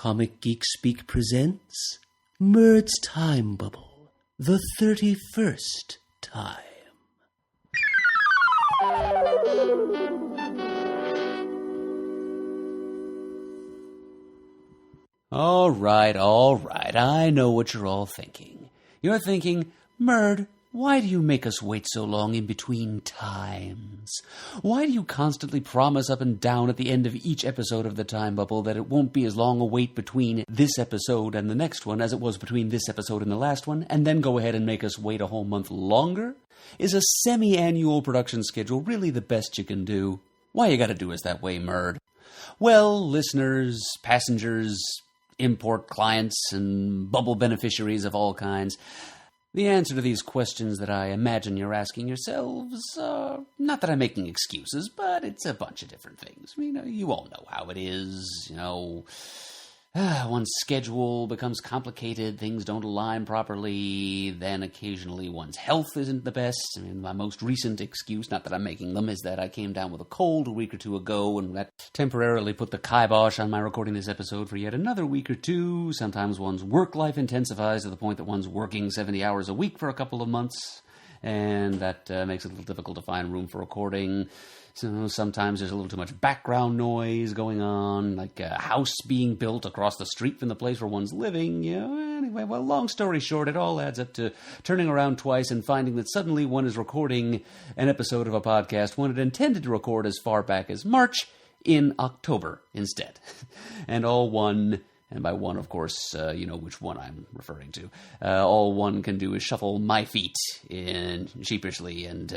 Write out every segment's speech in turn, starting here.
Comic Geek Speak presents Murd's Time Bubble, the 31st time. All right, I know what you're all thinking. You're thinking, Murd, why do you make us wait so long in between times? Why do you constantly promise up and down at the end of each episode of the Time Bubble that it won't be as long a wait between this episode and the next one as it was between this episode and the last one, and then go ahead and make us wait a whole month longer? Is a semi-annual production schedule really the best you can do? Why you gotta do us that way, Murd? Well, listeners, passengers, import clients, and bubble beneficiaries of all kinds, the answer to these questions that I imagine you're asking yourselves, not that I'm making excuses, but it's a bunch of different things. You all know how it is, one's schedule becomes complicated, things don't align properly, then occasionally one's health isn't the best. My most recent excuse, not that I'm making them, is that I came down with a cold a week or two ago, and that temporarily put the kibosh on my recording this episode for yet another week or two. Sometimes one's work life intensifies to the point that one's working 70 hours a week for a couple of months, and that makes it a little difficult to find room for recording. So sometimes there's a little too much background noise going on, like a house being built across the street from the place where one's living. Anyway, well, long story short, it all adds up to turning around twice and finding that suddenly one is recording an episode of a podcast one had intended to record as far back as March in October instead. And all one... And by one, of course, you know which one I'm referring to. All one can do is shuffle my feet in sheepishly and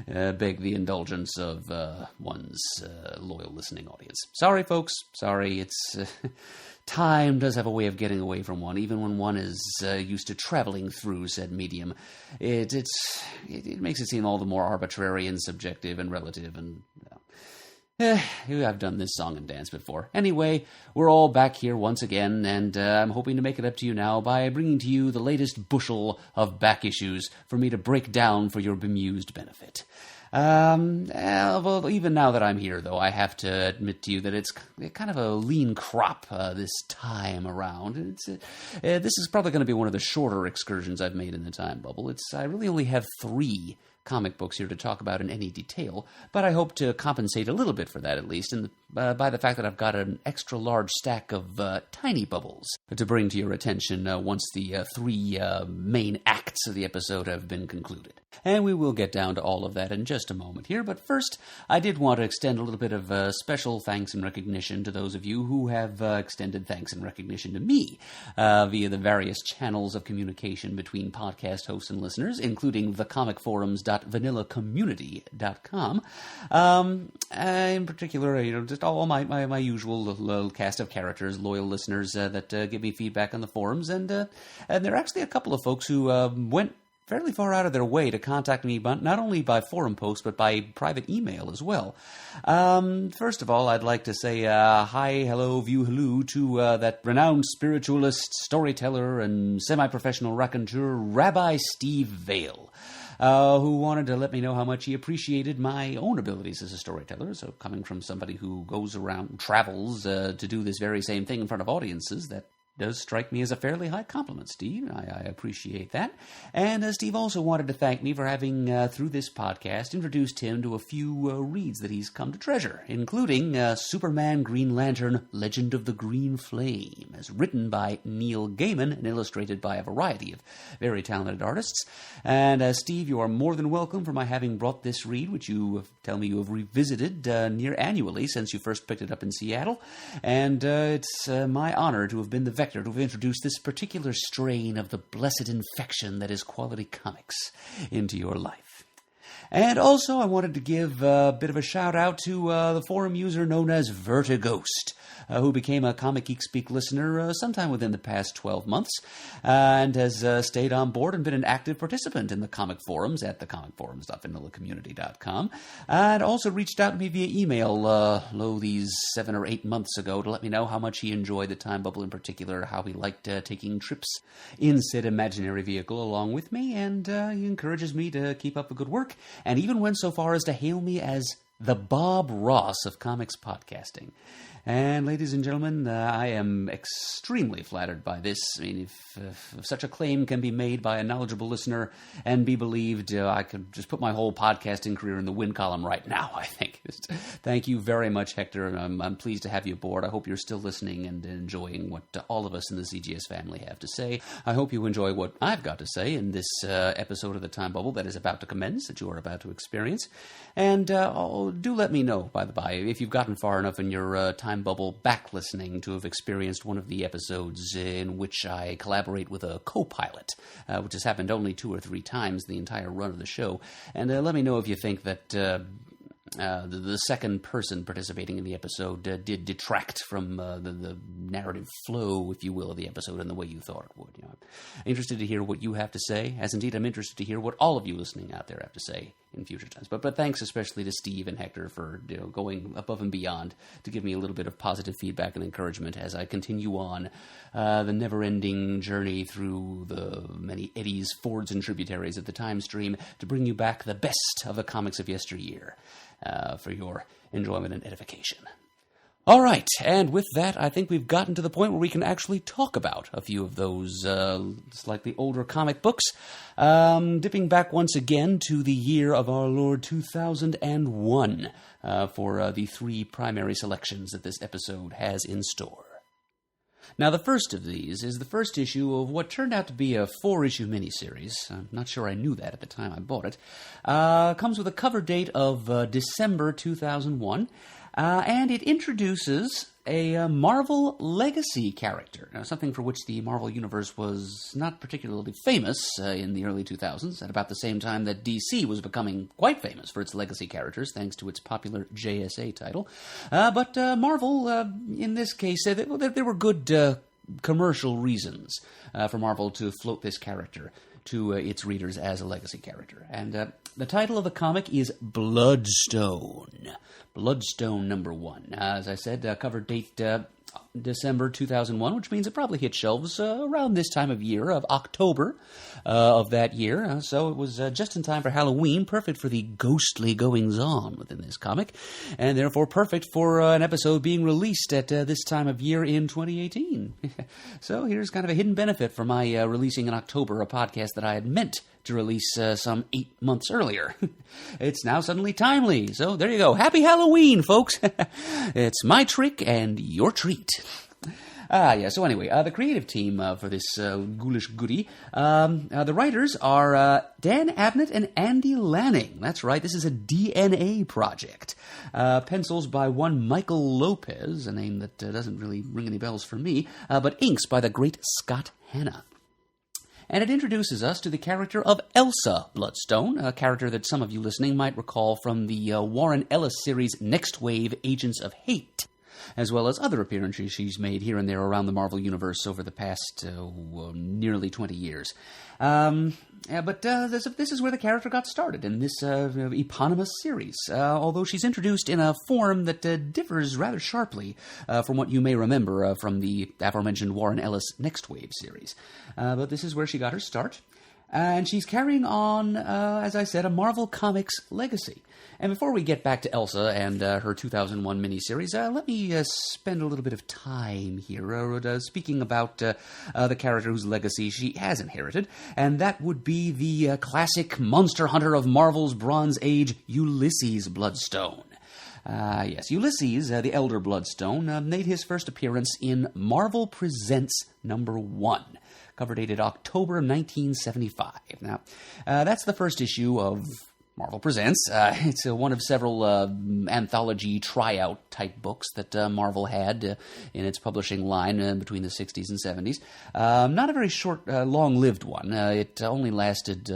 beg the indulgence of one's loyal listening audience. Sorry, folks. Sorry. It's time does have a way of getting away from one, even when one is used to traveling through said medium. It makes it seem all the more arbitrary and subjective and relative and... I've done this song and dance before. Anyway, we're all back here once again, and I'm hoping to make it up to you now by bringing to you the latest bushel of back issues for me to break down for your bemused benefit. Well, even now that I'm here, though, I have to admit to you that it's kind of a lean crop this time around. This is probably going to be one of the shorter excursions I've made in the Time Bubble. I really only have 3 comic books here to talk about in any detail, but I hope to compensate a little bit for that, at least, by the fact that I've got an extra large stack of tiny bubbles to bring to your attention once the 3 main acts of the episode have been concluded. And we will get down to all of that in just a moment here, but first, I did want to extend a little bit of special thanks and recognition to those of you who have extended thanks and recognition to me via the various channels of communication between podcast hosts and listeners, including thecomicforums.vanillacommunity.com. In particular, just all my usual little cast of characters, loyal listeners that give me feedback on the forums, and there are actually a couple of folks who went fairly far out of their way to contact me, not only by forum post, but by private email as well. First of all, I'd like to say hi, hello, view, hello to that renowned spiritualist, storyteller, and semi-professional raconteur, Rabbi Steve Vale, who wanted to let me know how much he appreciated my own abilities as a storyteller. So coming from somebody who goes around, travels to do this very same thing in front of audiences, that does strike me as a fairly high compliment, Steve. I appreciate that. And Steve also wanted to thank me for having, through this podcast, introduced him to a few reads that he's come to treasure, including Superman Green Lantern Legend of the Green Flame, as written by Neil Gaiman and illustrated by a variety of very talented artists. And Steve, you are more than welcome for my having brought this read, which you tell me you have revisited near annually since you first picked it up in Seattle. And it's my honor to have been the vector to have introduced this particular strain of the blessed infection that is quality comics into your life. And also, I wanted to give a bit of a shout-out to the forum user known as Vertighost, who became a Comic Geek Speak listener sometime within the past 12 months, and has stayed on board and been an active participant in the comic forums at thecomicforums.vanillacommunity.com, and also reached out to me via email these 7 or 8 months ago to let me know how much he enjoyed the Time Bubble in particular, how he liked taking trips in said imaginary vehicle along with me, and he encourages me to keep up the good work, and even went so far as to hail me as the Bob Ross of comics podcasting. And ladies and gentlemen, I am extremely flattered by this. I mean, if such a claim can be made by a knowledgeable listener and be believed, I could just put my whole podcasting career in the win column right now, I think. Thank you very much, Hector, and I'm pleased to have you aboard. I hope you're still listening and enjoying what all of us in the ZGS family have to say. I hope you enjoy what I've got to say in this episode of the Time Bubble that is about to commence, that you are about to experience. And do let me know, by the by, if you've gotten far enough in your Time Bubble back listening to have experienced one of the episodes in which I collaborate with a co-pilot, which has happened only 2 or 3 times the entire run of the show. And let me know if you think that the second person participating in the episode did detract from the narrative flow, if you will, of the episode in the way you thought it would. You know, I'm interested to hear what you have to say, as indeed I'm interested to hear what all of you listening out there have to say in future times. But thanks especially to Steve and Hector for going above and beyond to give me a little bit of positive feedback and encouragement as I continue on the never-ending journey through the many eddies, fords, and tributaries of the time stream to bring you back the best of the comics of yesteryear. For your enjoyment and edification. All right, and with that, I think we've gotten to the point where we can actually talk about a few of those slightly older comic books, dipping back once again to the year of our Lord 2001 for the 3 primary selections that this episode has in store. Now, the first of these is the first issue of what turned out to be a 4-issue miniseries. I'm not sure I knew that at the time I bought it. Comes with a cover date of December 2001, and it introduces a Marvel Legacy character, something for which the Marvel Universe was not particularly famous in the early 2000s, at about the same time that DC was becoming quite famous for its Legacy characters, thanks to its popular JSA title. But Marvel, in this case, there were good commercial reasons for Marvel to float this character to its readers as a Legacy character. And the title of the comic is Bloodstone. Bloodstone #1. As I said, cover date December 2001, which means it probably hit shelves around this time of year, of October of that year. So it was just in time for Halloween, perfect for the ghostly goings-on within this comic, and therefore perfect for an episode being released at this time of year in 2018. So here's kind of a hidden benefit for my releasing in October a podcast that I had meant to release some 8 months earlier. It's now suddenly timely. So there you go. Happy Halloween, folks. It's my trick and your treat. So anyway, the creative team for this ghoulish goodie, the writers are Dan Abnett and Andy Lanning. That's right, this is a DNA project. Pencils by one Michael Lopez, a name that doesn't really ring any bells for me, but inks by the great Scott Hanna. And it introduces us to the character of Elsa Bloodstone, a character that some of you listening might recall from the Warren Ellis series Next Wave Agents of Hate, as well as other appearances she's made here and there around the Marvel Universe over the past nearly 20 years. But this is where the character got started, in this eponymous series, although she's introduced in a form that differs rather sharply from what you may remember from the aforementioned Warren Ellis Next Wave series. But this is where she got her start. And she's carrying on, as I said, a Marvel Comics legacy. And before we get back to Elsa and her 2001 miniseries, let me spend a little bit of time here speaking about the character whose legacy she has inherited, and that would be the classic monster hunter of Marvel's Bronze Age, Ulysses Bloodstone. Yes, Ulysses, the Elder Bloodstone, made his first appearance in Marvel Presents #1. Cover dated October 1975. Now, that's the first issue of Marvel Presents. It's one of several anthology tryout type books that Marvel had in its publishing line between the 60s and 70s. Not a very short, long-lived one. It only lasted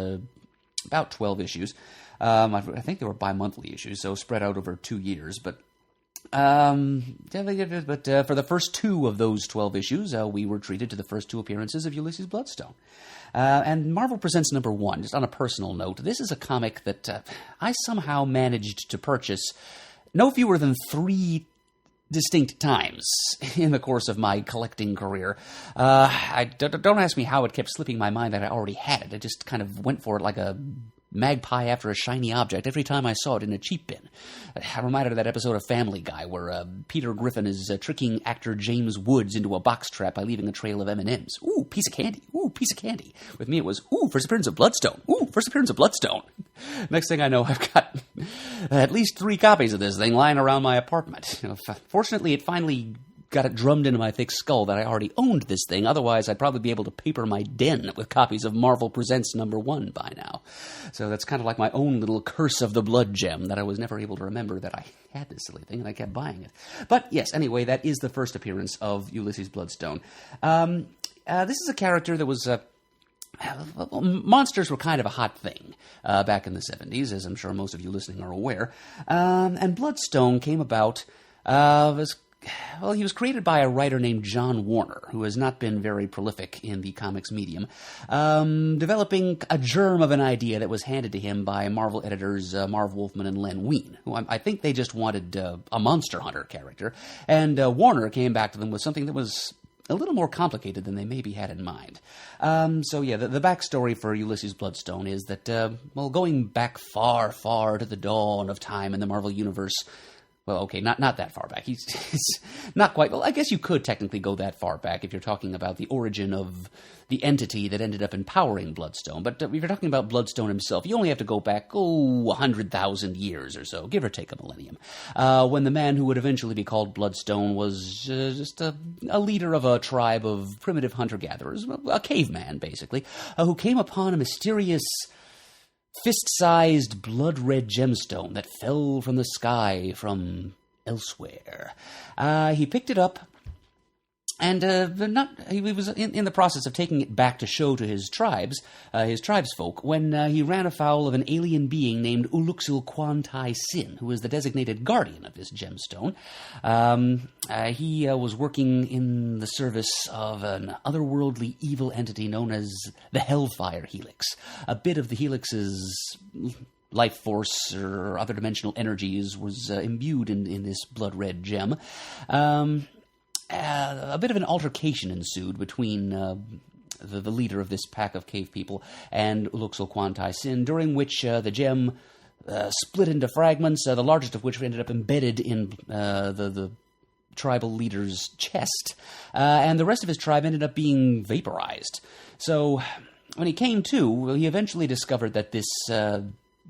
about 12 issues. I think they were bi-monthly issues, so spread out over 2 years, but for the first 2 of those 12 issues, we were treated to the first 2 appearances of Ulysses Bloodstone. And Marvel Presents #1, just on a personal note, this is a comic that I somehow managed to purchase no fewer than 3 distinct times in the course of my collecting career. Don't ask me how it kept slipping my mind that I already had it. I just kind of went for it like a magpie after a shiny object every time I saw it in a cheap bin. I'm reminded of that episode of Family Guy where Peter Griffin is tricking actor James Woods into a box trap by leaving a trail of M&Ms. Ooh, piece of candy. Ooh, piece of candy. With me it was, ooh, first appearance of Bloodstone. Ooh, first appearance of Bloodstone. Next thing I know, I've got at least 3 copies of this thing lying around my apartment. Fortunately, it finally got it drummed into my thick skull that I already owned this thing. Otherwise, I'd probably be able to paper my den with copies of Marvel Presents #1 by now. So that's kind of like my own little curse of the blood gem that I was never able to remember that I had this silly thing and I kept buying it. But yes, anyway, that is the first appearance of Ulysses Bloodstone. This is a character that was... monsters were kind of a hot thing back in the 70s, as I'm sure most of you listening are aware. And Bloodstone came about... he was created by a writer named John Warner, who has not been very prolific in the comics medium, developing a germ of an idea that was handed to him by Marvel editors Marv Wolfman and Len Wein, who I think they just wanted a Monster Hunter character, and Warner came back to them with something that was a little more complicated than they maybe had in mind. The backstory for Ulysses Bloodstone is that, going back far, far to the dawn of time in the Marvel Universe. Well, okay, not that far back. He's not quite... Well, I guess you could technically go that far back if you're talking about the origin of the entity that ended up empowering Bloodstone. But if you're talking about Bloodstone himself, you only have to go back, 100,000 years or so, give or take a millennium, when the man who would eventually be called Bloodstone was just a leader of a tribe of primitive hunter-gatherers, a caveman, basically, who came upon a mysterious... fist-sized blood-red gemstone that fell from the sky from elsewhere. He picked it up, and he was in the process of taking it back to show to his tribesfolk, when he ran afoul of an alien being named Uluxil Quantai Sin, who was the designated guardian of this gemstone. He was working in the service of an otherworldly evil entity known as the Hellfire Helix. A bit of the Helix's life force or other dimensional energies was imbued in this blood-red gem. A bit of an altercation ensued between the leader of this pack of cave people and Uluxil Quantai Sin, during which the gem split into fragments, the largest of which ended up embedded in the tribal leader's chest, and the rest of his tribe ended up being vaporized. So when he came to, he eventually discovered that this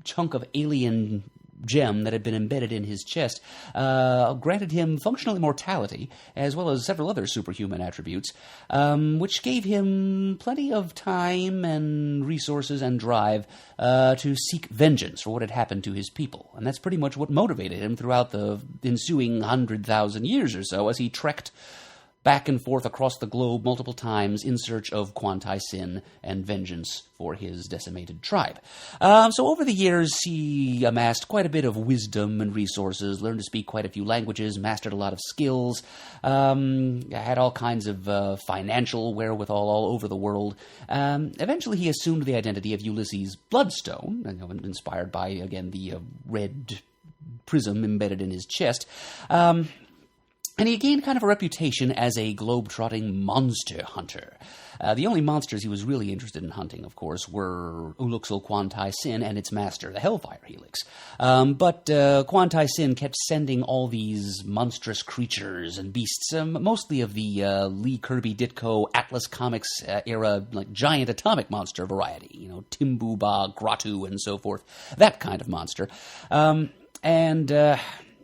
chunk of alien gem that had been embedded in his chest granted him functional immortality, as well as several other superhuman attributes, which gave him plenty of time and resources and drive to seek vengeance for what had happened to his people. And that's pretty much what motivated him throughout the ensuing 100,000 years or so, as he trekked back and forth across the globe multiple times in search of Quantai Sin and vengeance for his decimated tribe. So over the years, he amassed quite a bit of wisdom and resources, learned to speak quite a few languages, mastered a lot of skills, had all kinds of financial wherewithal all over the world. Eventually, he assumed the identity of Ulysses Bloodstone, inspired by, again, the red prism embedded in his chest. And he gained kind of a reputation as a globe-trotting monster hunter. The only monsters he was really interested in hunting, of course, were Uluxil Quantai Sin and its master, the Hellfire Helix. But Quantai Sin kept sending all these monstrous creatures and beasts, mostly of the Lee Kirby Ditko Atlas Comics era, like giant atomic monster variety, Timbuba, Gratu, and so forth, that kind of monster.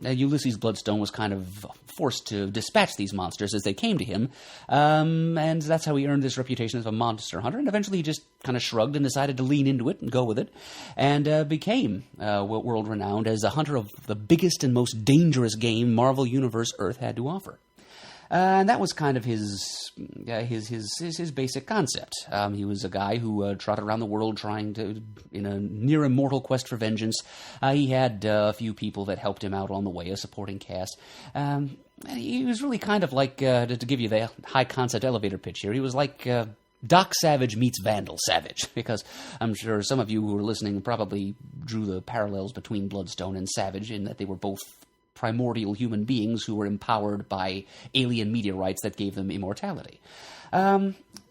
Ulysses Bloodstone was kind of forced to dispatch these monsters as they came to him, and that's how he earned this reputation as a monster hunter, and eventually he just kind of shrugged and decided to lean into it and go with it, and became world-renowned as a hunter of the biggest and most dangerous game Marvel Universe Earth had to offer. And that was kind of his basic concept. He was a guy who trotted around the world in a near immortal quest for vengeance. He had a few people that helped him out on the way, a supporting cast. He was really kind of like, to give you the high concept elevator pitch here, he was like Doc Savage meets Vandal Savage, because I'm sure some of you who are listening probably drew the parallels between Bloodstone and Savage in that they were both primordial human beings who were empowered by alien meteorites that gave them immortality.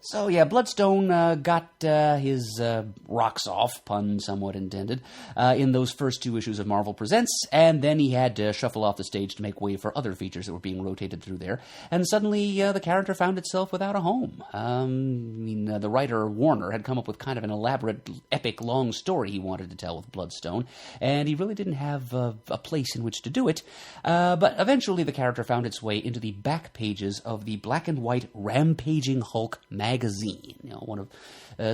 So, yeah, Bloodstone got his rocks off, pun somewhat intended, in those first 2 issues of Marvel Presents, and then he had to shuffle off the stage to make way for other features that were being rotated through there, and suddenly the character found itself without a home. The writer, Warner, had come up with kind of an elaborate, epic, long story he wanted to tell with Bloodstone, and he really didn't have a place in which to do it, but eventually the character found its way into the back pages of the black and white Rampaging Hulk magazine, one of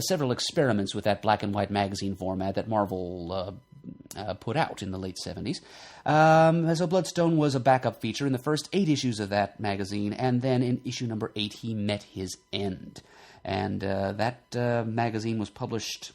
several experiments with that black and white magazine format that Marvel put out in the late 70s. So Bloodstone was a backup feature in the first 8 issues of that magazine, and then in issue number 8 he met his end. And that magazine was published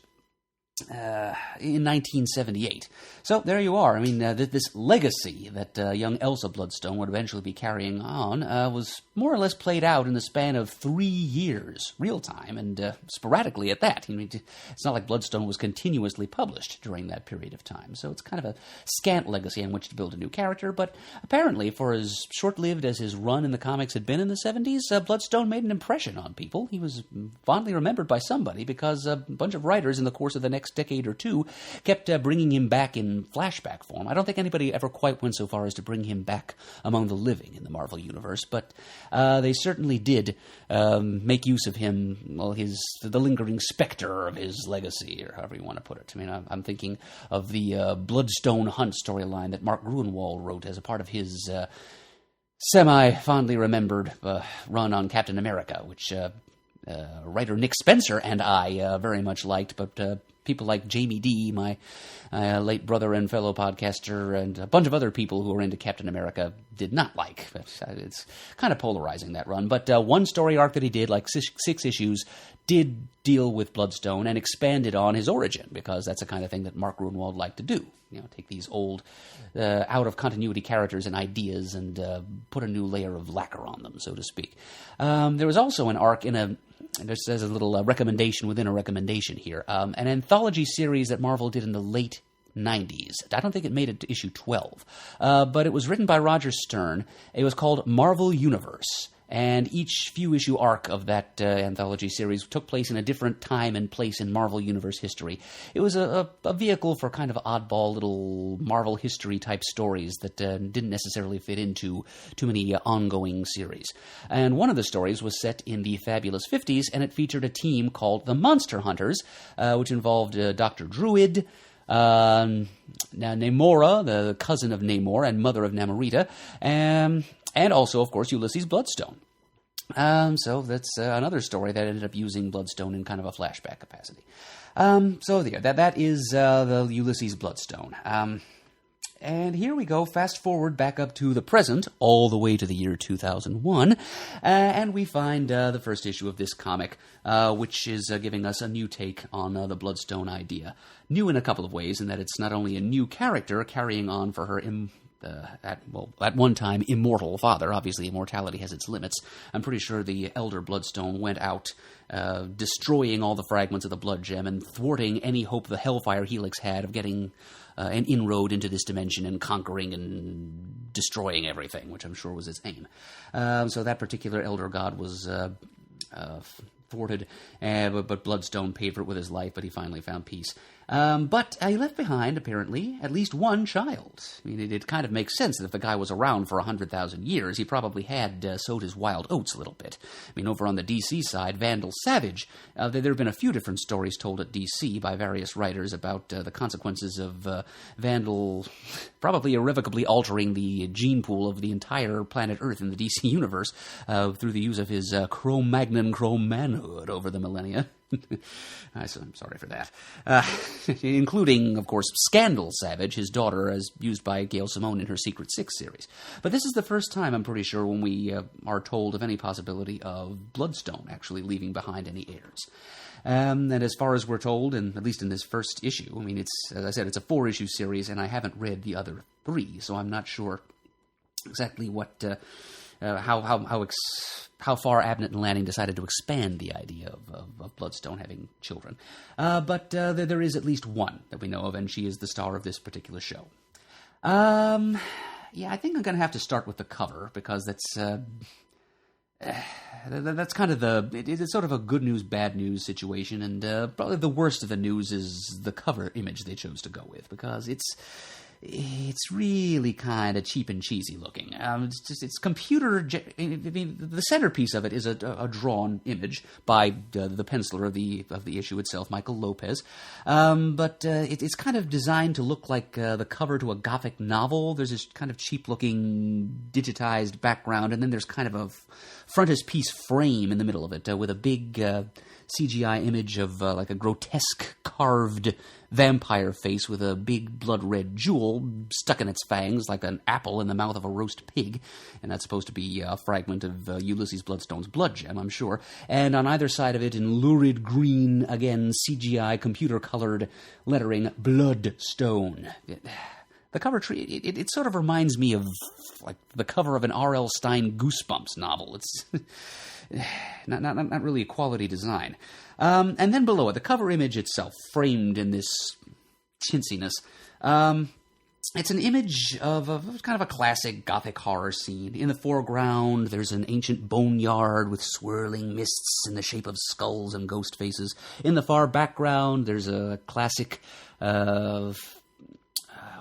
in 1978. So there you are. I mean, this legacy that young Elsa Bloodstone would eventually be carrying on was more or less played out in the span of 3 years, real time, and sporadically at that. I mean, it's not like Bloodstone was continuously published during that period of time. So it's kind of a scant legacy on which to build a new character, but apparently, for as short-lived as his run in the comics had been in the 70s, Bloodstone made an impression on people. He was fondly remembered by somebody because a bunch of writers in the course of the next decade or 2 kept bringing him back in flashback form. I don't think anybody ever quite went so far as to bring him back among the living in the Marvel Universe, but they certainly did make use of him, well, the lingering specter of his legacy, or however you want to put it. I mean, I'm thinking of the Bloodstone Hunt storyline that Mark Gruenwald wrote as a part of his semi-fondly remembered run on Captain America, which writer Nick Spencer and I very much liked, but people like Jamie D., my late brother and fellow podcaster, and a bunch of other people who are into Captain America did not like. It's kind of polarizing, that run. But one story arc that he did, like 6 issues, did deal with Bloodstone and expanded on his origin, because that's the kind of thing that Mark Gruenwald liked to do. Take these old, out-of-continuity characters and ideas and put a new layer of lacquer on them, so to speak. There was also an arc just as a little recommendation within a recommendation here, an anthology series that Marvel did in the late 90s. I don't think it made it to issue 12, but it was written by Roger Stern. It was called Marvel Universe, and each few-issue arc of that anthology series took place in a different time and place in Marvel Universe history. It was a vehicle for kind of oddball little Marvel history-type stories that didn't necessarily fit into too many ongoing series. And one of the stories was set in the fabulous 50s, and it featured a team called the Monster Hunters, which involved Dr. Druid, Namora, the cousin of Namor and mother of Namorita, and also, of course, Ulysses Bloodstone. So that's another story that ended up using Bloodstone in kind of a flashback capacity. So there, that is the Ulysses Bloodstone. And here we go, fast forward back up to the present, all the way to the year 2001, and we find the first issue of this comic, which is giving us a new take on the Bloodstone idea. New in a couple of ways, in that it's not only a new character carrying on for her at one time immortal father. Obviously, immortality has its limits. I'm pretty sure the Elder Bloodstone went out destroying all the fragments of the Blood Gem and thwarting any hope the Hellfire Helix had of getting an inroad into this dimension and conquering and destroying everything, which I'm sure was its aim. So that particular Elder God was thwarted, but Bloodstone paid for it with his life, but he finally found peace. But he left behind, apparently, at least one child. I mean, it kind of makes sense that if the guy was around for 100,000 years, he probably had sowed his wild oats a little bit. I mean, over on the DC side, Vandal Savage, there have been a few different stories told at DC by various writers about the consequences of Vandal probably irrevocably altering the gene pool of the entire planet Earth in the DC universe through the use of his Cro-Magnon Cro-Manhood over the millennia. I'm sorry for that. Including, of course, Scandal Savage, his daughter, as used by Gail Simone in her Secret Six series. But this is the first time, I'm pretty sure, when we are told of any possibility of Bloodstone actually leaving behind any heirs. And as far as we're told, and at least in this first issue, I mean, it's, as I said, it's a 4-issue series, and I haven't read the other 3, so I'm not sure exactly what... how far Abnett and Lanning decided to expand the idea of Bloodstone having children. But there is at least one that we know of, and she is the star of this particular show. Yeah, I think I'm going to have to start with the cover, because that's... that's kind of it's sort of a good news, bad news situation, and probably the worst of the news is the cover image they chose to go with, because it's really kind of cheap and cheesy looking. It's computer. The centerpiece of it is a drawn image by the penciler of the issue itself, Michael Lopez. But it's kind of designed to look like the cover to a Gothic novel. There's this kind of cheap looking digitized background, and then there's kind of a frontispiece frame in the middle of it with a big CGI image of like a grotesque carved vampire face with a big blood-red jewel stuck in its fangs like an apple in the mouth of a roast pig. And that's supposed to be a fragment of Ulysses Bloodstone's blood gem, I'm sure. And on either side of it, in lurid green, again, CGI computer-colored lettering, Bloodstone. The cover tree, it sort of reminds me of like the cover of an R.L. Stine Goosebumps novel. It's not really a quality design. And then below it, the cover image itself, framed in this chintziness, it's an image of kind of a classic Gothic horror scene. In the foreground, there's an ancient boneyard with swirling mists in the shape of skulls and ghost faces. In the far background, there's a classic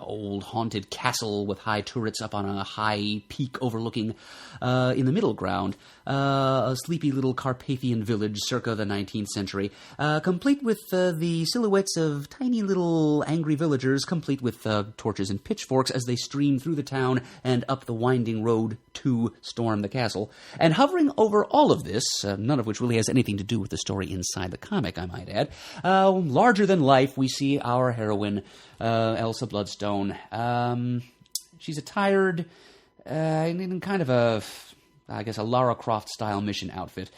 old haunted castle with high turrets up on a high peak overlooking, in the middle ground, a sleepy little Carpathian village circa the 19th century, complete with the silhouettes of tiny little angry villagers, complete with torches and pitchforks as they stream through the town and up the winding road to storm the castle. And hovering over all of this, none of which really has anything to do with the story inside the comic, I might add, larger than life, we see our heroine, Elsa Bloodstone. She's attired in kind of a Lara Croft-style mission outfit.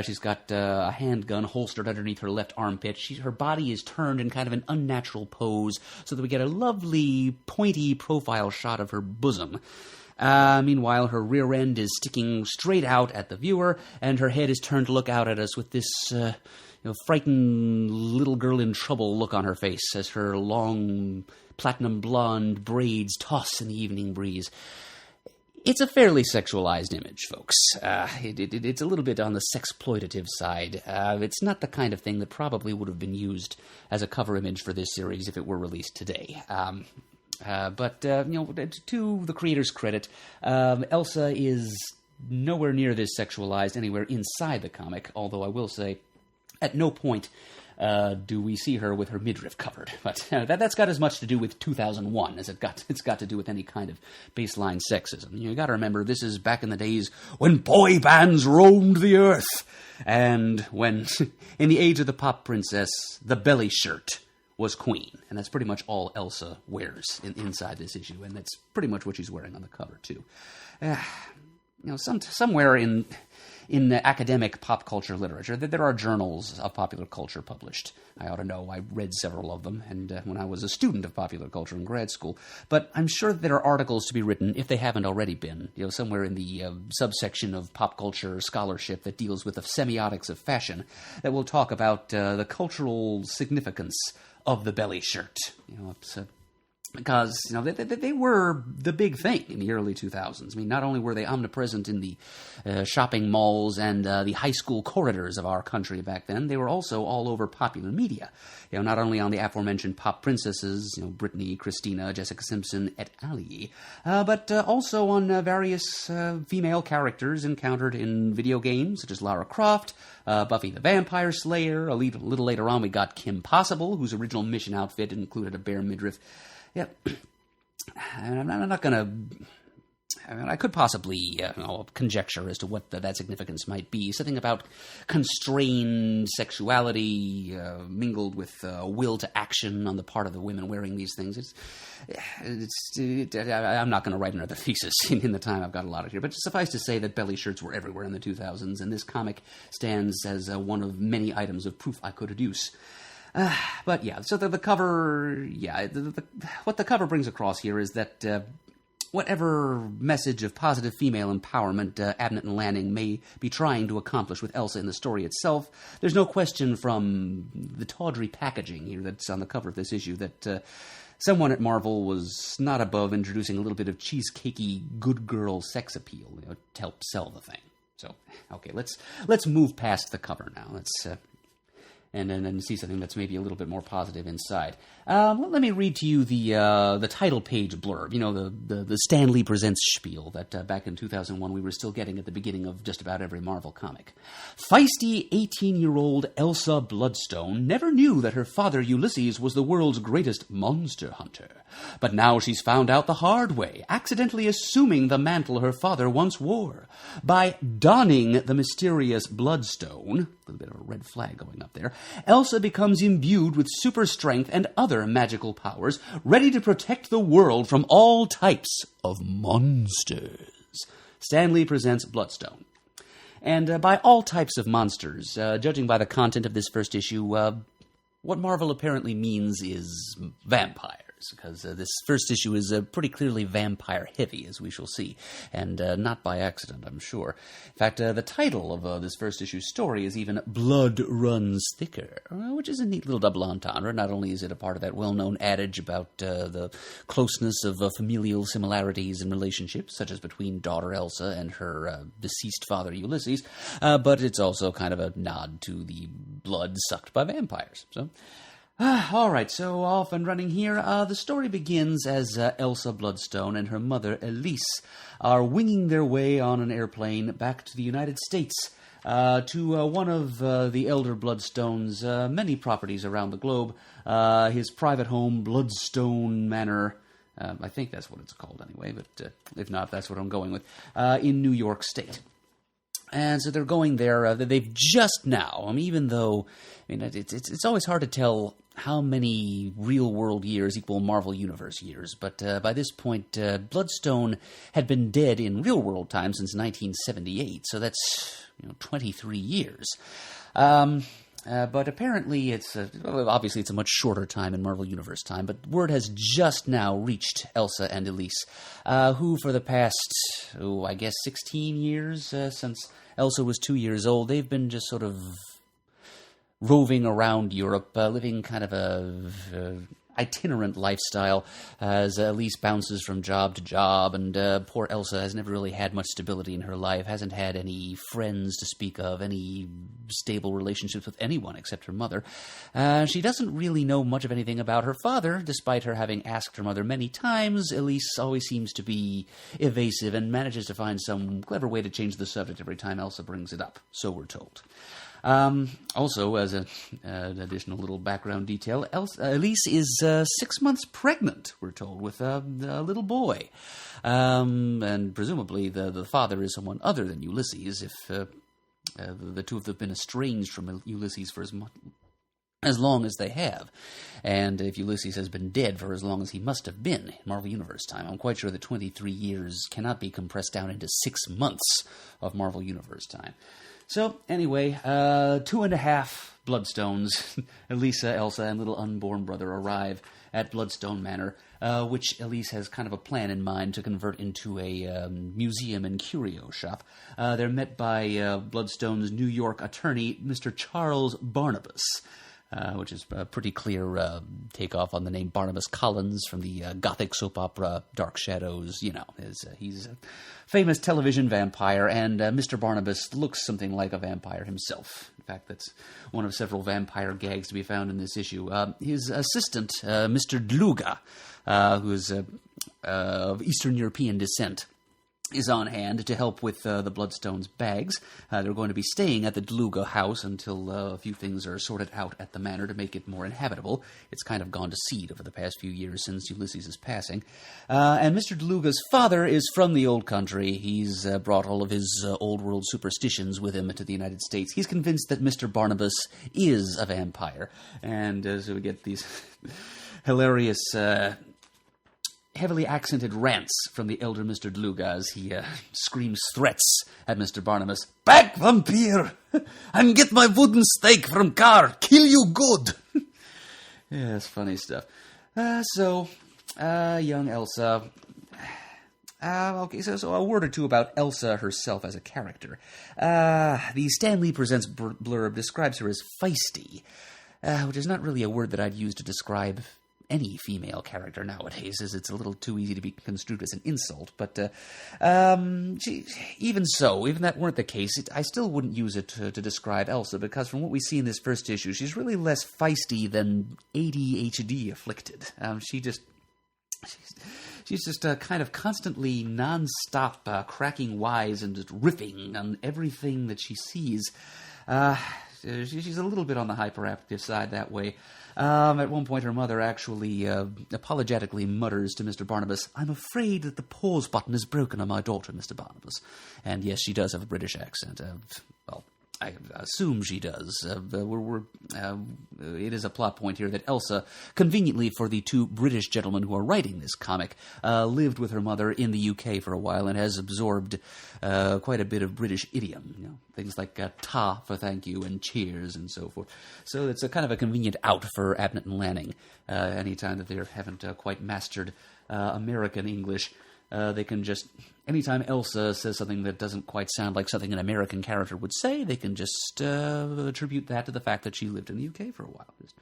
She's got a handgun holstered underneath her left armpit. Her body is turned in kind of an unnatural pose so that we get a lovely, pointy profile shot of her bosom. Meanwhile, her rear end is sticking straight out at the viewer, and her head is turned to look out at us with this frightened little girl in trouble look on her face as her long platinum blonde braids toss in the evening breeze. It's a fairly sexualized image, folks. It's a little bit on the sexploitative side. It's not the kind of thing that probably would have been used as a cover image for this series if it were released today. But to the creator's credit, Elsa is nowhere near this sexualized anywhere inside the comic, although I will say, at no point do we see her with her midriff covered. But that's got as much to do with 2001 as it's got to do with any kind of baseline sexism. You got to remember, this is back in the days when boy bands roamed the earth, and when, in the age of the pop princess, the belly shirt was queen. And that's pretty much all Elsa wears inside this issue, and that's pretty much what she's wearing on the cover, too. Somewhere in academic pop culture literature, there are journals of popular culture published. I ought to know. I read several of them, and when I was a student of popular culture in grad school. But I'm sure there are articles to be written, if they haven't already been, somewhere in the subsection of pop culture scholarship that deals with the semiotics of fashion, that will talk about the cultural significance of the belly shirt. Because, they were the big thing in the early 2000s. I mean, not only were they omnipresent in the shopping malls and the high school corridors of our country back then, they were also all over popular media. Not only on the aforementioned pop princesses, Britney, Christina, Jessica Simpson, et al., but also on various female characters encountered in video games, such as Lara Croft, Buffy the Vampire Slayer. A little later on, we got Kim Possible, whose original mission outfit included a bare midriff. Yeah, I'm not going to... I could possibly conjecture as to what that significance might be. Something about constrained sexuality mingled with will to action on the part of the women wearing these things. I'm not going to write another thesis in the time I've got allotted here, but suffice to say that belly shirts were everywhere in the 2000s, and this comic stands as one of many items of proof I could adduce. But yeah, so the cover, what the cover brings across here is that whatever message of positive female empowerment Abnett and Lanning may be trying to accomplish with Elsa in the story itself, there's no question from the tawdry packaging here that's on the cover of this issue that someone at Marvel was not above introducing a little bit of cheesecakey good girl sex appeal to help sell the thing. So, okay, let's move past the cover now. Let's and then see something that's maybe a little bit more positive inside. Let me read to you the title page blurb. You know, the Stan Lee Presents spiel that back in 2001 we were still getting at the beginning of just about every Marvel comic. Feisty 18-year-old Elsa Bloodstone never knew that her father Ulysses was the world's greatest monster hunter. But now she's found out the hard way, accidentally assuming the mantle her father once wore. By donning the mysterious Bloodstone, a little bit of a red flag going up there, Elsa becomes imbued with super strength and other magical powers, ready to protect the world from all types of monsters. Stan Lee Presents Bloodstone. And by all types of monsters, judging by the content of this first issue, what Marvel apparently means is vampires, because this first issue is pretty clearly vampire-heavy, as we shall see, and not by accident, I'm sure. In fact, the title of this first issue story is even Blood Runs Thicker, which is a neat little double entendre. Not only is it a part of that well-known adage about the closeness of familial similarities in relationships, such as between daughter Elsa and her deceased father Ulysses, but it's also kind of a nod to the blood sucked by vampires. So, all right, so off and running here. The story begins as Elsa Bloodstone and her mother Elise are winging their way on an airplane back to the United States to one of the elder Bloodstone's many properties around the globe, his private home, Bloodstone Manor. I think that's what it's called anyway, but if not, that's what I'm going with, in New York State. And so they're going there. They've just now, even though, it's always hard to tell how many real-world years equal Marvel Universe years, but by this point, Bloodstone had been dead in real-world time since 1978, so that's 23 years. But apparently obviously it's a much shorter time in Marvel Universe time, but word has just now reached Elsa and Elise, who for the past, 16 years, since Elsa was 2 years old, they've been just sort of roving around Europe, living kind of a itinerant lifestyle as Elise bounces from job to job, and poor Elsa has never really had much stability in her life, hasn't had any friends to speak of, any stable relationships with anyone except her mother. She doesn't really know much of anything about her father, despite her having asked her mother many times. Elise always seems to be evasive and manages to find some clever way to change the subject every time Elsa brings it up, so we're told. Also, as an additional little background detail, Elise is 6 months pregnant, we're told, with a little boy. And presumably the father is someone other than Ulysses, if the two of them have been estranged from Ulysses for as long as they have. And if Ulysses has been dead for as long as he must have been in Marvel Universe time, I'm quite sure that 23 years cannot be compressed down into 6 months of Marvel Universe time. So, anyway, 2.5 Bloodstones, Elisa, Elsa, and little unborn brother arrive at Bloodstone Manor, which Elise has kind of a plan in mind to convert into a museum and curio shop. They're met by Bloodstone's New York attorney, Mr. Charles Barnabas, which is a pretty clear takeoff on the name Barnabas Collins from the gothic soap opera Dark Shadows. He's a famous television vampire, and Mr. Barnabas looks something like a vampire himself. In fact, that's one of several vampire gags to be found in this issue. His assistant, Mr. Dluga, who is of Eastern European descent, is on hand to help with the Bloodstone's bags. They're going to be staying at the Dluga house until a few things are sorted out at the manor to make it more inhabitable. It's kind of gone to seed over the past few years since Ulysses' passing. And Mr. Dluga's father is from the old country. He's brought all of his old world superstitions with him to the United States. He's convinced that Mr. Barnabas is a vampire. And so we get these hilarious heavily accented rants from the elder Mr. Dluga as he screams threats at Mr. Barnabas. "Back, vampire! And get my wooden stake from car! Kill you good!" Yeah, it's funny stuff. Young Elsa. So a word or two about Elsa herself as a character. The Stan Lee Presents blurb describes her as feisty, which is not really a word that I'd use to describe any female character nowadays, as it's a little too easy to be construed as an insult. But even that weren't the case, I still wouldn't use it to describe Elsa, because from what we see in this first issue, she's really less feisty than ADHD afflicted. She's just kind of constantly non-stop cracking wise and just riffing on everything that she sees. She's a little bit on the hyperactive side that way. At one point, her mother actually apologetically mutters to Mr. Barnabas, "I'm afraid that the pause button is broken on my daughter, Mr. Barnabas." And yes, she does have a British accent. Well, I assume she does. It is a plot point here that Elsa, conveniently for the two British gentlemen who are writing this comic, lived with her mother in the UK for a while and has absorbed quite a bit of British idiom. Things like ta for thank you and cheers and so forth. So it's a kind of a convenient out for Abnett and Lanning. Anytime that they haven't quite mastered American English, they can just, anytime Elsa says something that doesn't quite sound like something an American character would say, they can just attribute that to the fact that she lived in the UK for a while. Just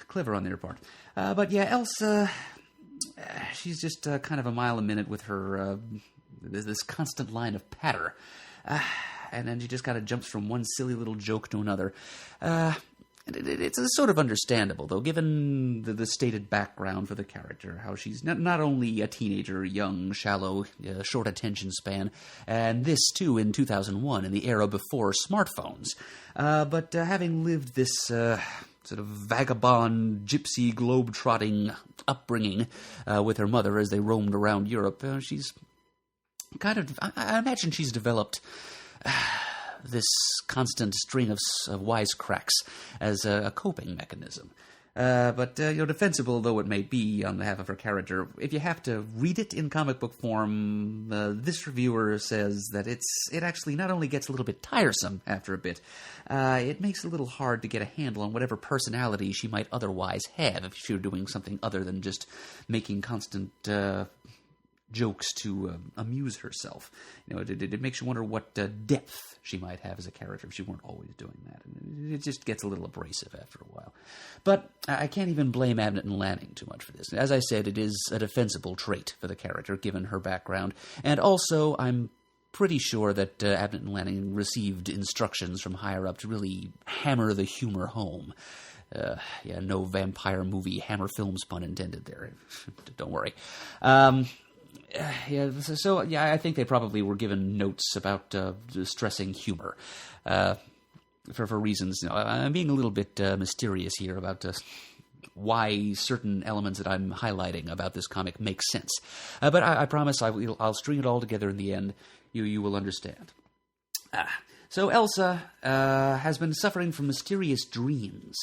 clever on their part. But yeah, Elsa, she's just kind of a mile a minute with her, this constant line of patter. And then she just kind of jumps from one silly little joke to another. It's sort of understandable, though, given the stated background for the character, how she's not only a teenager, young, shallow, short attention span, and this, too, in 2001, in the era before smartphones, but having lived this sort of vagabond, gypsy, globe-trotting upbringing with her mother as they roamed around Europe, she's kind of, I imagine she's developed this constant string of wisecracks as a coping mechanism. But defensible though it may be on behalf of her character, if you have to read it in comic book form, this reviewer says that it actually not only gets a little bit tiresome after a bit, it makes it a little hard to get a handle on whatever personality she might otherwise have if she were doing something other than just making constant jokes to amuse herself. It makes you wonder what depth she might have as a character if she weren't always doing that. And it just gets a little abrasive after a while. But I can't even blame Abnett and Lanning too much for this. As I said, it is a defensible trait for the character, given her background. And also, I'm pretty sure that Abnett and Lanning received instructions from higher up to really hammer the humor home. No vampire movie Hammer Films pun intended there. Don't worry. I think they probably were given notes about stressing humor for reasons. I'm being a little bit mysterious here about why certain elements that I'm highlighting about this comic make sense. But I promise I'll string it all together in the end. You will understand. So Elsa has been suffering from mysterious dreams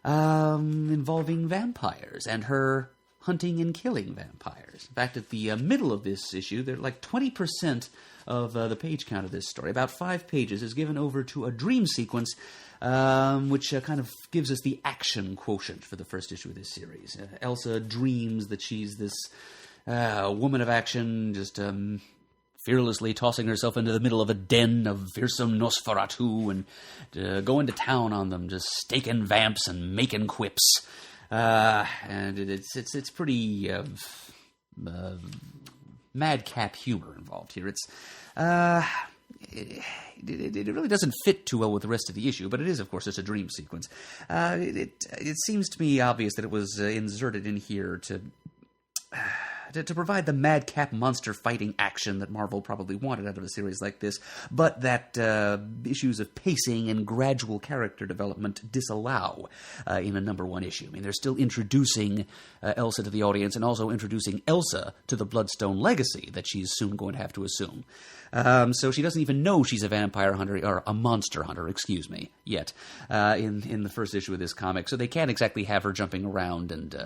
involving vampires and her hunting and killing vampires. In fact, at the middle of this issue, there like 20% of the page count of this story, about 5 pages, is given over to a dream sequence, which kind of gives us the action quotient for the first issue of this series. Elsa dreams that she's this woman of action, just fearlessly tossing herself into the middle of a den of fearsome Nosferatu and going to town on them, just staking vamps and making quips. And it's pretty madcap humor involved here. It really doesn't fit too well with the rest of the issue, but it is, of course, just a dream sequence. It seems to me obvious that it was inserted in here to provide the madcap monster fighting action that Marvel probably wanted out of a series like this, but that issues of pacing and gradual character development disallow in a #1 issue. I mean, they're still introducing Elsa to the audience and also introducing Elsa to the Bloodstone legacy that she's soon going to have to assume. So she doesn't even know she's a vampire hunter, or a monster hunter, yet, in the first issue of this comic. So they can't exactly have her jumping around and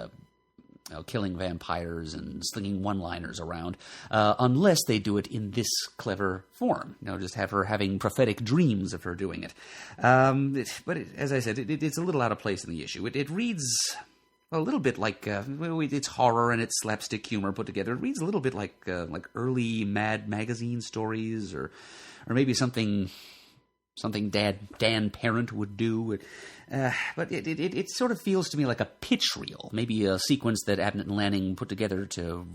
killing vampires and slinging one-liners around, unless they do it in this clever form. Just have her having prophetic dreams of her doing it. As I said, it's a little out of place in the issue. It reads a little bit like it's horror and it's slapstick humor put together. It reads a little bit like early Mad magazine stories, or maybe something something Dan Parent would do. But it sort of feels to me like a pitch reel, maybe a sequence that Abnett and Lanning put together to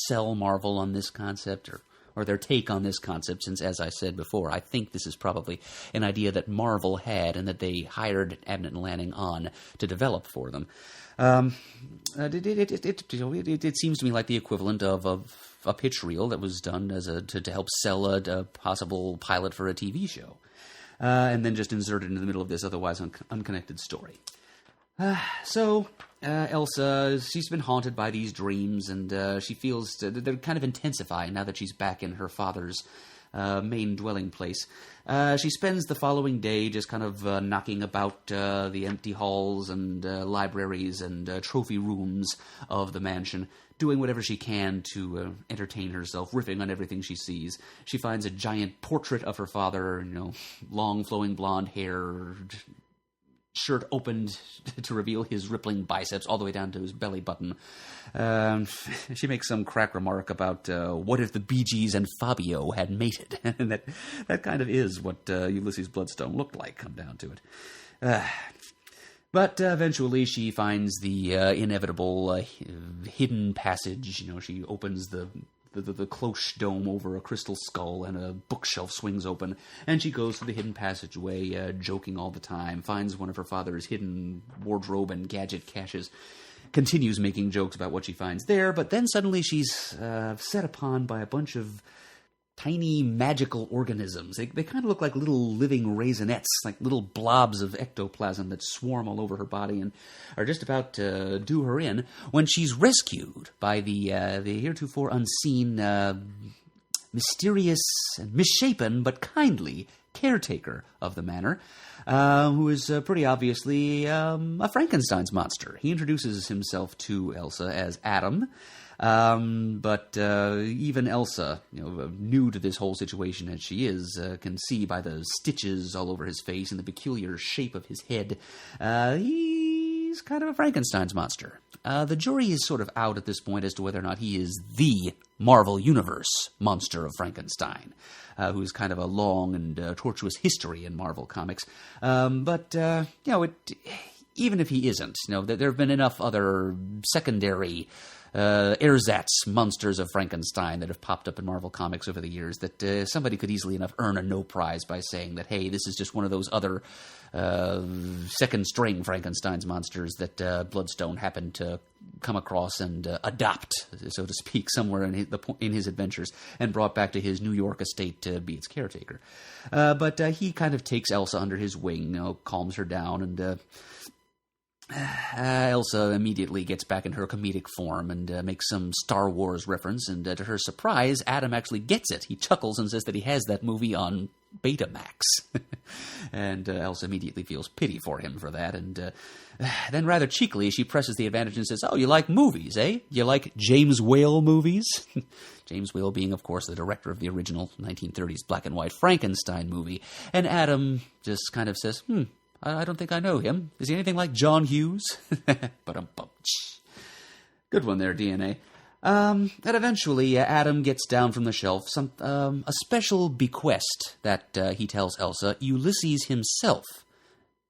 sell Marvel on this concept, or their take on this concept, since, as I said before, I think this is probably an idea that Marvel had and that they hired Abnett and Lanning on to develop for them. It seems to me like the equivalent of a pitch reel that was done as to help sell a possible pilot for a TV show, and then just inserted into the middle of this otherwise unconnected story. So Elsa, she's been haunted by these dreams, and she feels they're kind of intensifying now that she's back in her father's main dwelling place. She spends the following day just kind of knocking about the empty halls and libraries and trophy rooms of the mansion, doing whatever she can to entertain herself, riffing on everything she sees. She finds a giant portrait of her father, long flowing blonde hair, shirt opened to reveal his rippling biceps all the way down to his belly button. She makes some crack remark about what if the Bee Gees and Fabio had mated, and that kind of is what Ulysses Bloodstone looked like, come down to it. But eventually she finds the inevitable hidden passage. She opens the cloche dome over a crystal skull, and a bookshelf swings open, and she goes through the hidden passageway, joking all the time, finds one of her father's hidden wardrobe and gadget caches, continues making jokes about what she finds there, but then suddenly she's set upon by a bunch of tiny magical organisms. They kind of look like little living raisinets, like little blobs of ectoplasm that swarm all over her body and are just about to do her in, when she's rescued by the heretofore unseen, mysterious, misshapen, but kindly caretaker of the manor, who is pretty obviously a Frankenstein's monster. He introduces himself to Elsa as Adam, but even Elsa, new to this whole situation as she is, can see by the stitches all over his face and the peculiar shape of his head, he's kind of a Frankenstein's monster. The jury is sort of out at this point as to whether or not he is the Marvel Universe monster of Frankenstein, who's kind of a long and tortuous history in Marvel Comics. But even if he isn't, there have been enough other secondary ersatz monsters of Frankenstein that have popped up in Marvel Comics over the years that somebody could easily enough earn a no prize by saying that, hey, this is just one of those other second-string Frankenstein's monsters that Bloodstone happened to come across and adopt, so to speak, somewhere in his adventures, and brought back to his New York estate to be its caretaker. But he kind of takes Elsa under his wing, calms her down, and Elsa immediately gets back in her comedic form and makes some Star Wars reference, and to her surprise, Adam actually gets it. He chuckles and says that he has that movie on Betamax. And Elsa immediately feels pity for him for that, and then rather cheekily she presses the advantage and says, "Oh, you like movies, eh? You like James Whale movies?" James Whale being, of course, the director of the original 1930s black and white Frankenstein movie. And Adam just kind of says, I don't think I know him. Is he anything like John Hughes? Good one there, DNA. And eventually, Adam gets down from the shelf a special bequest that he tells Elsa Ulysses himself.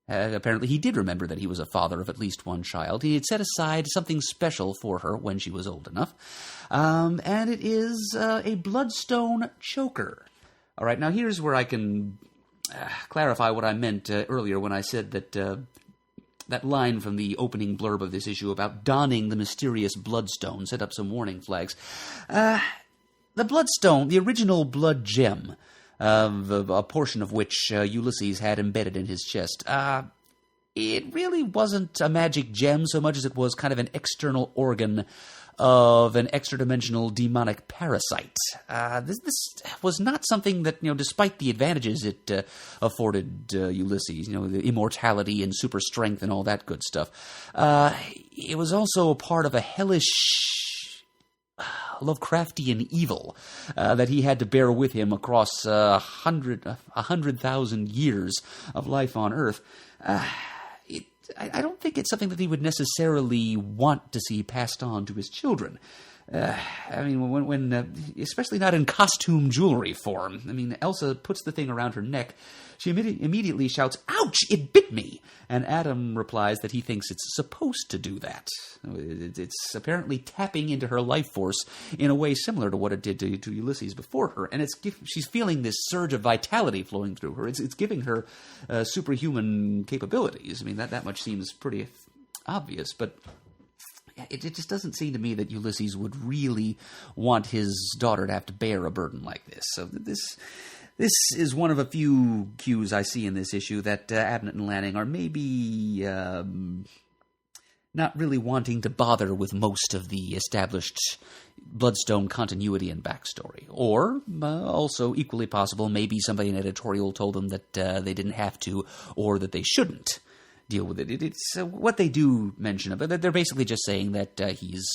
Apparently, he did remember that he was a father of at least one child. He had set aside something special for her when she was old enough. And it is a bloodstone choker. All right, now here's where I can clarify what I meant earlier when I said that that line from the opening blurb of this issue about donning the mysterious bloodstone set up some warning flags. The bloodstone, the original blood gem, a portion of which Ulysses had embedded in his chest, it really wasn't a magic gem so much as it was kind of an external organ of an extra-dimensional demonic parasite. This was not something that, despite the advantages it afforded Ulysses, the immortality and super strength and all that good stuff, it was also a part of a hellish Lovecraftian evil that he had to bear with him across 100,000 years of life on Earth. I don't think it's something that he would necessarily want to see passed on to his children. When especially not in costume jewelry form. Elsa puts the thing around her neck She immediately shouts, "Ouch, it bit me!" And Adam replies that he thinks it's supposed to do that. It's apparently tapping into her life force in a way similar to what it did to Ulysses before her. And she's feeling this surge of vitality flowing through her. It's giving her superhuman capabilities. I mean, that much seems pretty obvious, but it just doesn't seem to me that Ulysses would really want his daughter to have to bear a burden like this. So this is one of a few cues I see in this issue that Abnett and Lanning are maybe not really wanting to bother with most of the established Bloodstone continuity and backstory. Or, also equally possible, maybe somebody in editorial told them that they didn't have to, or that they shouldn't deal with it. It's what they do mention about it. They're basically just saying that he's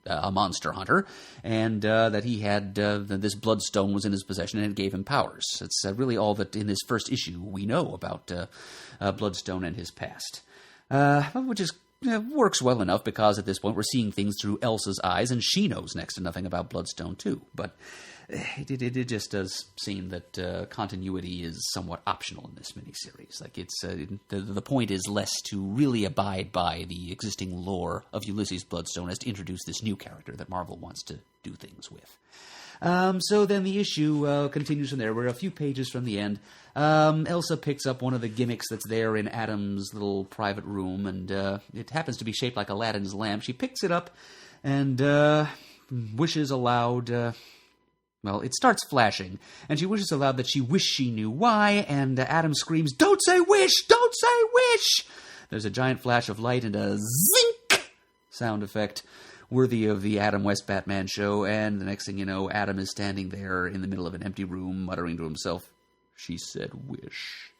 a monster hunter, and that he had this Bloodstone was in his possession and it gave him powers. It's really all that in this first issue we know about Bloodstone and his past, which is works well enough because at this point we're seeing things through Elsa's eyes, and she knows next to nothing about Bloodstone too. But it just does seem that continuity is somewhat optional in this miniseries. Like the point is less to really abide by the existing lore of Ulysses Bloodstone as to introduce this new character that Marvel wants to do things with. So then the issue continues from there. We're a few pages from the end. Elsa picks up one of the gimmicks that's there in Adam's little private room, and it happens to be shaped like Aladdin's lamp. She picks it up and wishes aloud. Well, it starts flashing, and she wishes aloud that she wished she knew why, and Adam screams, "Don't say wish! Don't say wish!" There's a giant flash of light and a zink sound effect worthy of the Adam West Batman show, and the next thing you know, Adam is standing there in the middle of an empty room, muttering to himself, "She said wish."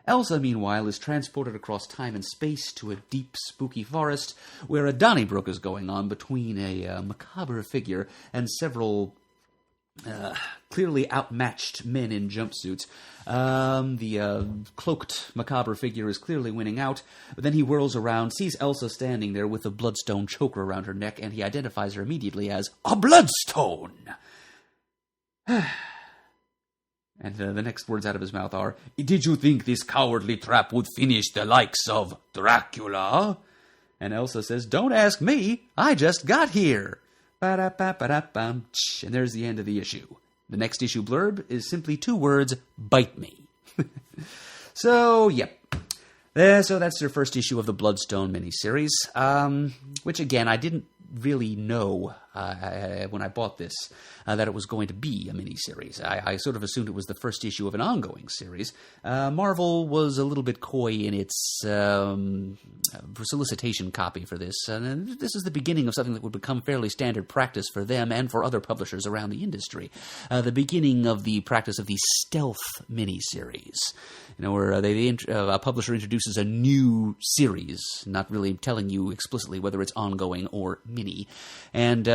Elsa, meanwhile, is transported across time and space to a deep, spooky forest, where a Donnybrook is going on between a macabre figure and several clearly outmatched men in jumpsuits. The cloaked macabre figure is clearly winning out, but then he whirls around, sees Elsa standing there with a bloodstone choker around her neck, and he identifies her immediately as a Bloodstone. And the next words out of his mouth are, "Did you think this cowardly trap would finish the likes of Dracula?" And Elsa says, "Don't ask me, I just got here." And there's the end of the issue. The next issue blurb is simply 2 words, "Bite me." So, yep. So that's their first issue of the Bloodstone miniseries, which, again, I didn't really know when I bought this that it was going to be a miniseries. I sort of assumed it was the first issue of an ongoing series. Marvel was a little bit coy in its solicitation copy for this, and this is the beginning of something that would become fairly standard practice for them and for other publishers around the industry. The beginning of the practice of the stealth miniseries, where a publisher introduces a new series, not really telling you explicitly whether it's ongoing or mini. And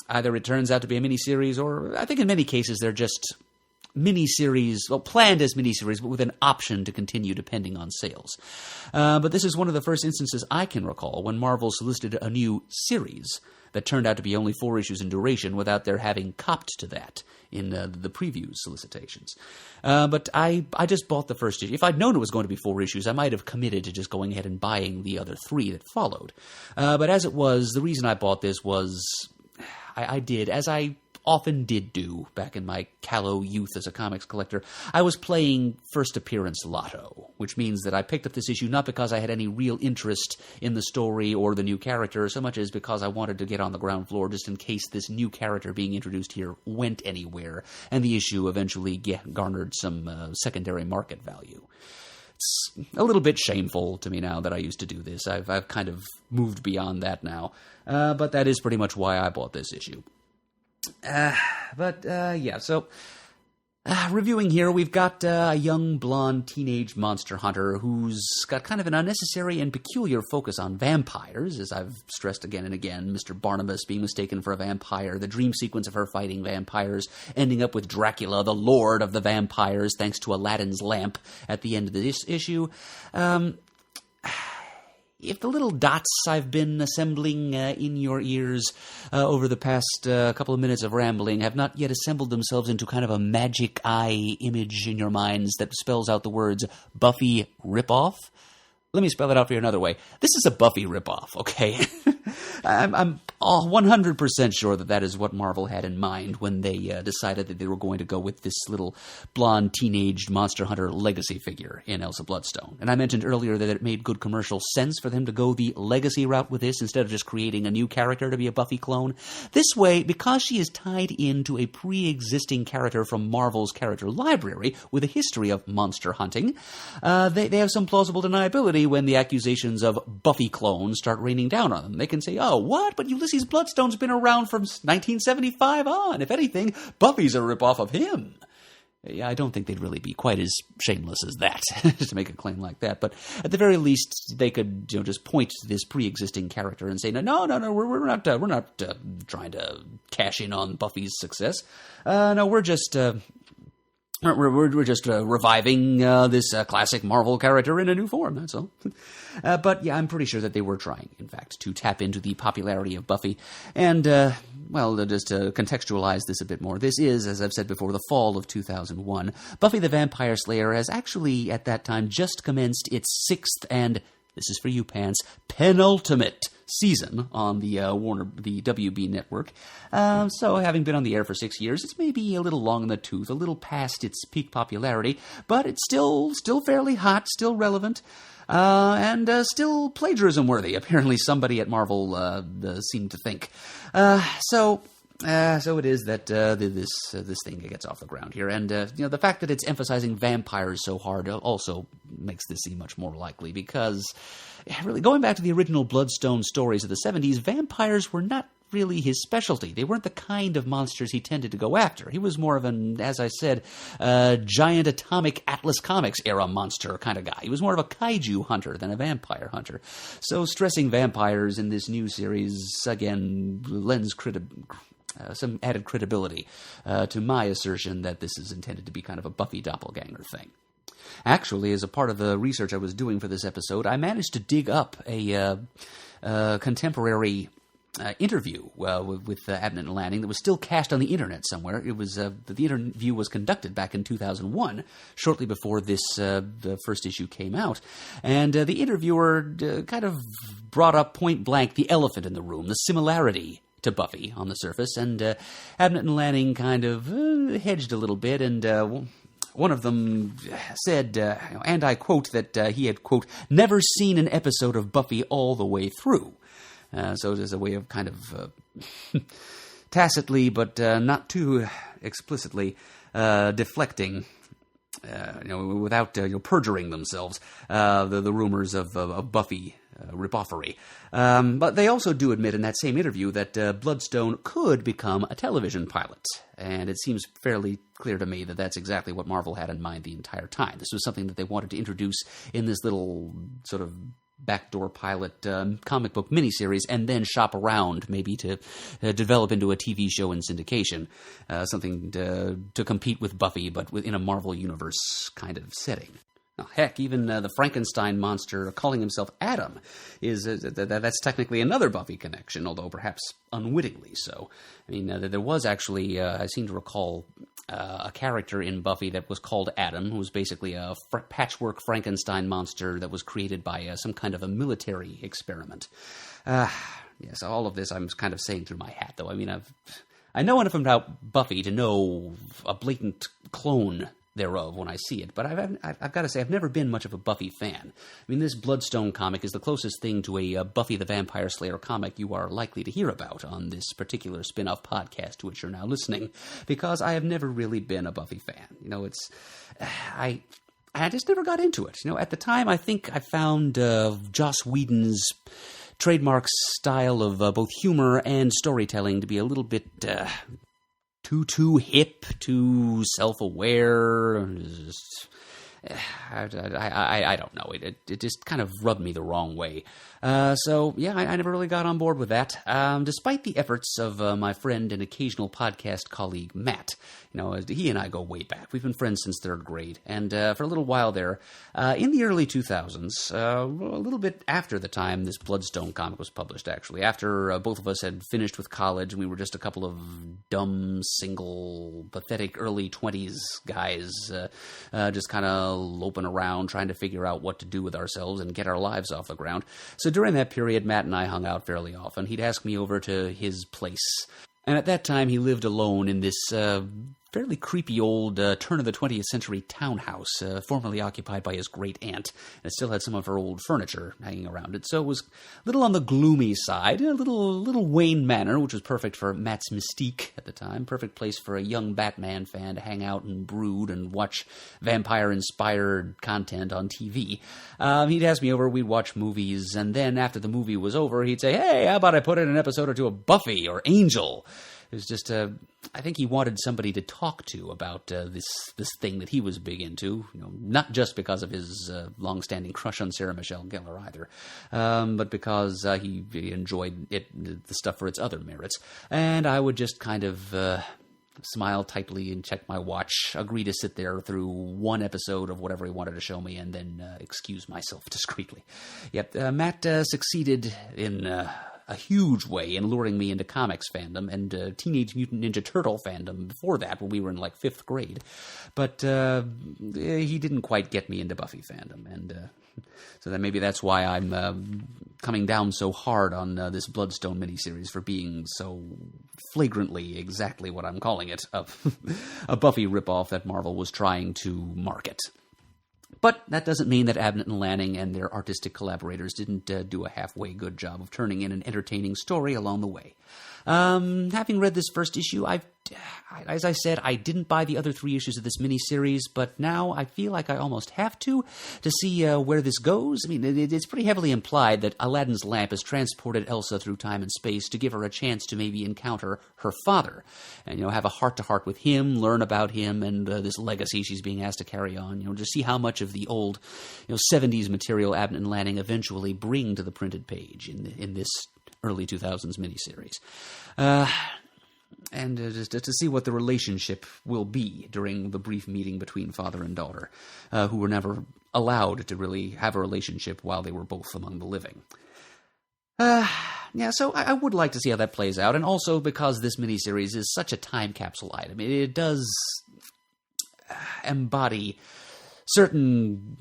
either it turns out to be a miniseries, or I think in many cases they're just miniseries, well, planned as miniseries, but with an option to continue depending on sales. But this is one of the first instances I can recall when Marvel solicited a new series that turned out to be only 4 issues in duration without their having copped to that in the preview solicitations. But I just bought the first issue. If I'd known it was going to be 4 issues, I might have committed to just going ahead and buying the other 3 that followed. But as it was, the reason I bought this was I did, as I often did do back in my callow youth as a comics collector, I was playing first appearance lotto, which means that I picked up this issue not because I had any real interest in the story or the new character, so much as because I wanted to get on the ground floor just in case this new character being introduced here went anywhere, and the issue eventually garnered some secondary market value. It's a little bit shameful to me now that I used to do this. I've kind of moved beyond that now, but that is pretty much why I bought this issue. So reviewing here, we've got a young, blonde, teenage monster hunter who's got kind of an unnecessary and peculiar focus on vampires, as I've stressed again and again. Mr. Barnabas being mistaken for a vampire, the dream sequence of her fighting vampires, ending up with Dracula, the lord of the vampires, thanks to Aladdin's lamp at the end of this issue. if the little dots I've been assembling in your ears over the past couple of minutes of rambling have not yet assembled themselves into kind of a magic eye image in your minds that spells out the words Buffy ripoff, let me spell it out for you another way. This is a Buffy ripoff, okay? I'm 100% sure that is what Marvel had in mind when they decided that they were going to go with this little blonde teenaged Monster Hunter legacy figure in Elsa Bloodstone. And I mentioned earlier that it made good commercial sense for them to go the legacy route with this instead of just creating a new character to be a Buffy clone. This way, because she is tied into a pre-existing character from Marvel's character library with a history of monster hunting, they have some plausible deniability when the accusations of Buffy clones start raining down on them. They can say, oh, what? But Ulysses Bloodstone's been around from 1975 on. If anything, Buffy's a ripoff of him. Yeah, I don't think they'd really be quite as shameless as that to make a claim like that. But at the very least, they could just point to this pre-existing character and say, no, we're not trying to cash in on Buffy's success. No, we're just reviving this classic Marvel character in a new form, that's all. But yeah, I'm pretty sure that they were trying, in fact, to tap into the popularity of Buffy. And, just to contextualize this a bit more, this is, as I've said before, the fall of 2001. Buffy the Vampire Slayer has actually, at that time, just commenced its 6th and, this is for you, Pants, penultimate season on the the WB network. So having been on the air for 6 years, it's maybe a little long in the tooth, a little past its peak popularity, but it's still fairly hot, still relevant, and still plagiarism worthy. Apparently somebody at Marvel seemed to think. So it is that this thing gets off the ground here, and the fact that it's emphasizing vampires so hard also makes this seem much more likely, because really going back to the original Bloodstone stories of the 70s, vampires were not really his specialty. They weren't the kind of monsters he tended to go after. He was more of an, as I said, giant atomic Atlas Comics era monster kind of guy. He was more of a kaiju hunter than a vampire hunter. So stressing vampires in this new series, again, lends some added credibility to my assertion that this is intended to be kind of a Buffy doppelganger thing. Actually, as a part of the research I was doing for this episode, I managed to dig up a contemporary interview with Abnett and Lanning that was still cached on the internet somewhere. It was the interview was conducted back in 2001, shortly before the first issue came out, and the interviewer kind of brought up point blank the elephant in the room, the similarity to Buffy on the surface, and Abnett and Lanning kind of hedged a little bit, and one of them said, and I quote, that he had, quote, never seen an episode of Buffy all the way through. So it is a way of kind of tacitly, but not too explicitly, deflecting, without perjuring themselves, the rumors of Buffy ripoffery. But they also do admit in that same interview that Bloodstone could become a television pilot. And it seems fairly clear to me that that's exactly what Marvel had in mind the entire time. This was something that they wanted to introduce in this little sort of backdoor pilot comic book miniseries, and then shop around maybe to develop into a TV show in syndication, something to compete with Buffy, but within a Marvel Universe kind of setting. Now, heck, even the Frankenstein monster calling himself Adam that's technically another Buffy connection, although perhaps unwittingly so. I mean, there was actually, I seem to recall, a character in Buffy that was called Adam, who was basically a patchwork Frankenstein monster that was created by some kind of a military experiment. Yes, all of this I'm kind of saying through my hat, though. I mean, I know enough about Buffy to know a blatant clone thereof when I see it, but I've got to say I've never been much of a Buffy fan. I mean, this Bloodstone comic is the closest thing to a Buffy the Vampire Slayer comic you are likely to hear about on this particular spin-off podcast to which you're now listening, because I have never really been a Buffy fan. I just never got into it. At the time, I think I found Joss Whedon's trademark style of both humor and storytelling to be a little bit too hip, too self-aware. I don't know. It just kind of rubbed me the wrong way. So, yeah, I never really got on board with that. Despite the efforts of my friend and occasional podcast colleague, Matt. He and I go way back. We've been friends since third grade. And for a little while there, in the early 2000s, a little bit after the time this Bloodstone comic was published, actually, after both of us had finished with college, we were just a couple of dumb, single, pathetic early 20s guys just kind of loping around trying to figure out what to do with ourselves and get our lives off the ground. So during that period, Matt and I hung out fairly often. He'd ask me over to his place. And at that time, he lived alone in this fairly creepy old turn of the 20th century townhouse, formerly occupied by his great aunt, and it still had some of her old furniture hanging around it. So it was a little on the gloomy side, a little Wayne Manor, which was perfect for Matt's mystique at the time, perfect place for a young Batman fan to hang out and brood and watch vampire-inspired content on TV. He'd ask me over, we'd watch movies, and then after the movie was over, he'd say, "Hey, how about I put in an episode or two of Buffy or Angel?" It was just, I think he wanted somebody to talk to about this thing that he was big into, not just because of his long-standing crush on Sarah Michelle Gellar either, but because he enjoyed the stuff for its other merits. And I would just kind of smile tightly and check my watch, agree to sit there through one episode of whatever he wanted to show me, and then excuse myself discreetly. Yep, Matt succeeded in a huge way in luring me into comics fandom and Teenage Mutant Ninja Turtle fandom before that, when we were in like 5th grade. But he didn't quite get me into Buffy fandom, and so then maybe that's why I'm coming down so hard on this Bloodstone miniseries for being so flagrantly exactly what I'm calling it, a Buffy ripoff that Marvel was trying to market. But that doesn't mean that Abnett and Lanning and their artistic collaborators didn't do a halfway good job of turning in an entertaining story along the way. Having read this first issue, as I said, I didn't buy the other 3 issues of this miniseries, but now I feel like I almost have to see where this goes. I mean, it's pretty heavily implied that Aladdin's lamp has transported Elsa through time and space to give her a chance to maybe encounter her father and, have a heart-to-heart with him, learn about him and this legacy she's being asked to carry on, to see how much of the old, 70s material Abnett and Lanning eventually bring to the printed page in this early 2000s miniseries. And just to see what the relationship will be during the brief meeting between father and daughter, who were never allowed to really have a relationship while they were both among the living. So I would like to see how that plays out, and also because this miniseries is such a time capsule item, it does embody certain,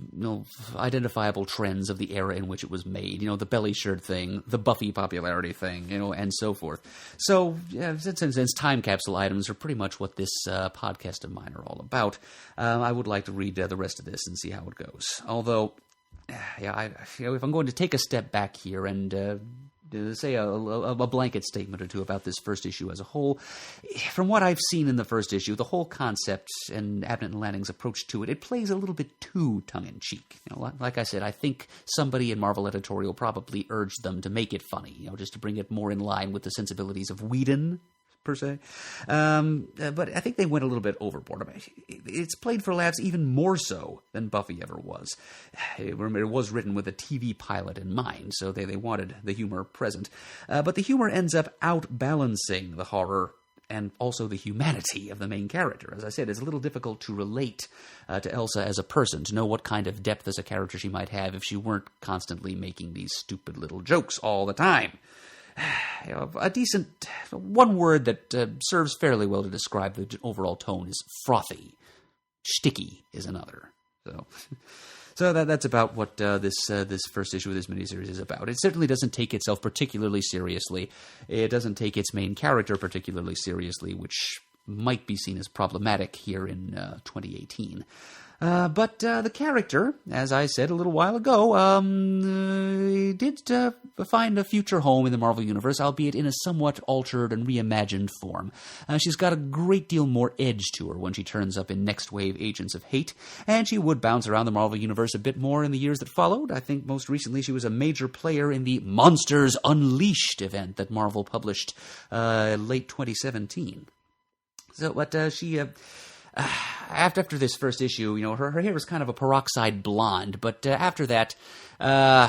identifiable trends of the era in which it was made. The belly shirt thing, the Buffy popularity thing, and so forth. So, since time capsule items are pretty much what this podcast of mine are all about, I would like to read the rest of this and see how it goes. Although, if I'm going to take a step back here and say a blanket statement or two about this first issue as a whole, from what I've seen in the first issue, the whole concept and Abnett and Lanning's approach to it plays a little bit too tongue-in-cheek. Like I said, I think somebody in Marvel editorial probably urged them to make it funny, just to bring it more in line with the sensibilities of Whedon, per se. But I think they went a little bit overboard. I mean, it's played for laughs even more so than Buffy ever was. It was written with a TV pilot in mind, so they wanted the humor present. But the humor ends up outbalancing the horror and also the humanity of the main character. As I said, it's a little difficult to relate to Elsa as a person, to know what kind of depth as a character she might have if she weren't constantly making these stupid little jokes all the time. A decent, one word that serves fairly well to describe the overall tone is frothy. Sticky is another. So that's about what this first issue of this miniseries is about. It certainly doesn't take itself particularly seriously. It doesn't take its main character particularly seriously, which might be seen as problematic here in 2018. But the character, as I said a little while ago, did find a future home in the Marvel Universe, albeit in a somewhat altered and reimagined form. She's got a great deal more edge to her when she turns up in Next Wave Agents of Hate, and she would bounce around the Marvel Universe a bit more in the years that followed. I think most recently she was a major player in the Monsters Unleashed event that Marvel published late 2017. So, but she... after this first issue, her hair is kind of a peroxide blonde, but after that,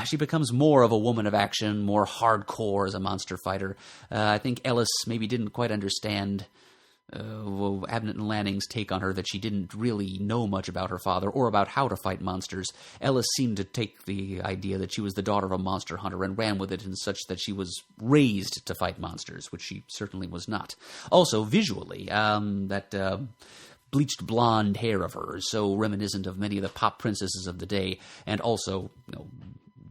she becomes more of a woman of action, more hardcore as a monster fighter. I think Ellis maybe didn't quite understand Abnett and Lanning's take on her, that she didn't really know much about her father or about how to fight monsters. Ellis seemed to take the idea that she was the daughter of a monster hunter and ran with it in such that she was raised to fight monsters, which she certainly was not. Also, visually, that bleached blonde hair of hers, so reminiscent of many of the pop princesses of the day, and also,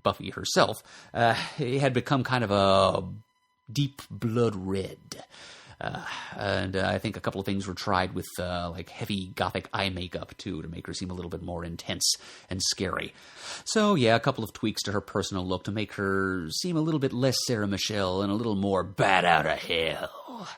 Buffy herself, had become kind of a deep blood red. And I think a couple of things were tried with heavy gothic eye makeup too, to make her seem a little bit more intense and scary. So yeah, a couple of tweaks to her personal look to make her seem a little bit less Sarah Michelle and a little more bat out of hell.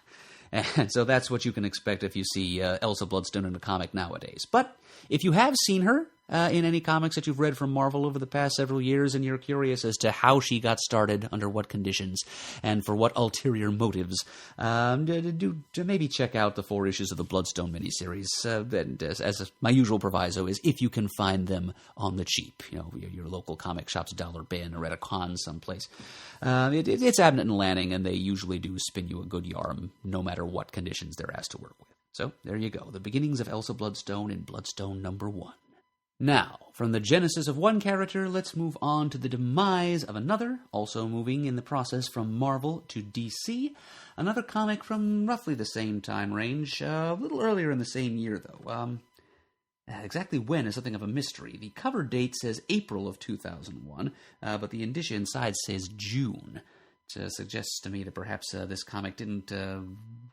And so that's what you can expect if you see Elsa Bloodstone in a comic nowadays. But if you have seen her in any comics that you've read from Marvel over the past several years, and you're curious as to how she got started, under what conditions, and for what ulterior motives, do maybe check out the 4 issues of the Bloodstone miniseries. And as my usual proviso is, if you can find them on the cheap, your local comic shop's dollar bin or at a con someplace. It's Abnett and Lanning, and they usually do spin you a good yarn, no matter what conditions they're asked to work with. So there you go, the beginnings of Elsa Bloodstone in Bloodstone #1. Now, from the genesis of one character, let's move on to the demise of another, also moving in the process from Marvel to DC. Another comic from roughly the same time range, a little earlier in the same year, though. Exactly when is something of a mystery. The cover date says April of 2001, but the indicia inside says June. It suggests to me that perhaps this comic didn't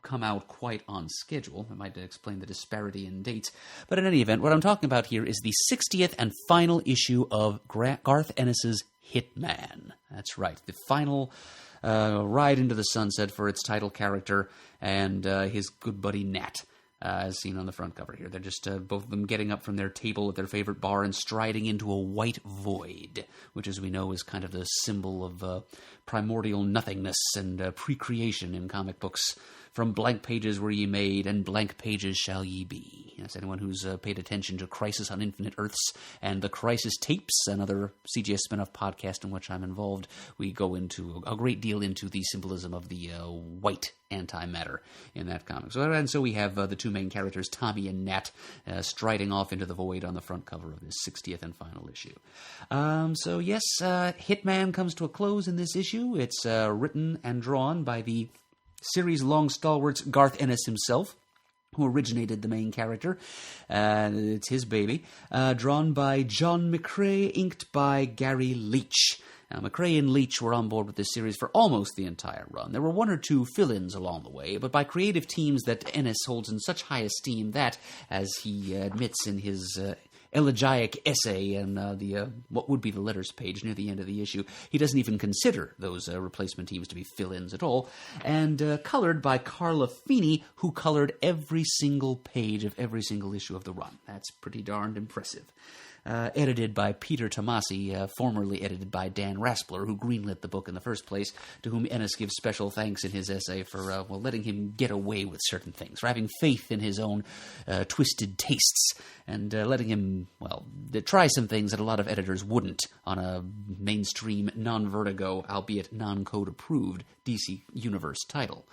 come out quite on schedule. It might explain the disparity in dates. But in any event, what I'm talking about here is the 60th and final issue of Garth Ennis's Hitman. That's right, the final ride into the sunset for its title character and his good buddy Nat. As seen on the front cover here. They're just both of them getting up from their table at their favorite bar and striding into a white void, which, as we know, is kind of the symbol of primordial nothingness and pre-creation in comic books. From blank pages were ye made, and blank pages shall ye be. Yes, anyone who's paid attention to Crisis on Infinite Earths and the Crisis Tapes, another CGS spin-off podcast in which I'm involved, we go into a great deal into the symbolism of the white antimatter in that comic. So we have the two main characters, Tommy and Nat, striding off into the void on the front cover of this 60th and final issue. So yes, Hitman comes to a close in this issue. It's written and drawn by the series-long stalwarts Garth Ennis himself, who originated the main character. It's his baby. Drawn by John McCrea, inked by Gary Leach. Now, McCrea and Leach were on board with this series for almost the entire run. There were 1 or 2 fill-ins along the way, but by creative teams that Ennis holds in such high esteem that, as he admits in his elegiac essay and what would be the letters page near the end of the issue, he doesn't even consider those replacement teams to be fill-ins at all, and colored by Carla Feeney, who colored every single page of every single issue of the run. That's pretty darned impressive. Edited by Peter Tomasi, formerly edited by Dan Raspler, who greenlit the book in the first place, to whom Ennis gives special thanks in his essay for letting him get away with certain things, for having faith in his own twisted tastes, and letting him, try some things that a lot of editors wouldn't on a mainstream, non-Vertigo, albeit non-code approved DC Universe title.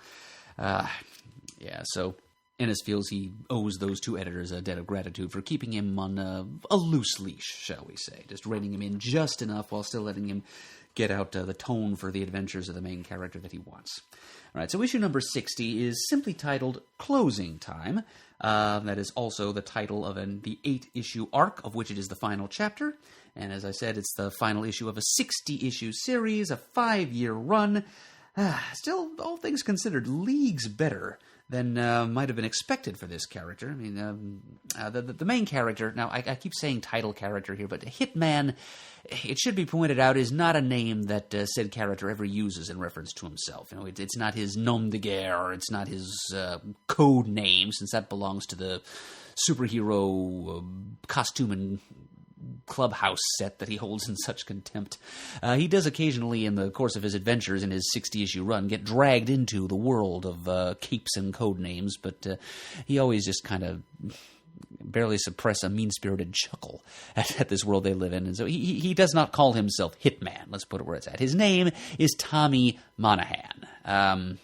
So Ennis feels he owes those 2 editors a debt of gratitude for keeping him on a loose leash, shall we say, just reining him in just enough while still letting him get out the tone for the adventures of the main character that he wants. All right, so issue number 60 is simply titled Closing Time. That is also the title of the 8-issue arc, of which it is the final chapter. And as I said, it's the final issue of a 60-issue series, a 5-year run. Still, all things considered, leagues better than might have been expected for this character. I mean, the main character, now I keep saying title character here, but Hitman, it should be pointed out, is not a name that said character ever uses in reference to himself. It's not his nom de guerre, it's not his code name, since that belongs to the superhero costume and clubhouse set that he holds in such contempt. He does occasionally, in the course of his adventures in his 60-issue run, get dragged into the world of capes and code names, but he always just kind of barely suppress a mean-spirited chuckle at this world they live in. And so he does not call himself Hitman. Let's put it where it's at. His name is Tommy Monaghan. Monaghan,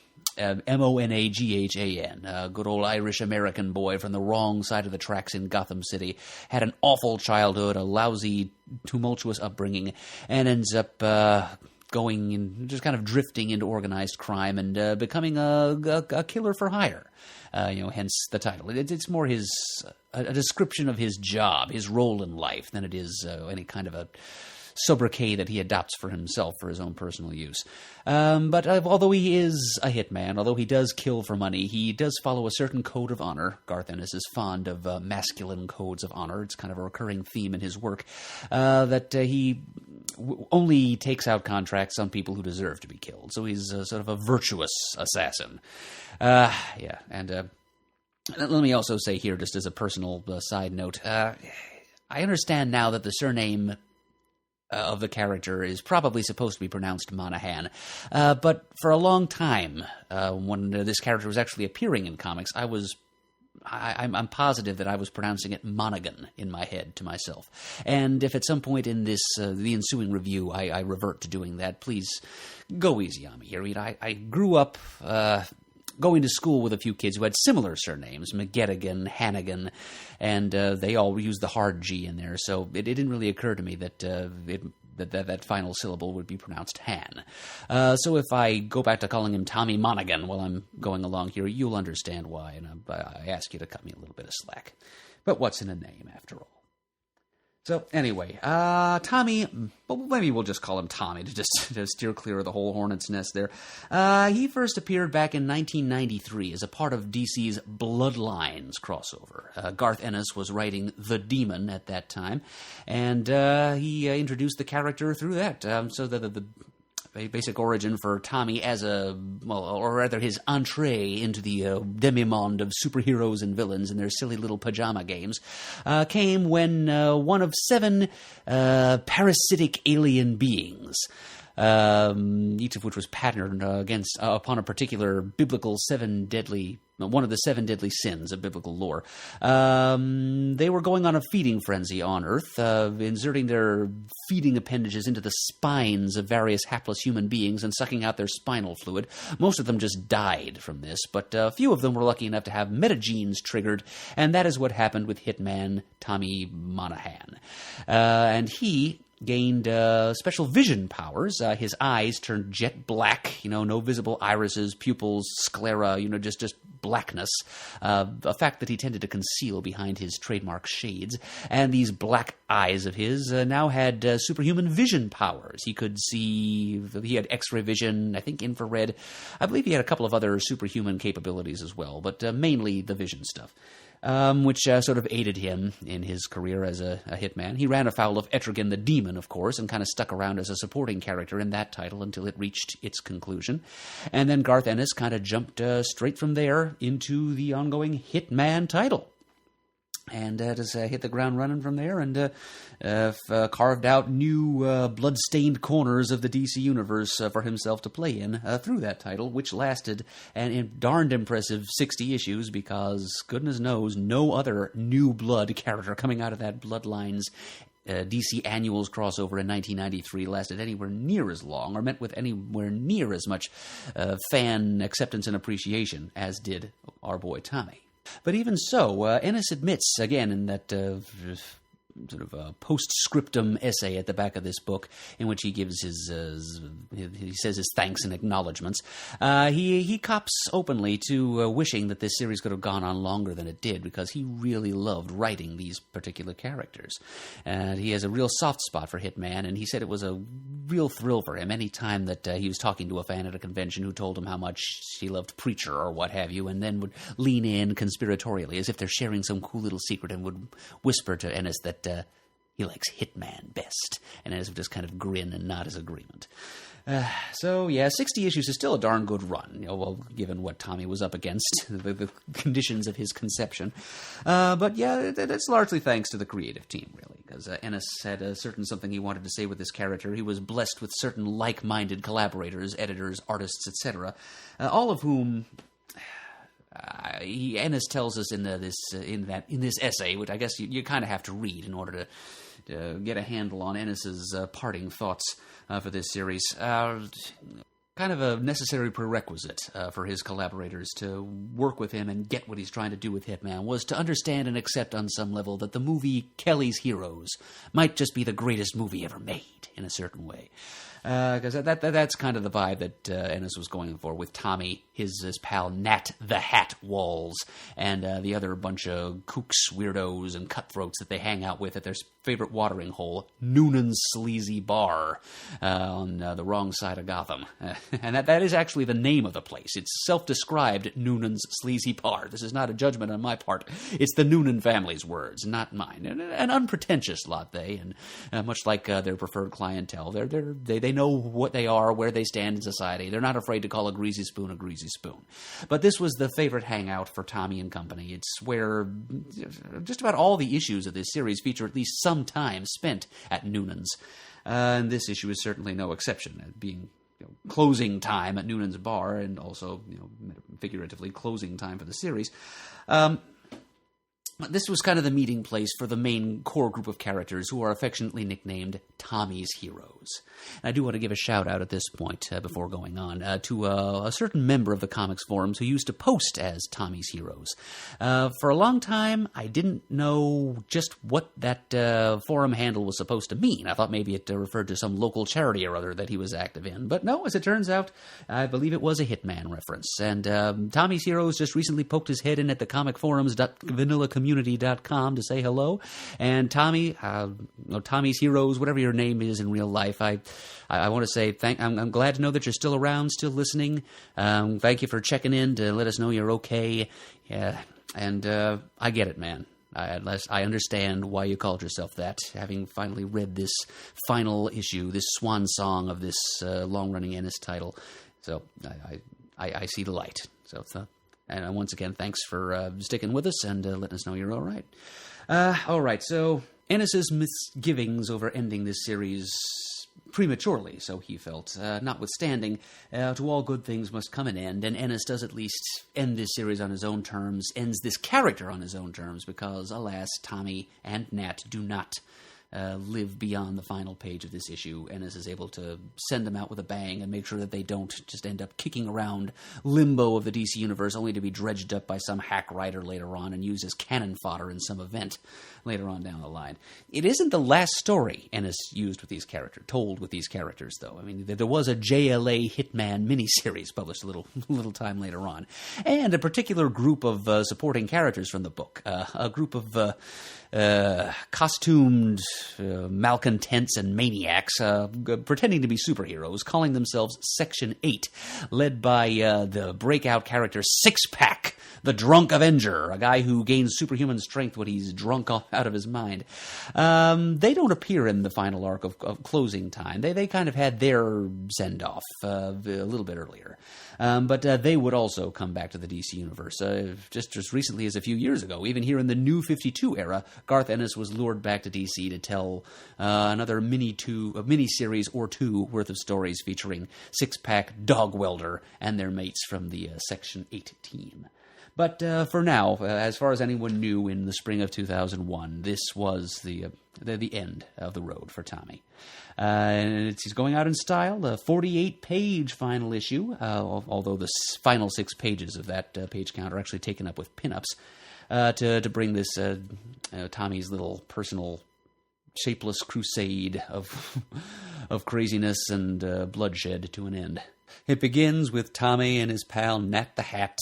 a good old Irish-American boy from the wrong side of the tracks in Gotham City, had an awful childhood, a lousy, tumultuous upbringing, and ends up going and just kind of drifting into organized crime and becoming a killer for hire. Hence the title. It's more a description of his job, his role in life, than it is any kind of a sobriquet that he adopts for himself for his own personal use. But although he is a hitman, although he does kill for money, he does follow a certain code of honor. Garth Ennis is fond of masculine codes of honor. It's kind of a recurring theme in his work, that he only takes out contracts on people who deserve to be killed. So he's sort of a virtuous assassin. And let me also say here, just as a personal side note, I understand now that the surname of the character is probably supposed to be pronounced Monaghan. But for a long time, when this character was actually appearing in comics, I'm positive that I was pronouncing it Monaghan in my head to myself. And if at some point in this, the ensuing review, I revert to doing that, please go easy on me here. I grew up going to school with a few kids who had similar surnames, McGettigan, Hannigan, and they all used the hard G in there, so it didn't really occur to me that that final syllable would be pronounced Han. So if I go back to calling him Tommy Monaghan while I'm going along here, you'll understand why, and I ask you to cut me a little bit of slack. But what's in a name, after all? So anyway, Tommy, well, maybe we'll just call him Tommy to steer clear of the whole hornet's nest there. He first appeared back in 1993 as a part of DC's Bloodlines crossover. Garth Ennis was writing The Demon at that time, and he introduced the character through that. So the basic origin for Tommy as or rather his entree into the demi-monde of superheroes and villains and their silly little pajama games, came when one of 7 parasitic alien beings, each of which was patterned upon a particular biblical one of the 7 deadly sins of biblical lore. They were going on a feeding frenzy on Earth, inserting their feeding appendages into the spines of various hapless human beings and sucking out their spinal fluid. Most of them just died from this, but a few of them were lucky enough to have metagenes triggered, and that is what happened with Hitman Tommy Monaghan. And he gained special vision powers. His eyes turned jet black, no visible irises, pupils, sclera, just blackness, a fact that he tended to conceal behind his trademark shades. And these black eyes of his now had superhuman vision powers. He could see, he had X-ray vision, I think infrared. I believe he had a couple of other superhuman capabilities as well, but mainly the vision stuff. Which sort of aided him in his career as a hitman. He ran afoul of Etrigan the Demon, of course, and kind of stuck around as a supporting character in that title until it reached its conclusion. And then Garth Ennis kind of jumped straight from there into the ongoing Hitman title. And just hit the ground running from there and carved out new blood-stained corners of the DC universe for himself to play in through that title, which lasted a darned impressive 60 issues because, goodness knows, no other new blood character coming out of that Bloodlines DC Annuals crossover in 1993 lasted anywhere near as long or met with anywhere near as much fan acceptance and appreciation as did our boy Tommy. But even so, Ennis admits, again, in that sort of a postscriptum essay at the back of this book, in which he gives he says his thanks and acknowledgments. He cops openly to wishing that this series could have gone on longer than it did, because he really loved writing these particular characters. And he has a real soft spot for Hitman, and he said it was a real thrill for him any time that he was talking to a fan at a convention who told him how much he loved Preacher or what have you, and then would lean in conspiratorially as if they're sharing some cool little secret and would whisper to Ennis that he likes Hitman best, and Ennis would just kind of grin and nod his agreement. So, yeah, 60 issues is still a darn good run, given what Tommy was up against, the conditions of his conception. But, yeah, that's largely thanks to the creative team, really, because Ennis had a certain something he wanted to say with this character. He was blessed with certain like-minded collaborators, editors, artists, etc., all of whom Ennis tells us in this essay, which I guess you kind of have to read in order to get a handle on Ennis's parting thoughts for this series. Kind of a necessary prerequisite for his collaborators to work with him and get what he's trying to do with Hitman was to understand and accept on some level that the movie Kelly's Heroes might just be the greatest movie ever made in a certain way. Because that's kind of the vibe that Ennis was going for with Tommy, his pal Nat the Hat Walls, and the other bunch of kooks, weirdos, and cutthroats that they hang out with at their favorite watering hole, Noonan's Sleazy Bar, on the wrong side of Gotham. And that is actually the name of the place. It's self-described Noonan's Sleazy Bar. This is not a judgment on my part. It's the Noonan family's words, not mine. An unpretentious lot, they, and much like their preferred clientele, they know what they are, where they stand in society. They're not afraid to call a greasy spoon a greasy spoon. But this was the favorite hangout for Tommy and company. It's where just about all the issues of this series feature at least some time spent at Noonan's. And this issue is certainly no exception, being closing time at Noonan's Bar, and also, figuratively closing time for the series. This was kind of the meeting place for the main core group of characters who are affectionately nicknamed Tommy's Heroes. And I do want to give a shout-out at this point, before going on, to a certain member of the comics forums who used to post as Tommy's Heroes. For a long time, I didn't know just what that forum handle was supposed to mean. I thought maybe it referred to some local charity or other that he was active in. But no, as it turns out, I believe it was a Hitman reference. And Tommy's Heroes just recently poked his head in at the comicforums.vanillacommunity.com to say hello. And Tommy, Tommy's Heroes, whatever your name is in real life, I want to say I'm glad to know that you're still around, still listening. Thank you for checking in to let us know you're okay. Yeah, and I get it, man. I understand why you called yourself that, having finally read this final issue, this swan song of this long-running Ennis title. So I see the light. So and once again, thanks for sticking with us and letting us know you're all right. All right, so Ennis's misgivings over ending this series prematurely, so he felt, notwithstanding, to all good things must come an end, and Ennis does at least end this series on his own terms, ends this character on his own terms, because, alas, Tommy and Nat do not live beyond the final page of this issue. Ennis is able to send them out with a bang and make sure that they don't just end up kicking around limbo of the DC Universe only to be dredged up by some hack writer later on and used as cannon fodder in some event later on down the line. It isn't the last story Ennis used with these characters, told with these characters, though. I mean, there was a JLA Hitman miniseries published a little time later on, and a particular group of supporting characters from the book, a group of costumed malcontents and maniacs pretending to be superheroes, calling themselves Section 8, led by the breakout character Six-Pack, the Drunk Avenger, a guy who gains superhuman strength when he's drunk out of his mind. They don't appear in the final arc of closing time. They kind of had their send-off a little bit earlier. But they would also come back to the DC Universe just as recently as a few years ago. Even here in the New 52 era, Garth Ennis was lured back to DC to tell another mini-series or two worth of stories featuring Six-Pack, Dog Welder, and their mates from the Section 8 team. But for now, as far as anyone knew in the spring of 2001, this was the end of the road for Tommy. And he's going out in style, a 48-page final issue, although the final 6 pages of that page count are actually taken up with pinups, to bring this Tommy's little personal shapeless crusade of craziness and bloodshed to an end. It begins with Tommy and his pal Nat the Hat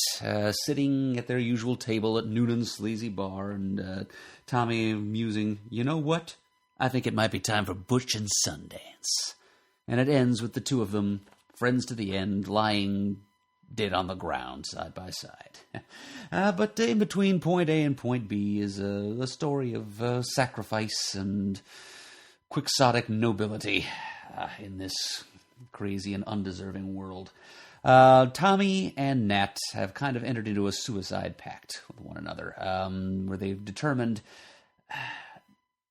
sitting at their usual table at Noonan's Sleazy Bar, and Tommy musing, "You know what? I think it might be time for Butch and Sundance." And it ends with the two of them, friends to the end, lying dead on the ground, side by side. But in between point A and point B is a story of sacrifice and quixotic nobility in this crazy and undeserving world. Tommy and Nat have kind of entered into a suicide pact with one another, where they've determined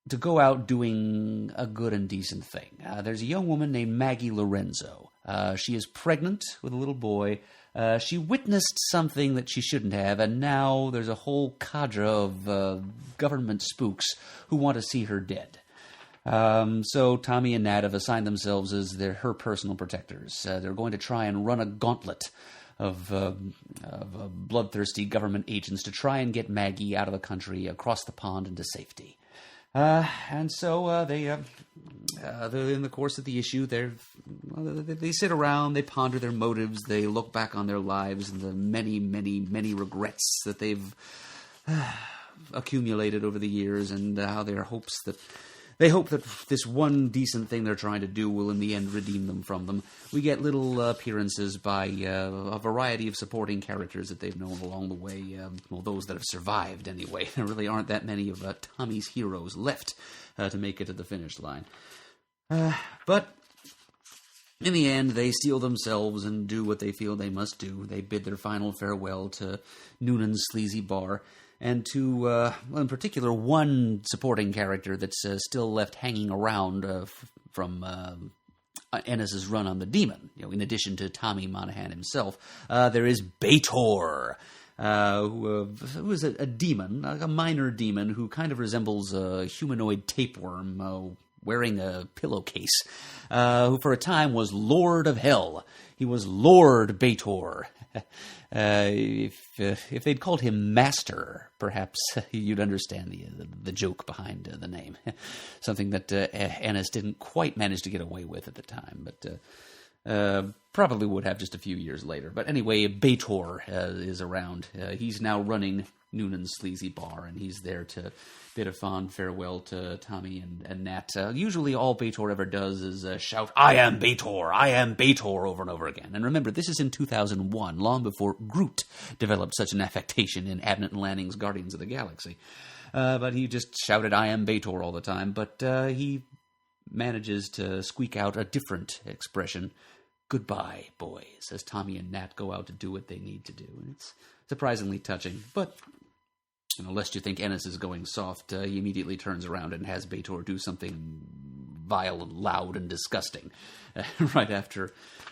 to go out doing a good and decent thing. There's a young woman named Maggie Lorenzo, She is pregnant with a little boy. She witnessed something that she shouldn't have, and now there's a whole cadre of government spooks who want to see her dead. So Tommy and Nat have assigned themselves as her personal protectors. They're going to try and run a gauntlet of bloodthirsty government agents to try and get Maggie out of the country, across the pond, into safety. And so they in the course of the issue, they sit around, they ponder their motives, they look back on their lives and the many, many, many regrets that they've accumulated over the years, and how they hope that this one decent thing they're trying to do will in the end redeem them from them. We get little appearances by a variety of supporting characters that they've known along the way. Those that have survived anyway. There really aren't that many of Tommy's heroes left to make it to the finish line. But in the end, they steel themselves and do what they feel they must do. They bid their final farewell to Noonan's sleazy bar, and to, in particular, one supporting character that's still left hanging around from Ennis's run on the Demon. In addition to Tommy Monahan himself, there is Bator, who is a demon, a minor demon who kind of resembles a humanoid tapeworm wearing a pillowcase, who for a time was Lord of Hell. He was Lord Bator. If they'd called him Master, perhaps you'd understand the joke behind the name. Something that Ennis didn't quite manage to get away with at the time, but probably would have just a few years later. But anyway, Bator is around. He's now running Noonan's sleazy bar, and he's there to bid a fond farewell to Tommy and Nat. Usually all Bator ever does is shout, I am Bator, over and over again. And remember, this is in 2001, long before Groot developed such an affectation in Abnett and Lanning's Guardians of the Galaxy. But he just shouted, I am Bator, all the time. But he manages to squeak out a different expression, goodbye, boys, as Tommy and Nat go out to do what they need to do. And it's surprisingly touching, but lest you think Ennis is going soft, he immediately turns around and has Bator do something vile and loud and disgusting. Right after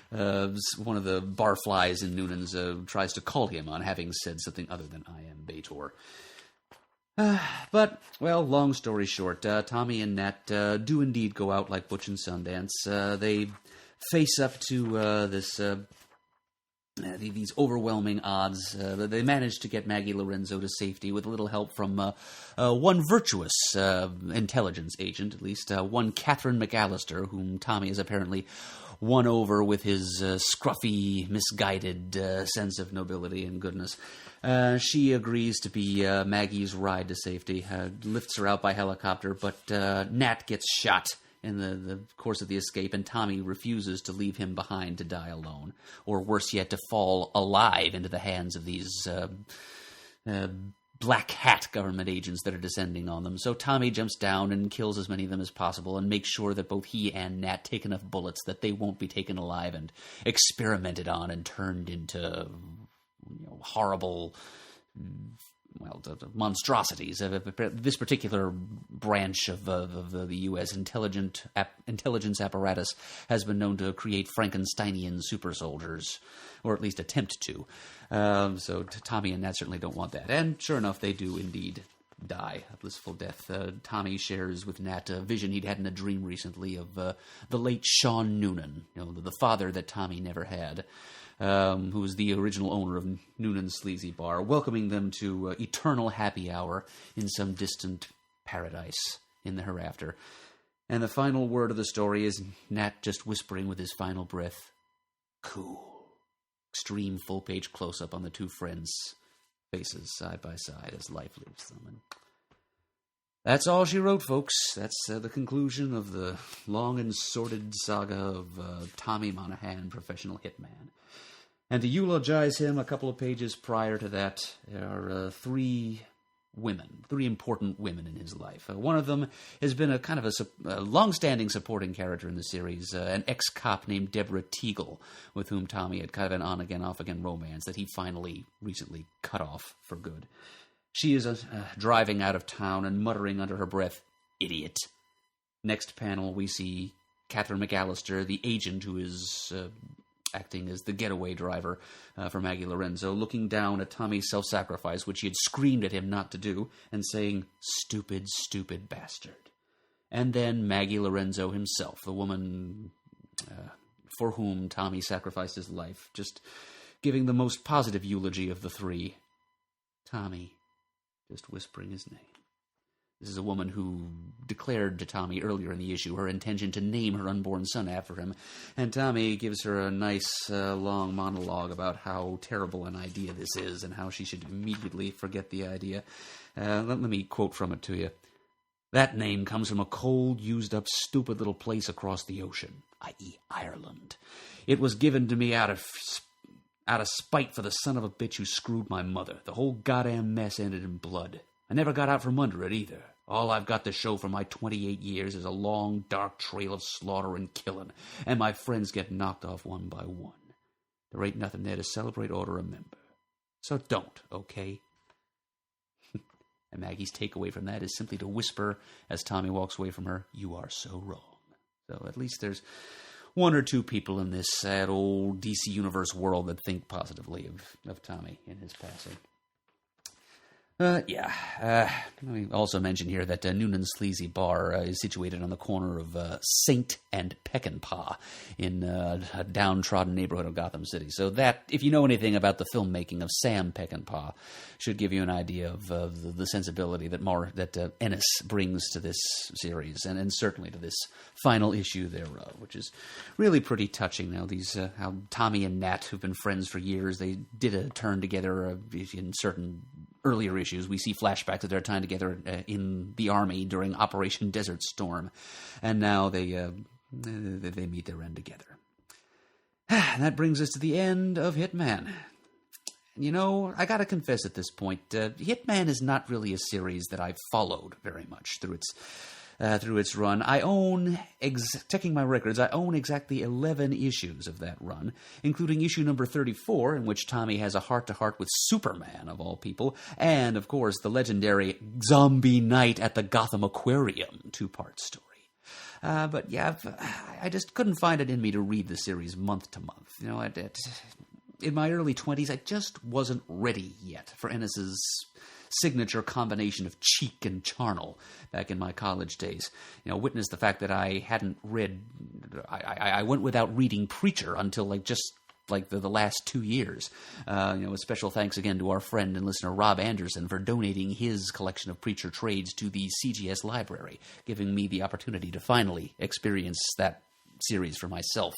one of the barflies in Noonan's tries to call him on having said something other than I am Bator. But, long story short, Tommy and Nat do indeed go out like Butch and Sundance. They face up to these overwhelming odds. They managed to get Maggie Lorenzo to safety with a little help from one virtuous intelligence agent, at least one Catherine McAllister, whom Tommy has apparently won over with his scruffy, misguided sense of nobility and goodness. She agrees to be Maggie's ride to safety, lifts her out by helicopter, but Nat gets shot in the course of the escape, and Tommy refuses to leave him behind to die alone, or worse yet, to fall alive into the hands of these black hat government agents that are descending on them. So Tommy jumps down and kills as many of them as possible, and makes sure that both he and Nat take enough bullets that they won't be taken alive and experimented on and turned into horrible monstrosities. This particular branch of the U.S. intelligence apparatus has been known to create Frankensteinian super soldiers, or at least attempt to. So Tommy and Nat certainly don't want that. And sure enough, they do indeed die a blissful death. Tommy shares with Nat a vision he'd had in a dream recently of the late Sean Noonan, the father that Tommy never had. Who was the original owner of Noonan's Sleazy Bar, welcoming them to eternal happy hour in some distant paradise in the hereafter. And the final word of the story is Nat just whispering with his final breath, cool. Extreme full-page close-up on the two friends' faces side by side as life leaves them. And that's all she wrote, folks. That's the conclusion of the long and sordid saga of Tommy Monahan, professional hitman. And to eulogize him, a couple of pages prior to that, there are three important women in his life. One of them has been a kind of a long-standing supporting character in the series, an ex-cop named Deborah Teagle, with whom Tommy had kind of an on-again, off-again romance that he finally recently cut off for good. She is driving out of town and muttering under her breath, idiot. Next panel, we see Catherine McAllister, the agent who is acting as the getaway driver for Maggie Lorenzo, looking down at Tommy's self-sacrifice, which he had screamed at him not to do, and saying, "Stupid, stupid bastard." And then Maggie Lorenzo himself, the woman for whom Tommy sacrificed his life, just giving the most positive eulogy of the three. Tommy, just whispering his name. This is a woman who declared to Tommy earlier in the issue her intention to name her unborn son after him, and Tommy gives her a nice long monologue about how terrible an idea this is and how she should immediately forget the idea. Let me quote from it to you. "That name comes from a cold, used-up, stupid little place across the ocean, i.e. Ireland. It was given to me out of spite for the son of a bitch who screwed my mother. The whole goddamn mess ended in blood. I never got out from under it either. All I've got to show for my 28 years is a long, dark trail of slaughter and killing, and my friends get knocked off one by one. There ain't nothing there to celebrate or to remember. So don't, okay?" And Maggie's takeaway from that is simply to whisper, as Tommy walks away from her, "You are so wrong." So at least there's one or two people in this sad old DC Universe world that think positively of Tommy in his passing. Let me also mention here that Noonan's Sleazy Bar is situated on the corner of Saint and Peckinpah in a downtrodden neighborhood of Gotham City. So that, if you know anything about the filmmaking of Sam Peckinpah, should give you an idea of the sensibility that Ennis brings to this series, and certainly to this final issue thereof, which is really pretty touching. Now, how Tommy and Nat, who've been friends for years, they did a turn together in certain earlier issues. We see flashbacks of their time together in the army during Operation Desert Storm, and now they meet their end together. And that brings us to the end of Hitman. You know, I gotta confess at this point, Hitman is not really a series that I've followed very much through its run. I own, checking my records, I own exactly 11 issues of that run, including issue number 34, in which Tommy has a heart-to-heart with Superman, of all people, and, of course, the legendary Zombie Night at the Gotham Aquarium two-part story. But yeah, I just couldn't find it in me to read the series month to month. You know, in my early 20s, I just wasn't ready yet for Ennis's signature combination of cheek and charnel back in my college days. You know, witness the fact that I hadn't read, I went without reading Preacher until the last 2 years. A special thanks again to our friend and listener Rob Anderson for donating his collection of Preacher trades to the CGS library, giving me the opportunity to finally experience that series for myself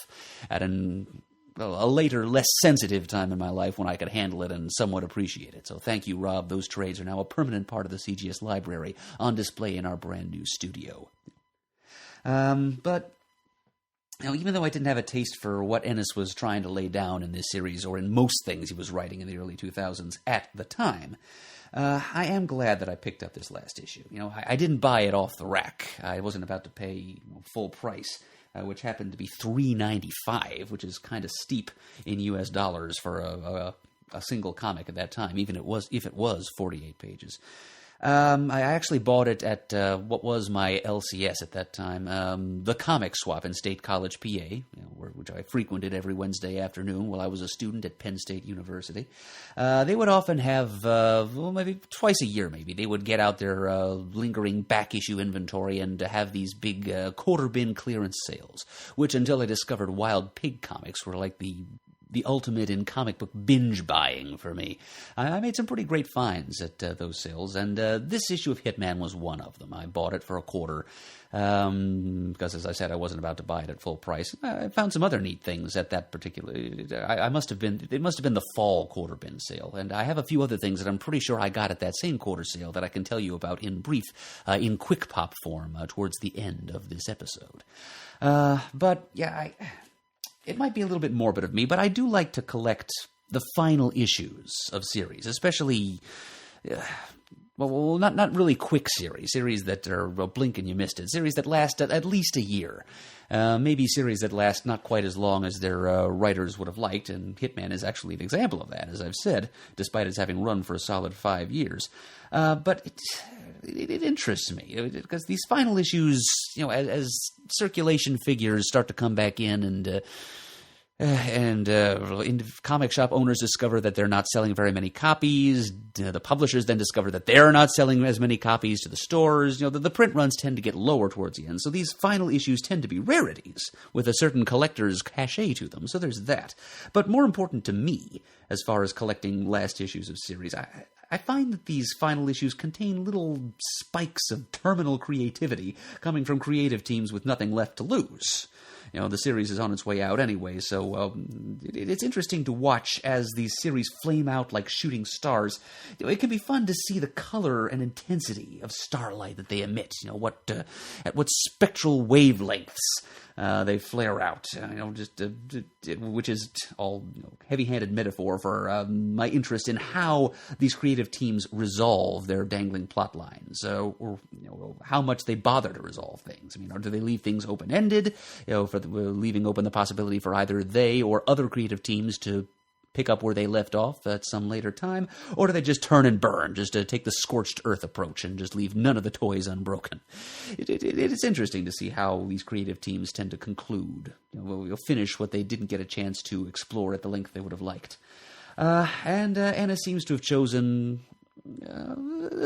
at a later, less sensitive time in my life when I could handle it and somewhat appreciate it. So thank you, Rob. Those trades are now a permanent part of the CGS library on display in our brand new studio. But even though I didn't have a taste for what Ennis was trying to lay down in this series, or in most things he was writing in the early 2000s at the time, I am glad that I picked up this last issue. You know, I didn't buy it off the rack. I wasn't about to pay full price, which happened to be $3.95, which is kind of steep in U.S. dollars for a single comic at that time, even if it was 48 pages. I actually bought it at what was my LCS at that time, the Comic Swap in State College, PA, which I frequented every Wednesday afternoon while I was a student at Penn State University. They would often have, maybe twice a year maybe, they would get out their lingering back-issue inventory and have these big quarter-bin clearance sales, which until I discovered Wild Pig comics were like the ultimate in comic book binge buying for me. I made some pretty great finds at those sales, and this issue of Hitman was one of them. I bought it for $0.25, because, as I said, I wasn't about to buy it at full price. I found some other neat things at that particular... it must have been the fall quarter bin sale, and I have a few other things that I'm pretty sure I got at that same quarter sale that I can tell you about in brief, in quick pop form, towards the end of this episode. But, yeah, it might be a little bit morbid of me, but I do like to collect the final issues of series, especially, not really quick series that are a blink and you missed it, series that last at least a year, maybe series that last not quite as long as their writers would have liked, and Hitman is actually an example of that, as I've said, despite its having run for a solid 5 years. But it interests me, because these final issues, as circulation figures start to come back in, and comic shop owners discover that they're not selling very many copies. The publishers then discover that they're not selling as many copies to the stores. The print runs tend to get lower towards the end. So these final issues tend to be rarities with a certain collector's cachet to them. So there's that. But more important to me, as far as collecting last issues of series, I find that these final issues contain little spikes of terminal creativity coming from creative teams with nothing left to lose. The series is on its way out anyway, so it's interesting to watch as these series flame out like shooting stars. It can be fun to see the color and intensity of starlight that they emit. At what spectral wavelengths they flare out. Which is all heavy-handed metaphor for my interest in how these creative teams resolve their dangling plot lines, or how much they bother to resolve things. Or do they leave things open-ended? Leaving open the possibility for either they or other creative teams to pick up where they left off at some later time, or do they just turn and burn, just to take the scorched earth approach and just leave none of the toys unbroken? It's interesting to see how these creative teams tend to conclude, finish what they didn't get a chance to explore at the length they would have liked. And Ennis seems to have chosen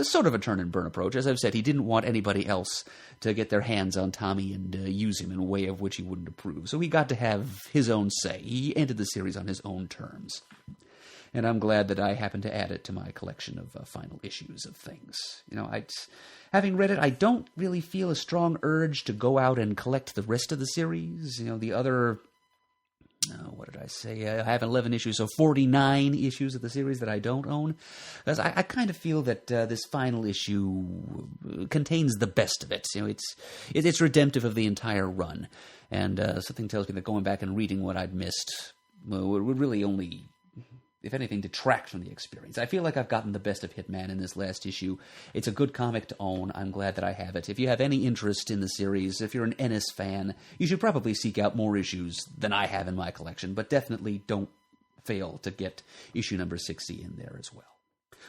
sort of a turn and burn approach. As I've said, he didn't want anybody else to get their hands on Tommy and use him in a way of which he wouldn't approve. So he got to have his own say. He ended the series on his own terms. And I'm glad that I happened to add it to my collection of final issues of things. Having read it, I don't really feel a strong urge to go out and collect the rest of the series. The other... what did I say? I have 11 issues, so 49 issues of the series that I don't own. Because I kind of feel that this final issue contains the best of it. It's redemptive of the entire run. And something tells me that going back and reading what I'd missed would really only, if anything, detract from the experience. I feel like I've gotten the best of Hitman in this last issue. It's a good comic to own. I'm glad that I have it. If you have any interest in the series, if you're an Ennis fan, you should probably seek out more issues than I have in my collection, but definitely don't fail to get issue number 60 in there as well.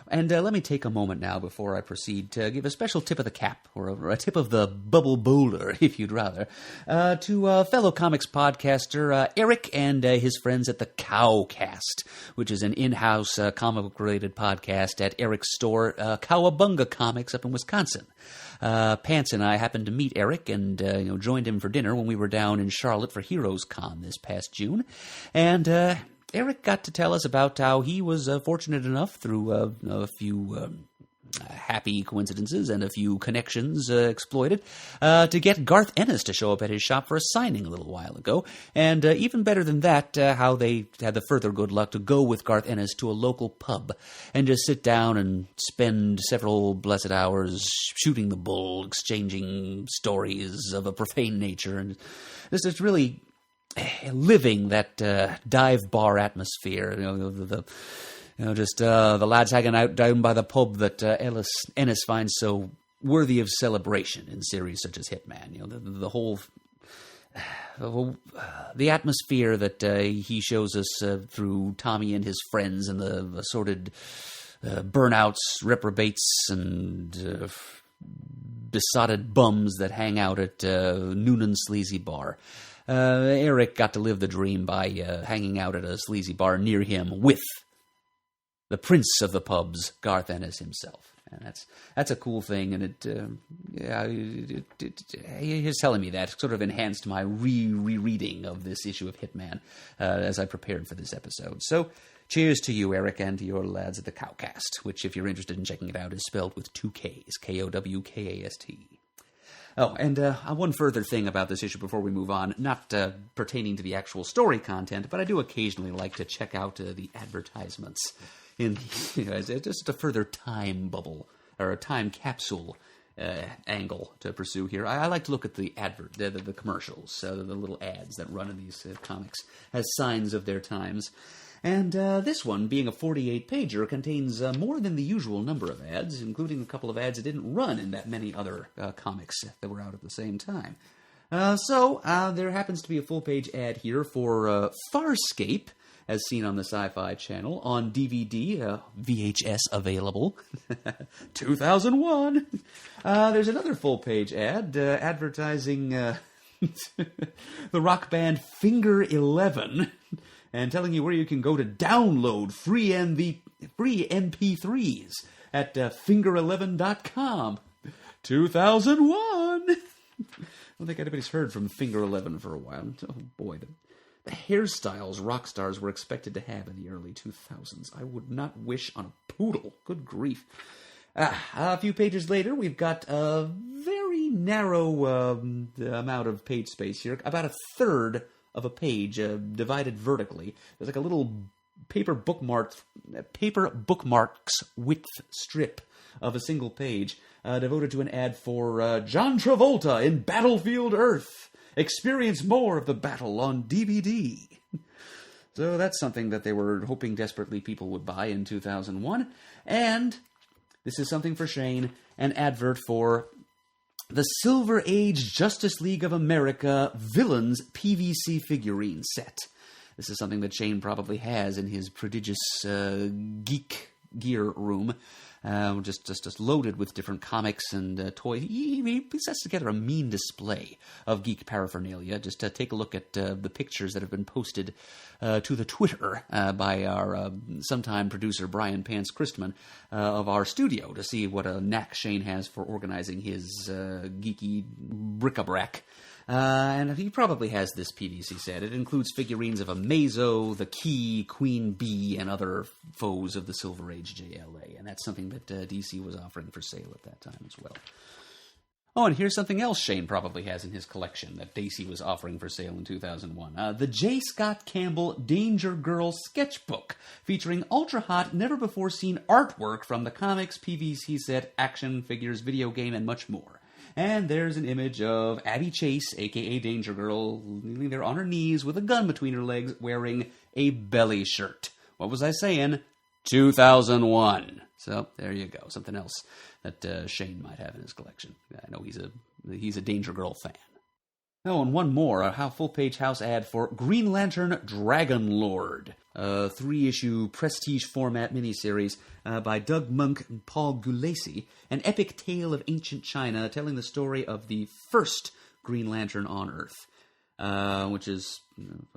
And let me take a moment now before I proceed to give a special tip of the cap, or a tip of the bubble bowler, if you'd rather, to fellow comics podcaster Eric and his friends at the Cowcast, which is an in-house comic-related podcast at Eric's store, Cowabunga Comics up in Wisconsin. Pants and I happened to meet Eric and joined him for dinner when we were down in Charlotte for Heroes Con this past June. And Eric got to tell us about how he was fortunate enough through a few happy coincidences and a few connections exploited to get Garth Ennis to show up at his shop for a signing a little while ago. And even better than that, how they had the further good luck to go with Garth Ennis to a local pub and just sit down and spend several blessed hours shooting the bull, exchanging stories of a profane nature, and it's really living that dive bar atmosphere, the lads hanging out down by the pub that Ennis finds so worthy of celebration in series such as Hitman. The whole the atmosphere that he shows us through Tommy and his friends, and the assorted burnouts, reprobates, and besotted bums that hang out at Noonan Sleazy Bar. Eric got to live the dream by hanging out at a sleazy bar near him with the prince of the pubs, Garth Ennis himself. And that's a cool thing, and he was telling me that sort of enhanced my rereading of this issue of Hitman as I prepared for this episode. So, cheers to you, Eric, and to your lads at the Cowcast, which, if you're interested in checking it out, is spelled with 2 Ks, Kowkast. Oh, and one further thing about this issue before we move on, not pertaining to the actual story content, but I do occasionally like to check out the advertisements in as just a further time bubble or a time capsule angle to pursue here. I like to look at the the commercials, the little ads that run in these comics as signs of their times. And this one, being a 48-pager, contains more than the usual number of ads, including a couple of ads that didn't run in that many other comics that were out at the same time. So there happens to be a full-page ad here for Farscape, as seen on the Sci-Fi Channel, on DVD, VHS available, 2001. There's another full-page ad advertising the rock band Finger 11 and telling you where you can go to download free MP3s at finger11.com. 2001. I don't think anybody's heard from Finger 11 for a while. Oh boy, the hairstyles rock stars were expected to have in the early 2000s. I would not wish on a poodle. Good grief. A few pages later, we've got a very narrow amount of page space here. About a third of a page divided vertically. There's like a little paper bookmarks width strip of a single page devoted to an ad for John Travolta in Battlefield Earth. Experience more of the battle on DVD. So that's something that they were hoping desperately people would buy in 2001. And this is something for Shane, an advert for the Silver Age Justice League of America Villains PVC figurine set. This is something that Shane probably has in his prodigious geek gear room, just loaded with different comics and toys. He sets together a mean display of geek paraphernalia. Just take a look at the pictures that have been posted to the Twitter by our sometime producer Brian Pants Christman of our studio to see what a knack Shane has for organizing his geeky bric-a-brac. And he probably has this PVC set. It includes figurines of Amazo, the Key, Queen Bee, and other foes of the Silver Age JLA. And that's something that DC was offering for sale at that time as well. Oh, and here's something else Shane probably has in his collection that DC was offering for sale in 2001. The J. Scott Campbell Danger Girl sketchbook, featuring ultra-hot, never-before-seen artwork from the comics, PVC set, action figures, video game, and much more. And there's an image of Abby Chase, a.k.a. Danger Girl, kneeling there on her knees with a gun between her legs, wearing a belly shirt. What was I saying? 2001. So, there you go. Something else that Shane might have in his collection. I know he's a Danger Girl fan. Oh, and one more, a full-page house ad for Green Lantern Dragon Lord, a 3-issue prestige format miniseries by Doug Monk and Paul Gulacy, an epic tale of ancient China telling the story of the first Green Lantern on Earth, which is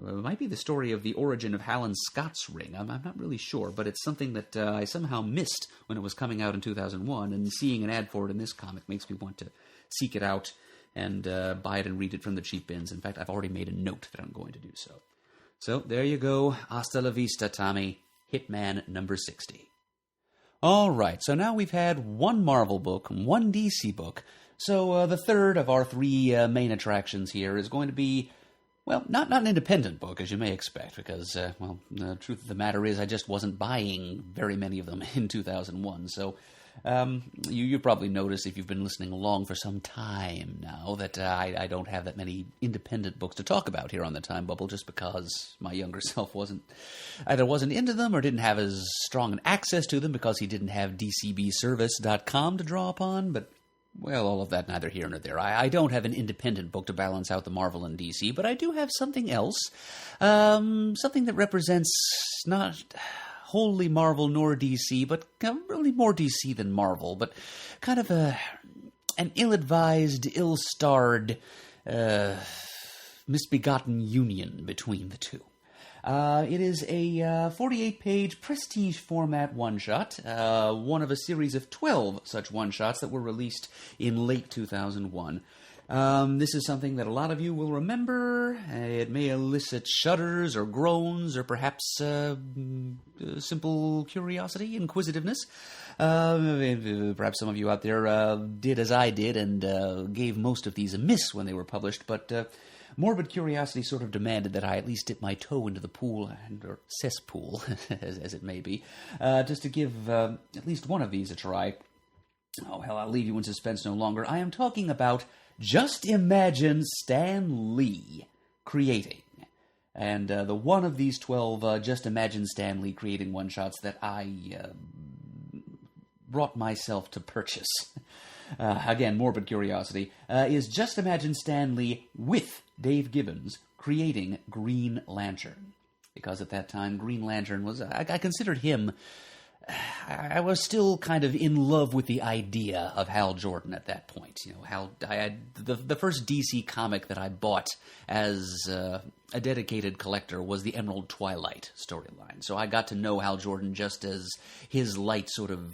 might be the story of the origin of Hallen Scott's ring. I'm not really sure, but it's something that I somehow missed when it was coming out in 2001, and seeing an ad for it in this comic makes me want to seek it out and buy it and read it from the cheap bins. In fact, I've already made a note that I'm going to do so. So, there you go. Hasta la vista, Tommy. Hitman number 60. All right, so now we've had one Marvel book, one DC book. So the third of our 3 main attractions here is going to be, well, not an independent book, as you may expect, because, the truth of the matter is I just wasn't buying very many of them in 2001. So you probably noticed, if you've been listening along for some time now, that I don't have that many independent books to talk about here on the Time Bubble, just because my younger self either wasn't into them or didn't have as strong an access to them because he didn't have dcbservice.com to draw upon. But, well, all of that neither here nor there. I don't have an independent book to balance out the Marvel and DC, but I do have something else, something that represents not wholly Marvel nor DC, but really more DC than Marvel, but kind of an ill-advised, ill-starred, misbegotten union between the two. It is a 48-page prestige format one-shot, one of a series of 12 such one-shots that were released in late 2001. This is something that a lot of you will remember. It may elicit shudders or groans or perhaps simple curiosity, inquisitiveness. Perhaps some of you out there did as I did and gave most of these a miss when they were published, but morbid curiosity sort of demanded that I at least dip my toe into the pool, or cesspool, as it may be, just to give at least one of these a try. Oh, hell, I'll leave you in suspense no longer. I am talking about Just Imagine Stan Lee creating. And the one of these 12 Just Imagine Stan Lee creating one-shots that I brought myself to purchase, again, morbid curiosity, is Just Imagine Stan Lee with Dave Gibbons creating Green Lantern. because at that time Green Lantern was, I considered him, I was still kind of in love with the idea of Hal Jordan at that point. You know, Hal, I had the first DC comic that I bought as a dedicated collector was the Emerald Twilight storyline. So I got to know Hal Jordan just as his light sort of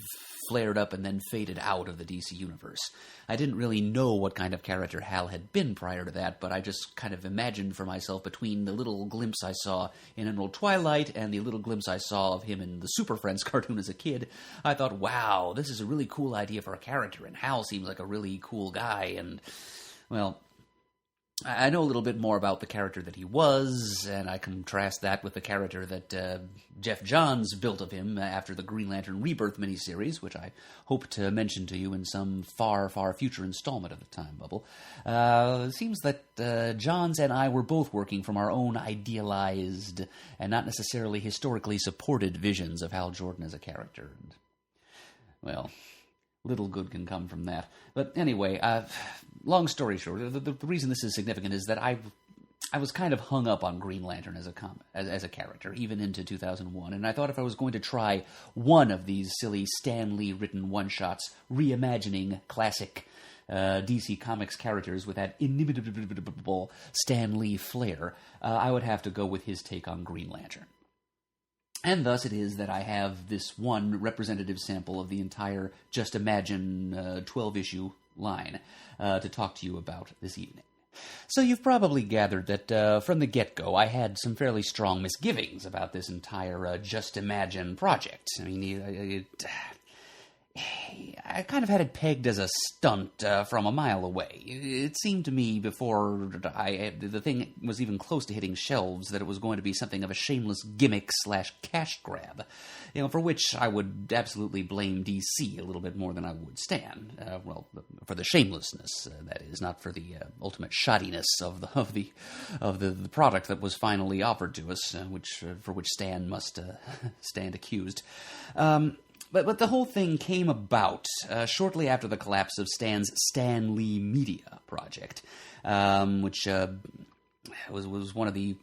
flared up and then faded out of the DC universe. I didn't really know what kind of character Hal had been prior to that, but I just kind of imagined for myself between the little glimpse I saw in Emerald Twilight and the little glimpse I saw of him in the Super Friends cartoon as a kid, I thought, wow, this is a really cool idea for a character, and Hal seems like a really cool guy, and, well, I know a little bit more about the character that he was, and I contrast that with the character that Jeff Johns built of him after the Green Lantern Rebirth miniseries, which I hope to mention to you in some far, far future installment of the Time Bubble. It seems that Johns and I were both working from our own idealized and not necessarily historically supported visions of Hal Jordan as a character. And, well, little good can come from that. But anyway, long story short, the reason this is significant is that I was kind of hung up on Green Lantern as a character, even into 2001, and I thought if I was going to try one of these silly Stan Lee-written one-shots reimagining classic DC Comics characters with that inimitable Stan Lee flair, I would have to go with his take on Green Lantern. And thus it is that I have this one representative sample of the entire Just Imagine 12-issue line to talk to you about this evening. So you've probably gathered that from the get-go I had some fairly strong misgivings about this entire Just Imagine project. I mean, I kind of had it pegged as a stunt from a mile away. It seemed to me before the thing was even close to hitting shelves that it was going to be something of a shameless gimmick/cash grab, you know, for which I would absolutely blame DC a little bit more than I would Stan. Well, for the shamelessness, that is, not for the ultimate shoddiness of the product that was finally offered to us, for which Stan must stand accused. But the whole thing came about shortly after the collapse of Stan's Stan Lee Media project, which was one of the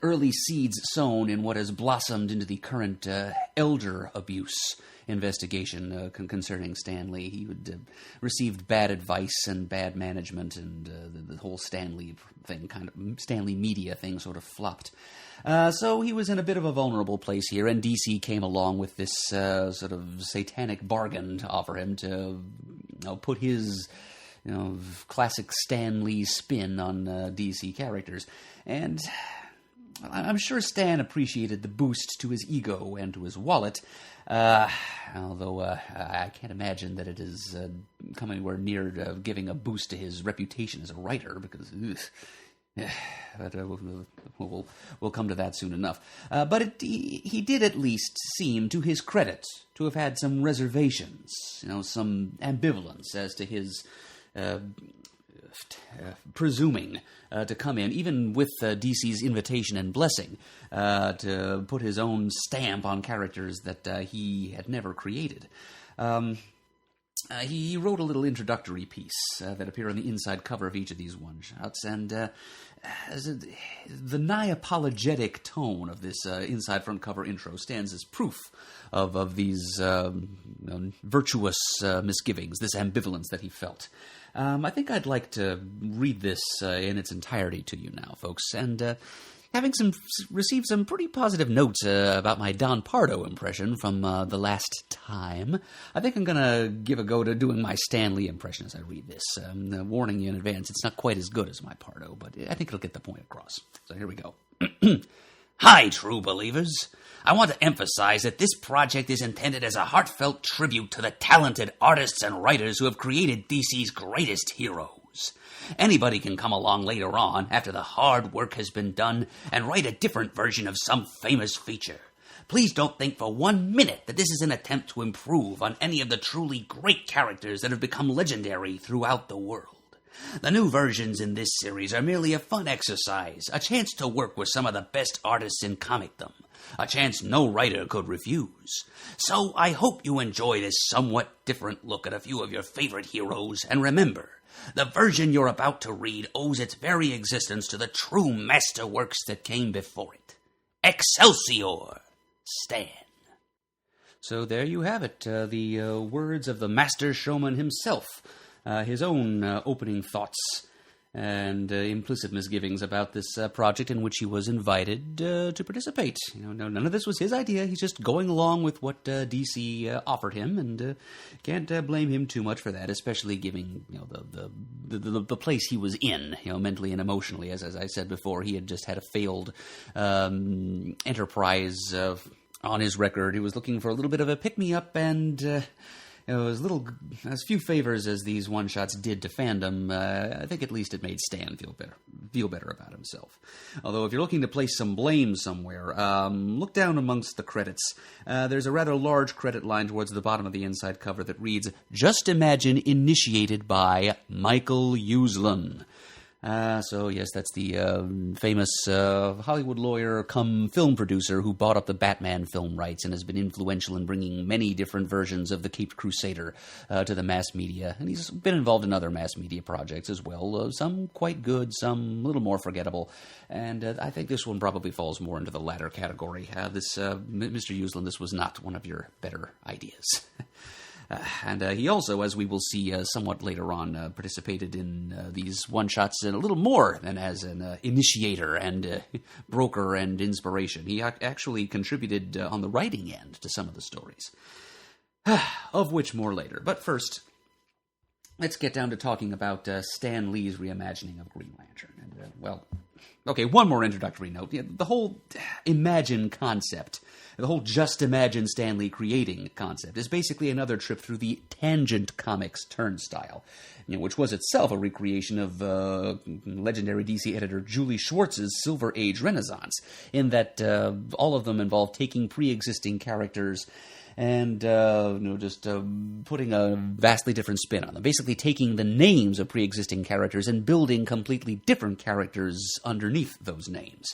early seeds sown in what has blossomed into the current elder abuse investigation concerning Stan Lee. He would received bad advice and bad management, and the whole Stan Lee thing, kind of Stan Lee Media thing, sort of flopped. So he was in a bit of a vulnerable place here, and DC came along with this sort of satanic bargain to offer him to put his classic Stan Lee spin on DC characters. And I'm sure Stan appreciated the boost to his ego and to his wallet, although I can't imagine that it is coming anywhere near giving a boost to his reputation as a writer, because but we'll come to that soon enough. But he did at least seem, to his credit, to have had some reservations, some ambivalence as to his presuming to come in, even with DC's invitation and blessing, to put his own stamp on characters that he had never created. He wrote a little introductory piece that appeared on the inside cover of each of these one-shots, and the nigh apologetic tone of this inside front cover intro stands as proof of these virtuous misgivings, this ambivalence that he felt. I think I'd like to read this in its entirety to you now, folks, and having received some pretty positive notes about my Don Pardo impression from the last time, I think I'm going to give a go to doing my Stan Lee impression as I read this. Warning you in advance, it's not quite as good as my Pardo, but I think it'll get the point across. So here we go. Hi, true believers. I want to emphasize that this project is intended as a heartfelt tribute to the talented artists and writers who have created DC's greatest heroes. Anybody can come along later on, after the hard work has been done, and write a different version of some famous feature. Please don't think for 1 minute that this is an attempt to improve on any of the truly great characters that have become legendary throughout the world. The new versions in this series are merely a fun exercise, a chance to work with some of the best artists in comicdom, a chance no writer could refuse. So I hope you enjoy this somewhat different look at a few of your favorite heroes, and remember, the version you're about to read owes its very existence to the true masterworks that came before it. Excelsior, Stan. So there you have it, the words of the master showman himself, his own opening thoughts and implicit misgivings about this project in which he was invited to participate. None of this was his idea. He's just going along with what DC offered him, and can't blame him too much for that, especially given the place he was in, mentally and emotionally. As I said before, he had just had a failed enterprise on his record. He was looking for a little bit of a pick-me-up, and as few favors as these one-shots did to fandom, I think at least it made Stan feel better about himself. Although if you're looking to place some blame somewhere, look down amongst the credits. There's a rather large credit line towards the bottom of the inside cover that reads, "Just Imagine initiated by Michael Uslan." So yes, that's the famous Hollywood lawyer come film producer who bought up the Batman film rights and has been influential in bringing many different versions of the Caped Crusader to the mass media. And he's been involved in other mass media projects as well, some quite good, some a little more forgettable. And I think this one probably falls more into the latter category. Mr. Uslan, this was not one of your better ideas. And he also, as we will see somewhat later on, participated in these one-shots a little more than as an initiator and broker and inspiration. He actually contributed on the writing end to some of the stories, of which more later. But first, let's get down to talking about Stan Lee's reimagining of Green Lantern. And, okay, one more introductory note. The whole Imagine concept, the whole Just Imagine Stan Lee creating concept, is basically another trip through the Tangent Comics turnstile, which was itself a recreation of legendary DC editor Julie Schwartz's Silver Age Renaissance, in that all of them involved taking pre-existing characters and just putting a vastly different spin on them. Basically taking the names of pre-existing characters and building completely different characters underneath those names.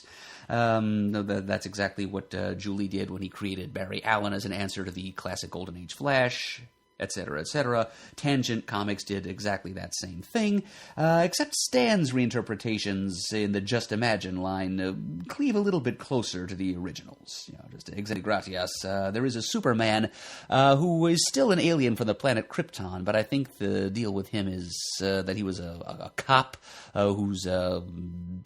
That's exactly what Julie did when he created Barry Allen as an answer to the classic Golden Age Flash, etc., etc. Tangent Comics did exactly that same thing, except Stan's reinterpretations in the Just Imagine line cleave a little bit closer to the originals. Just exactly gracias. There is a Superman who is still an alien from the planet Krypton, but I think the deal with him is that he was a cop whose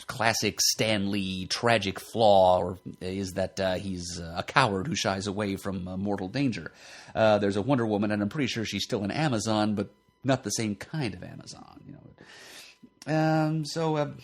classic Stan Lee tragic flaw is that he's a coward who shies away from mortal danger. There's a Wonder Woman, and I'm pretty sure she's still an Amazon, but not the same kind of Amazon. So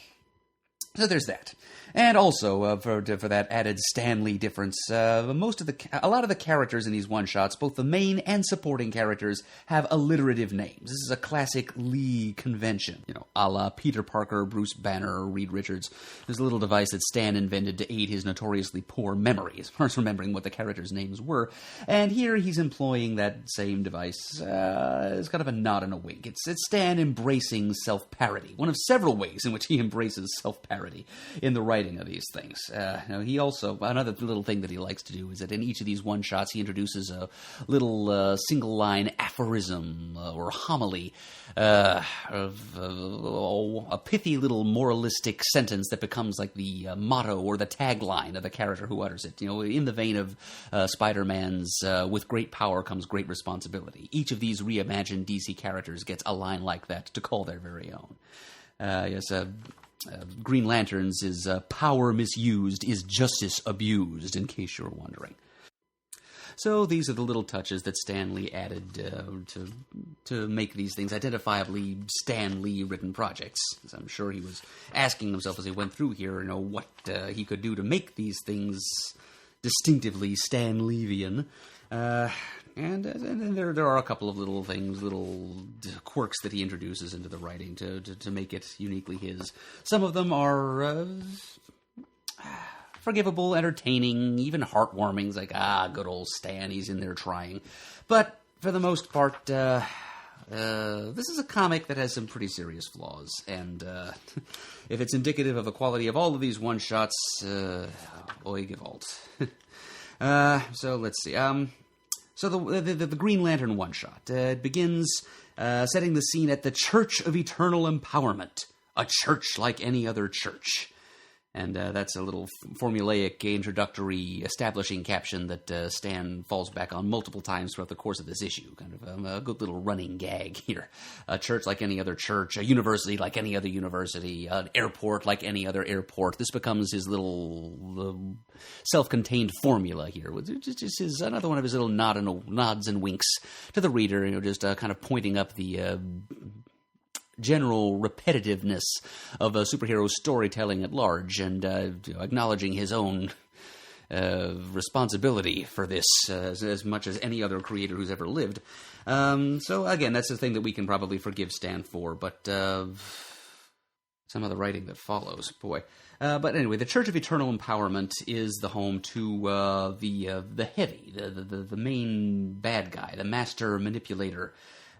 there's that. And also, for that added Stan Lee difference, a lot of the characters in these one-shots, both the main and supporting characters, have alliterative names. This is a classic Lee convention, a la Peter Parker, Bruce Banner, Reed Richards. There's a little device that Stan invented to aid his notoriously poor memory, as far as remembering what the characters' names were. And here he's employing that same device as kind of a nod and a wink. It's Stan embracing self-parody, one of several ways in which he embraces self-parody in the writing of these things. He also, another little thing that he likes to do is that in each of these one-shots he introduces a little single-line aphorism or homily, a pithy little moralistic sentence that becomes like the motto or the tagline of the character who utters it. In the vein of Spider-Man's "With great power comes great responsibility." Each of these reimagined DC characters gets a line like that to call their very own. Green Lantern's is "power misused is justice abused," in case you're wondering. So these are the little touches that Stan Lee added to make these things identifiably Stan Lee written projects. As I'm sure he was asking himself as he went through here, what he could do to make these things distinctively Stan Leevian. And there are a couple of little things, little quirks that he introduces into the writing to make it uniquely his. Some of them are forgivable, entertaining, even heartwarming. It's like, good old Stan, he's in there trying. But for the most part, this is a comic that has some pretty serious flaws. And if it's indicative of the quality of all of these one-shots, oy gewalt. So let's see. So the Green Lantern one-shot, it begins setting the scene at the Church of Eternal Empowerment, a church like any other church. And that's a little formulaic, introductory, establishing caption that Stan falls back on multiple times throughout the course of this issue. Kind of a good little running gag here. A church like any other church, a university like any other university, an airport like any other airport. This becomes his little self-contained formula here. Just his, another one of his little nods and winks to the reader, just kind of pointing up the general repetitiveness of a superhero storytelling at large, and acknowledging his own responsibility for this as much as any other creator who's ever lived. So again, that's the thing that we can probably forgive Stan for, but some of the writing that follows, boy. But anyway, the Church of Eternal Empowerment is the home to the heavy, the main bad guy, the master manipulator,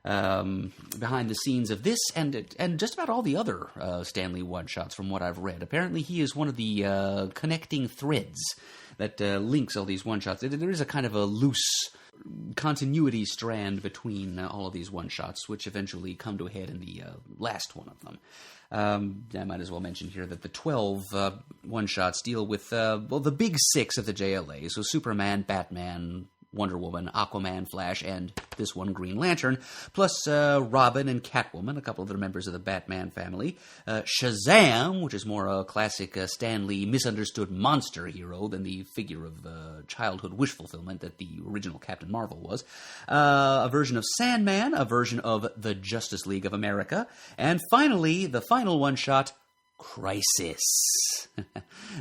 behind the scenes of this and just about all the other Stan Lee one-shots from what I've read. Apparently he is one of the connecting threads that links all these one-shots. There is a kind of a loose continuity strand between all of these one-shots, which eventually come to a head in the last one of them. I might as well mention here that the 12 one-shots deal with, the big six of the JLA. So Superman, Batman, Wonder Woman, Aquaman, Flash, and this one, Green Lantern, plus Robin and Catwoman, a couple of other members of the Batman family, Shazam, which is more a classic Stan Lee misunderstood monster hero than the figure of childhood wish fulfillment that the original Captain Marvel was, a version of Sandman, a version of the Justice League of America, and finally, the final one-shot, Crisis.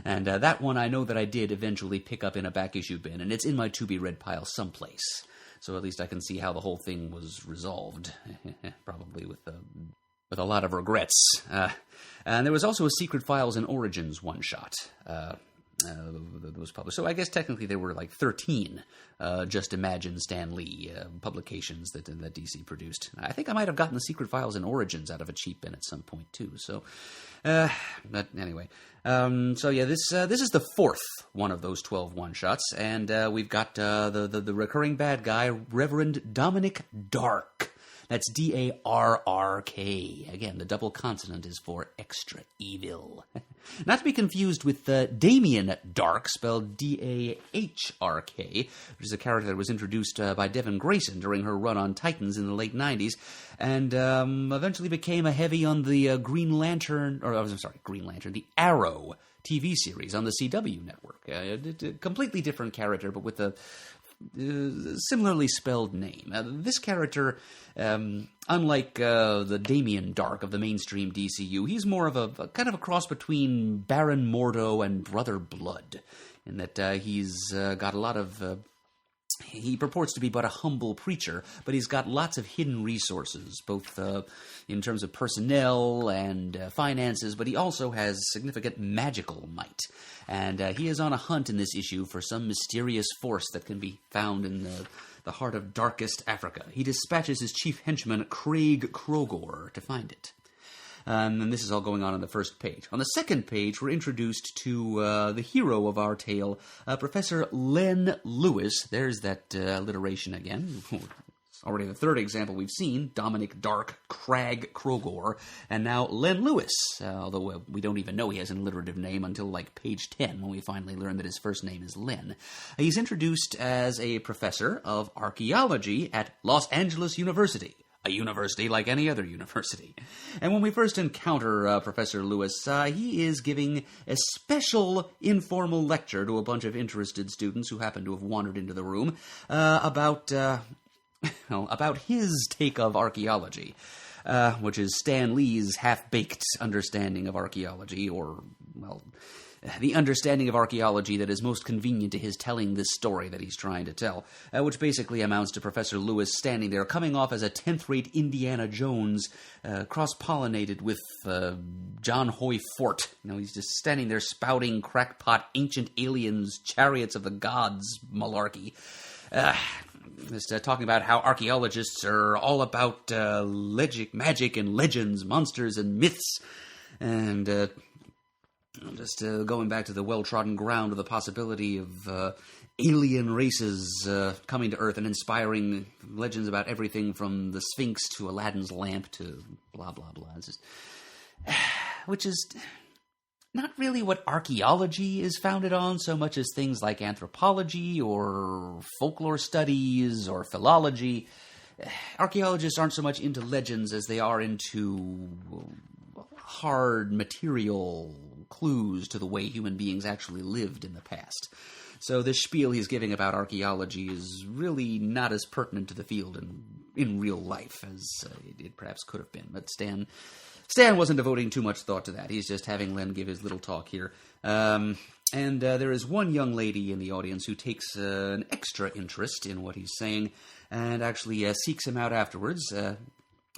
And that one I know that I did eventually pick up in a back issue bin, and it's in my to-be-read pile someplace. So at least I can see how the whole thing was resolved, probably with a lot of regrets. And there was also a Secret Files and Origins one-shot that was published. So I guess technically there were like 13 Just Imagine Stan Lee publications that DC produced. I think I might have gotten the Secret Files and Origins out of a cheap bin at some point too. So, but anyway, so yeah, this is the fourth one of those 12 one-shots, and we've got the recurring bad guy, Reverend Dominic Dark. That's D-A-R-R-K. Again, the double consonant is for extra evil. Not to be confused with Damien Dark, spelled D-A-H-R-K, which is a character that was introduced by Devin Grayson during her run on Titans in the late 90s, and eventually became a heavy on the Green Lantern, the Arrow TV series on the CW network. A completely different character, but with a similarly spelled name. This character, unlike the Damien Dark of the mainstream DCU, he's more of a kind of a cross between Baron Mordo and Brother Blood, in that he's got a lot of... he purports to be but a humble preacher, but he's got lots of hidden resources, both in terms of personnel and finances, but he also has significant magical might. And he is on a hunt in this issue for some mysterious force that can be found in the heart of darkest Africa. He dispatches his chief henchman, Craig Krogor, to find it. And this is all going on the first page. On the second page, we're introduced to the hero of our tale, Professor Len Lewis. There's that alliteration again. Already the third example we've seen, Dominic Dark, Crag Krogor, and now Len Lewis, although we don't even know he has an alliterative name until like page 10, when we finally learn that his first name is Len. He's introduced as a professor of archaeology at Los Angeles University. A university like any other university. And when we first encounter Professor Lewis, he is giving a special informal lecture to a bunch of interested students who happen to have wandered into the room about his take of archaeology, which is Stan Lee's half-baked understanding of archaeology, or, well, the understanding of archaeology that is most convenient to his telling this story that he's trying to tell, which basically amounts to Professor Lewis standing there, coming off as a 10th-rate Indiana Jones, cross-pollinated with John Hoy Fort. He's just standing there spouting crackpot ancient aliens, chariots of the gods malarkey. Just talking about how archaeologists are all about magic and legends, monsters and myths, and just going back to the well-trodden ground of the possibility of alien races coming to Earth and inspiring legends about everything from the Sphinx to Aladdin's lamp to blah, blah, blah. It's just, which is... not really what archaeology is founded on so much as things like anthropology or folklore studies or philology. Archaeologists aren't so much into legends as they are into hard material clues to the way human beings actually lived in the past. So this spiel he's giving about archaeology is really not as pertinent to the field in real life as it perhaps could have been. But Stan wasn't devoting too much thought to that. He's just having Len give his little talk here. And there is one young lady in the audience who takes an extra interest in what he's saying and actually seeks him out afterwards.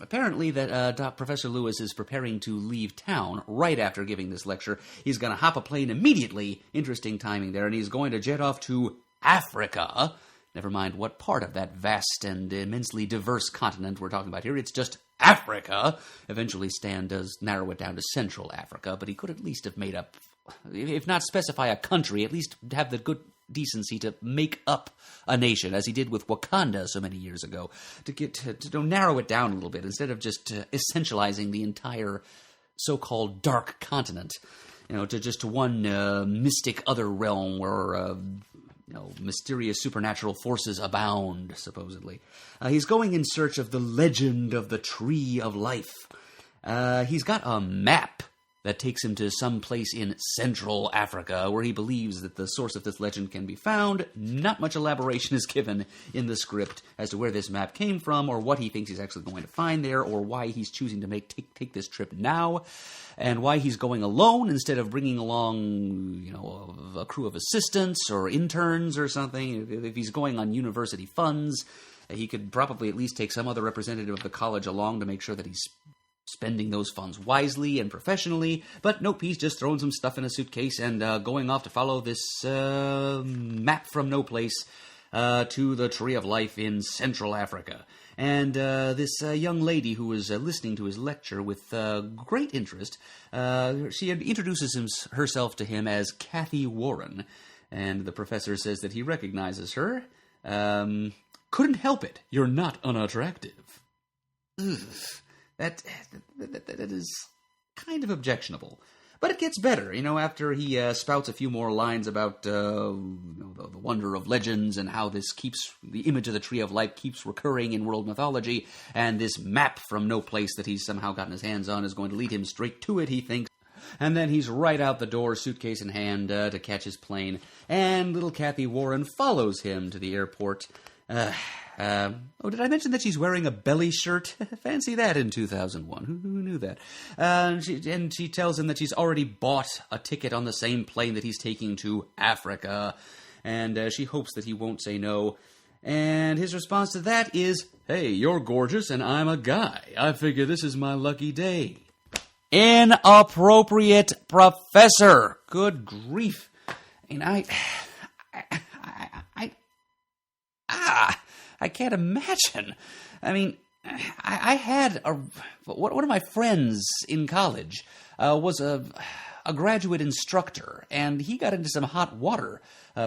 Apparently that Professor Lewis is preparing to leave town right after giving this lecture. He's going to hop a plane immediately. Interesting timing there. And he's going to jet off to Africa. Never mind what part of that vast and immensely diverse continent we're talking about here. It's just Africa. Eventually Stan does narrow it down to Central Africa, but he could at least have made up, if not specify a country, at least have the good decency to make up a nation, as he did with Wakanda so many years ago, to get to narrow it down a little bit, instead of just essentializing the entire so-called dark continent, to one mystic other realm where mysterious supernatural forces abound, supposedly. He's going in search of the legend of the Tree of Life. He's got a map that takes him to some place in Central Africa where he believes that the source of this legend can be found. Not much elaboration is given in the script as to where this map came from or what he thinks he's actually going to find there or why he's choosing to take this trip now and why he's going alone instead of bringing along, a crew of assistants or interns or something. If he's going on university funds, he could probably at least take some other representative of the college along to make sure that he's spending those funds wisely and professionally, but nope, he's just throwing some stuff in a suitcase and going off to follow this map from no place to the Tree of Life in Central Africa. And this young lady who was listening to his lecture with great interest, she introduces herself to him as Kathy Warren, and the professor says that he recognizes her. Couldn't help it, you're not unattractive. Ugh. That is kind of objectionable. But it gets better, after he spouts a few more lines about the wonder of legends and how the image of the Tree of Life keeps recurring in world mythology, and this map from no place that he's somehow gotten his hands on is going to lead him straight to it, he thinks. And then he's right out the door, suitcase in hand, to catch his plane, and little Kathy Warren follows him to the airport. Did I mention that she's wearing a belly shirt? Fancy that in 2001. Who knew that? And she tells him that she's already bought a ticket on the same plane that he's taking to Africa, and she hopes that he won't say no. And his response to that is, "Hey, you're gorgeous and I'm a guy. I figure this is my lucky day." Inappropriate professor. Good grief. And I can't imagine. I mean, I had one of my friends in college was a graduate instructor, and he got into some hot water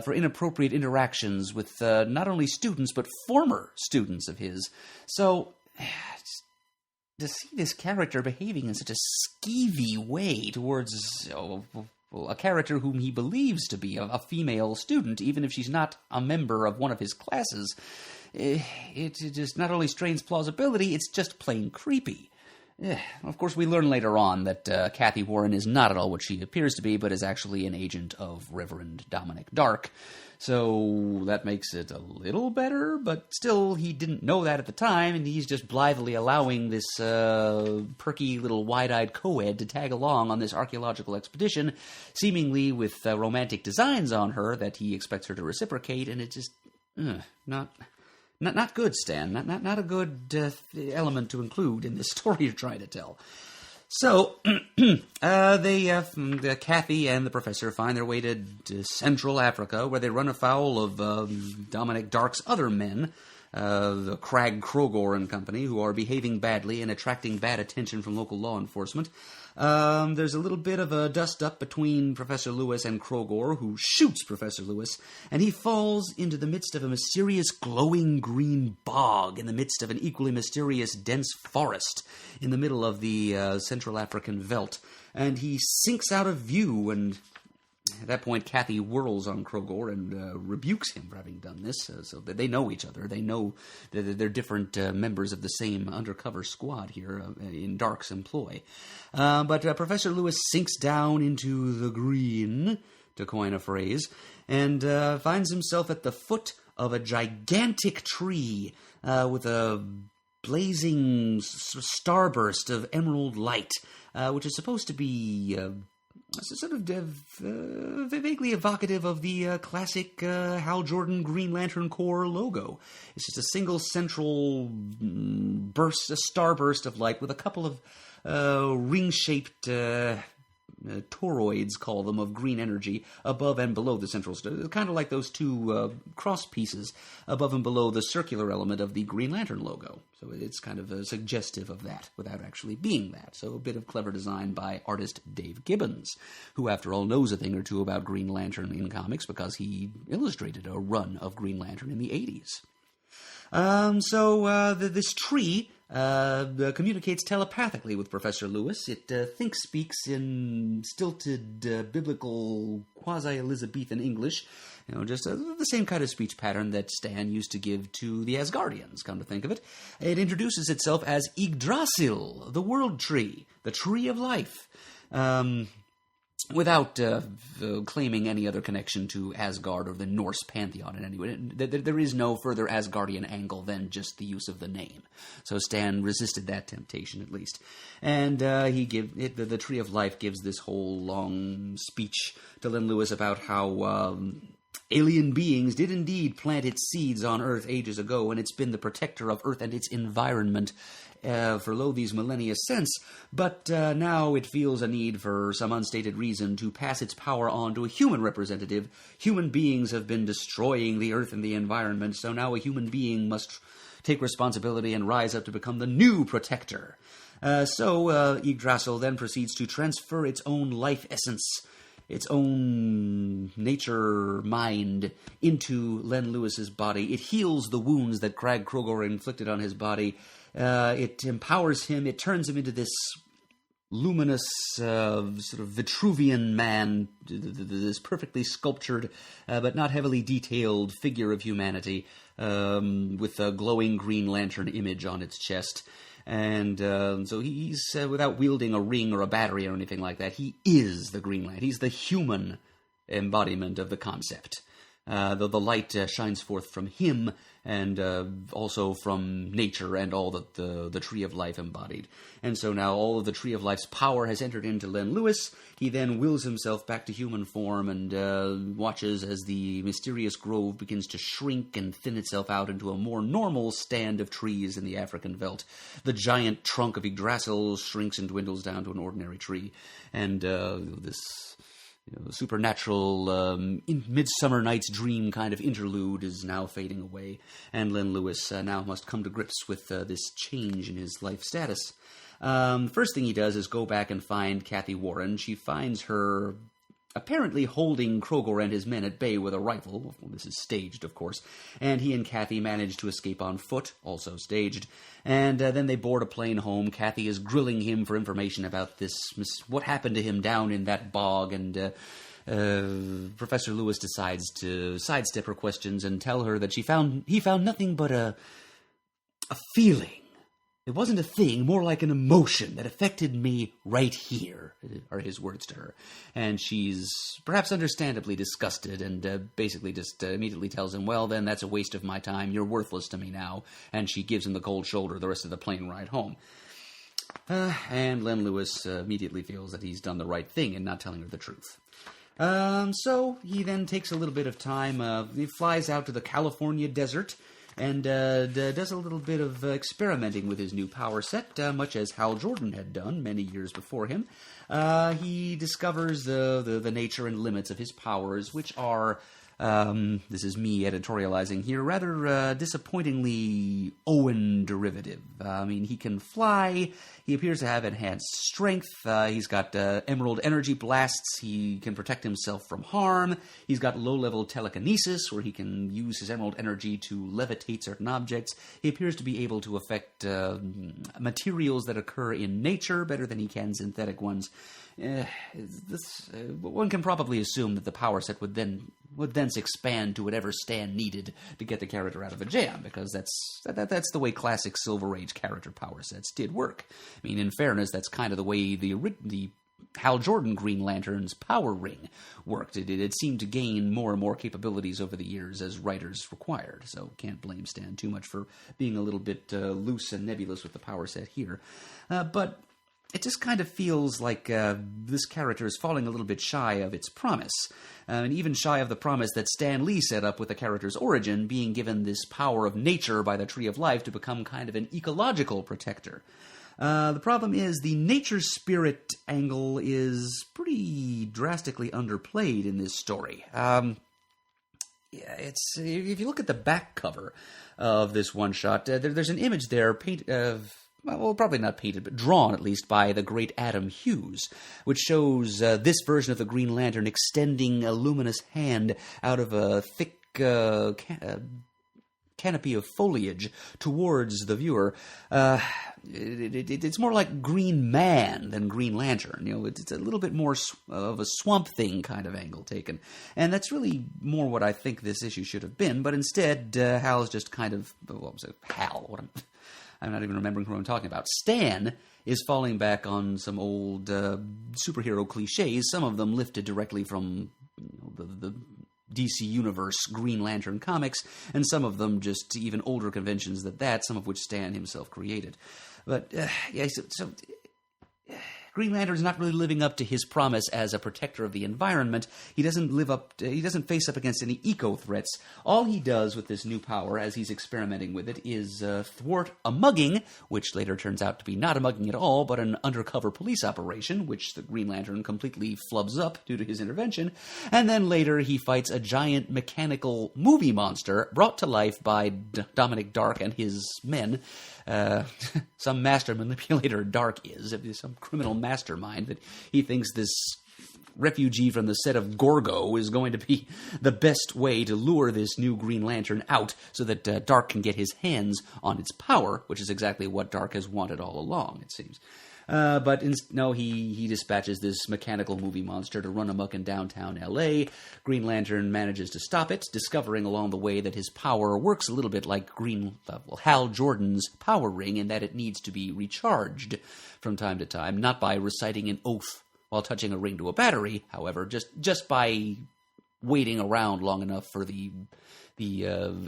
for inappropriate interactions with not only students, but former students of his. So, to see this character behaving in such a skeevy way towards a character whom he believes to be a female student, even if she's not a member of one of his classes, it just not only strains plausibility, it's just plain creepy. Of course, we learn later on that Kathy Warren is not at all what she appears to be, but is actually an agent of Reverend Dominic Dark. So that makes it a little better, but still, he didn't know that at the time, and he's just blithely allowing this perky little wide-eyed co-ed to tag along on this archaeological expedition, seemingly with romantic designs on her that he expects her to reciprocate, and it's just not good, Stan. Not a good element to include in the story you're trying to tell. So, Kathy and the professor find their way to Central Africa, where they run afoul of Dominic Dark's other men, the Crag Krogor and company, who are behaving badly and attracting bad attention from local law enforcement. There's a little bit of a dust-up between Professor Lewis and Krogor, who shoots Professor Lewis, and he falls into the midst of a mysterious glowing green bog in the midst of an equally mysterious dense forest in the middle of the Central African veldt. And he sinks out of view, and at that point, Kathy whirls on Krogor and rebukes him for having done this, so that they know each other. They know that they're different members of the same undercover squad here in Dark's employ. But Professor Lewis sinks down into the green, to coin a phrase, and finds himself at the foot of a gigantic tree with a blazing starburst of emerald light, which is supposed to be sort of vaguely evocative of the classic Hal Jordan Green Lantern Corps logo. It's just a single central burst, a starburst of light with a couple of ring-shaped toroids, call them, of green energy above and below the central star. Kind of like those two cross pieces above and below the circular element of the Green Lantern logo. So it's kind of suggestive of that without actually being that. So a bit of clever design by artist Dave Gibbons, who after all knows a thing or two about Green Lantern in comics because he illustrated a run of Green Lantern in the 80s. This tree communicates telepathically with Professor Lewis. It thinks, speaks in stilted biblical quasi-Elizabethan English, just the same kind of speech pattern that Stan used to give to the Asgardians, come to think of it. It introduces itself as Yggdrasil, the world tree, the tree of life. Without claiming any other connection to Asgard or the Norse pantheon in any way. There is no further Asgardian angle than just the use of the name. So Stan resisted that temptation, at least. And the Tree of Life gives this whole long speech to Len Lewis about how alien beings did indeed plant its seeds on Earth ages ago, and it's been the protector of Earth and its environment for lo these millennia since, but now it feels a need for some unstated reason to pass its power on to a human representative. Human beings have been destroying the Earth and the environment, so now a human being must take responsibility and rise up to become the new protector. Yggdrasil then proceeds to transfer its own life essence, its own nature mind, into Len Lewis's body. It heals the wounds that Crag Krogor inflicted on his body. It empowers him. It turns him into this luminous, sort of Vitruvian man, this perfectly sculptured, but not heavily detailed figure of humanity, with a glowing Green Lantern image on its chest. And so he's, without wielding a ring or a battery or anything like that, he is the Green Lantern. He's the human embodiment of the concept. The light shines forth from him and also from nature and all that the Tree of Life embodied. And so now all of the Tree of Life's power has entered into Len Lewis. He then wills himself back to human form and watches as the mysterious grove begins to shrink and thin itself out into a more normal stand of trees in the African veldt. The giant trunk of Yggdrasil shrinks and dwindles down to an ordinary tree. And this supernatural Midsummer Night's Dream kind of interlude is now fading away, and Len Lewis now must come to grips with this change in his life status. First thing he does is go back and find Kathy Warren. She finds her apparently holding Krogor and his men at bay with a rifle. Well, this is staged, of course. And he and Kathy manage to escape on foot, also staged. And then they board a plane home. Kathy is grilling him for information about what happened to him down in that bog. And Professor Lewis decides to sidestep her questions and tell her that he found nothing but a feeling. It wasn't a thing, more like an emotion that affected me right here, are his words to her. And she's perhaps understandably disgusted and basically just immediately tells him, well, then that's a waste of my time. You're worthless to me now. And she gives him the cold shoulder the rest of the plane ride home. And Len Lewis immediately feels that he's done the right thing in not telling her the truth. So he then takes a little bit of time. He flies out to the California desert and does a little bit of experimenting with his new power set, much as Hal Jordan had done many years before him. He discovers the nature and limits of his powers, which are This is me editorializing here, rather disappointingly Owen derivative. I mean, he can fly, he appears to have enhanced strength, he's got emerald energy blasts, he can protect himself from harm, he's got low-level telekinesis, where he can use his emerald energy to levitate certain objects, he appears to be able to affect materials that occur in nature better than he can synthetic ones. One can probably assume that the power set would thence expand to whatever Stan needed to get the character out of a jam, because that's the way classic Silver Age character power sets did work. I mean, in fairness, that's kind of the way the Hal Jordan Green Lantern's power ring worked. It seemed to gain more and more capabilities over the years as writers required, so can't blame Stan too much for being a little bit loose and nebulous with the power set here. But it just kind of feels like this character is falling a little bit shy of its promise, and even shy of the promise that Stan Lee set up with the character's origin, being given this power of nature by the Tree of Life to become kind of an ecological protector. The problem is the nature spirit angle is pretty drastically underplayed in this story. If you look at the back cover of this one-shot, there's an image there well, probably not painted, but drawn at least by the great Adam Hughes, which shows this version of the Green Lantern extending a luminous hand out of a thick canopy of foliage towards the viewer. It's more like Green Man than Green Lantern. You know, it's a little bit more of a Swamp Thing kind of angle taken, and that's really more what I think this issue should have been. But instead, Hal's just kind of I'm not even remembering who I'm talking about. Stan is falling back on some old superhero cliches, some of them lifted directly from the DC Universe Green Lantern comics, and some of them just even older conventions than that, some of which Stan himself created. But, so Green Lantern's not really living up to his promise as a protector of the environment. He doesn't face up against any eco-threats. All he does with this new power, as he's experimenting with it, is thwart a mugging, which later turns out to be not a mugging at all, but an undercover police operation, which the Green Lantern completely flubs up due to his intervention. And then later he fights a giant mechanical movie monster brought to life by Dominic Dark and his men. Some master manipulator Dark is, some criminal mastermind that he thinks this refugee from the set of Gorgo is going to be the best way to lure this new Green Lantern out so that Dark can get his hands on its power, which is exactly what Dark has wanted all along, it seems. But he dispatches this mechanical movie monster to run amok in downtown L.A. Green Lantern manages to stop it, discovering along the way that his power works a little bit like Hal Jordan's power ring, in that it needs to be recharged from time to time, not by reciting an oath while touching a ring to a battery, however, just by waiting around long enough for the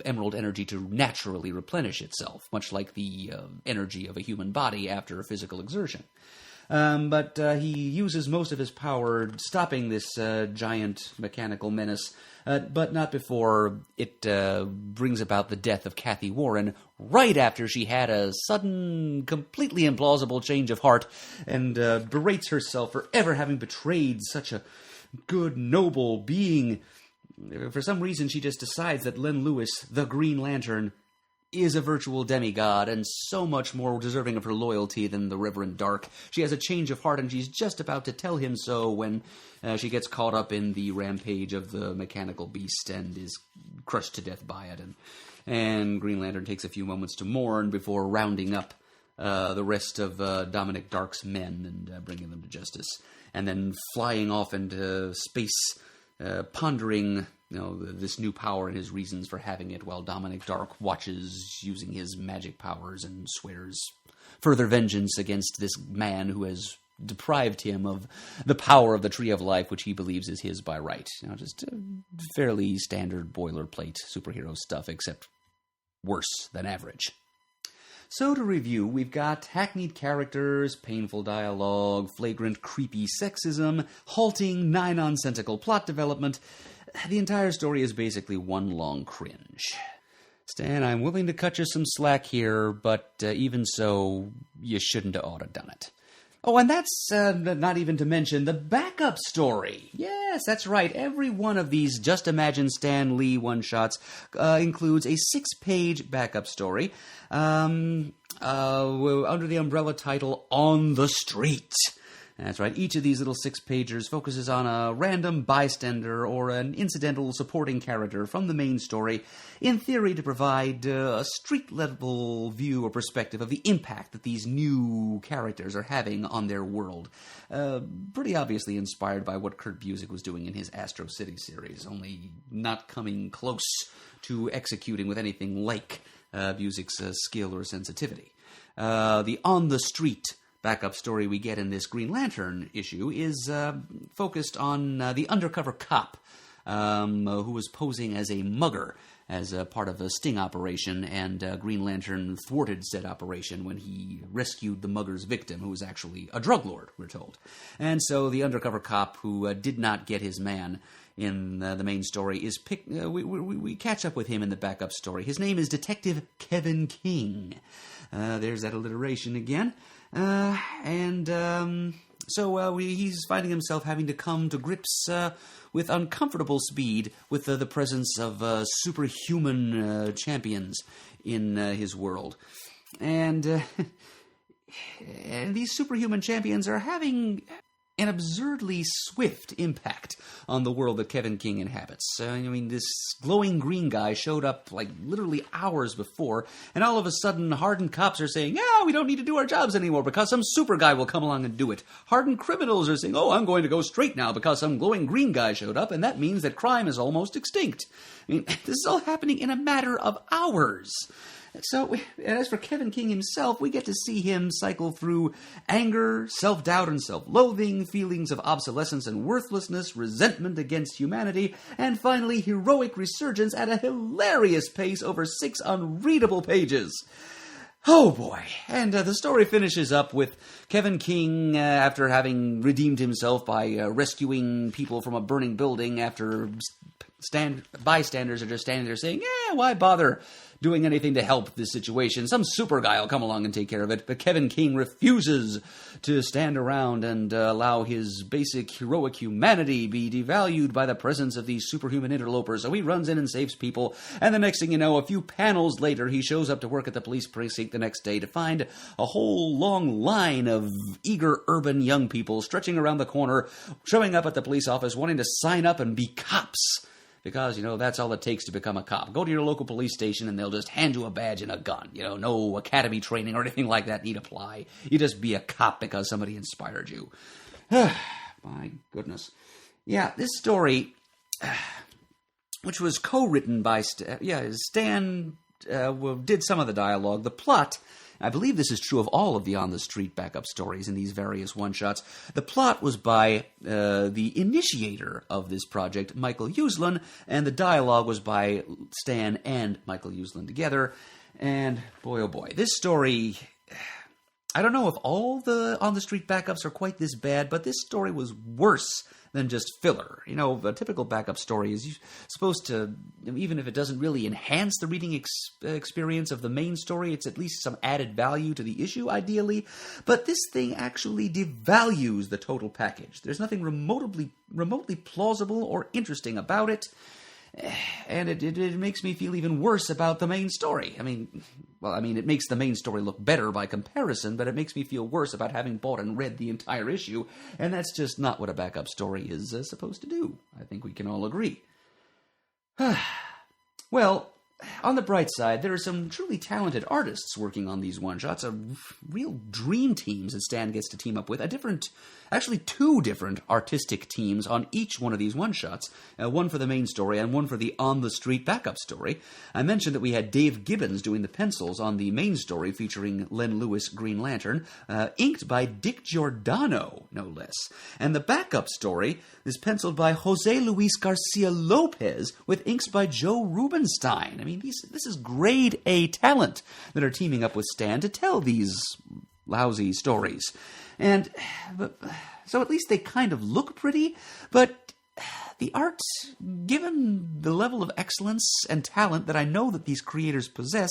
emerald energy to naturally replenish itself, much like the energy of a human body after a physical exertion. But he uses most of his power stopping this giant mechanical menace, but not before it brings about the death of Kathy Warren, right after she had a sudden, completely implausible change of heart, and berates herself for ever having betrayed such a good, noble being. For some reason, she just decides that Len Lewis, the Green Lantern, is a virtual demigod and so much more deserving of her loyalty than the Reverend Dark. She has a change of heart, and she's just about to tell him so when she gets caught up in the rampage of the mechanical beast and is crushed to death by it. And Green Lantern takes a few moments to mourn before rounding up the rest of Dominic Dark's men and bringing them to justice. And then flying off into space, pondering this new power and his reasons for having it, while Dominic Dark watches using his magic powers and swears further vengeance against this man who has deprived him of the power of the Tree of Life, which he believes is his by right. Just fairly standard boilerplate superhero stuff, except worse than average. So to review, we've got hackneyed characters, painful dialogue, flagrant creepy sexism, halting, nonsensical plot development. The entire story is basically one long cringe. Stan, I'm willing to cut you some slack here, but even so, you shouldn't have ought to done it. Oh, and that's not even to mention the backup story. Yes, that's right. Every one of these Just Imagine Stan Lee one-shots includes a 6-page backup story under the umbrella title On the Street. That's right. Each of these little 6-pagers focuses on a random bystander or an incidental supporting character from the main story, in theory to provide a street-level view or perspective of the impact that these new characters are having on their world. Pretty obviously inspired by what Kurt Busiek was doing in his Astro City series, only not coming close to executing with anything like Busiek's skill or sensitivity. The On the Street backup story we get in this Green Lantern issue is focused on the undercover cop who was posing as a mugger as a part of a sting operation, and Green Lantern thwarted said operation when he rescued the mugger's victim, who was actually a drug lord, we're told. And so the undercover cop who did not get his man in the main story is picked. We catch up with him in the backup story. His name is Detective Kevin King. There's that alliteration again. So he's finding himself having to come to grips with uncomfortable speed with the presence of superhuman champions in his world. And these superhuman champions are having an absurdly swift impact on the world that Kevin King inhabits. This glowing green guy showed up like literally hours before, and all of a sudden hardened cops are saying, yeah, we don't need to do our jobs anymore because some super guy will come along and do it. Hardened criminals are saying, oh, I'm going to go straight now because some glowing green guy showed up, and that means that crime is almost extinct. This is all happening in a matter of hours. So, as for Kevin King himself, we get to see him cycle through anger, self-doubt and self-loathing, feelings of obsolescence and worthlessness, resentment against humanity, and finally heroic resurgence at a hilarious pace over 6 unreadable pages. Oh boy. And the story finishes up with Kevin King, after having redeemed himself by rescuing people from a burning building after bystanders are just standing there saying, yeah, why bother doing anything to help this situation? Some super guy will come along and take care of it. But Kevin King refuses to stand around and allow his basic heroic humanity be devalued by the presence of these superhuman interlopers. So he runs in and saves people. And the next thing you know, a few panels later, he shows up to work at the police precinct the next day to find a whole long line of eager urban young people stretching around the corner, showing up at the police office, wanting to sign up and be cops. Because, that's all it takes to become a cop. Go to your local police station and they'll just hand you a badge and a gun. No academy training or anything like that need apply. You just be a cop because somebody inspired you. My goodness. Yeah, this story, which was co-written by Stan, did some of the dialogue. The plot, I believe this is true of all of the On the Street backup stories in these various one-shots. The plot was by the initiator of this project, Michael Uslan, and the dialogue was by Stan and Michael Uslan together. And boy, oh boy, this story, I don't know if all the On the Street backups are quite this bad, but this story was worse than just filler. A typical backup story is supposed to, even if it doesn't really enhance the reading experience of the main story, it's at least some added value to the issue, ideally. But this thing actually devalues the total package. There's nothing remotely plausible or interesting about it. And it makes me feel even worse about the main story. It makes the main story look better by comparison, but it makes me feel worse about having bought and read the entire issue, and that's just not what a backup story is supposed to do. I think we can all agree. Well, on the bright side, there are some truly talented artists working on these one-shots, real dream teams that Stan gets to team up with, actually 2 different artistic teams on each one of these one-shots, one for the main story and one for the On the Street backup story. I mentioned that we had Dave Gibbons doing the pencils on the main story featuring Len Lewis Green Lantern, inked by Dick Giordano, no less. And the backup story is penciled by Jose Luis Garcia Lopez with inks by Joe Rubenstein. This is grade A talent that are teaming up with Stan to tell these lousy stories. So at least they kind of look pretty, but the art, given the level of excellence and talent that I know that these creators possess,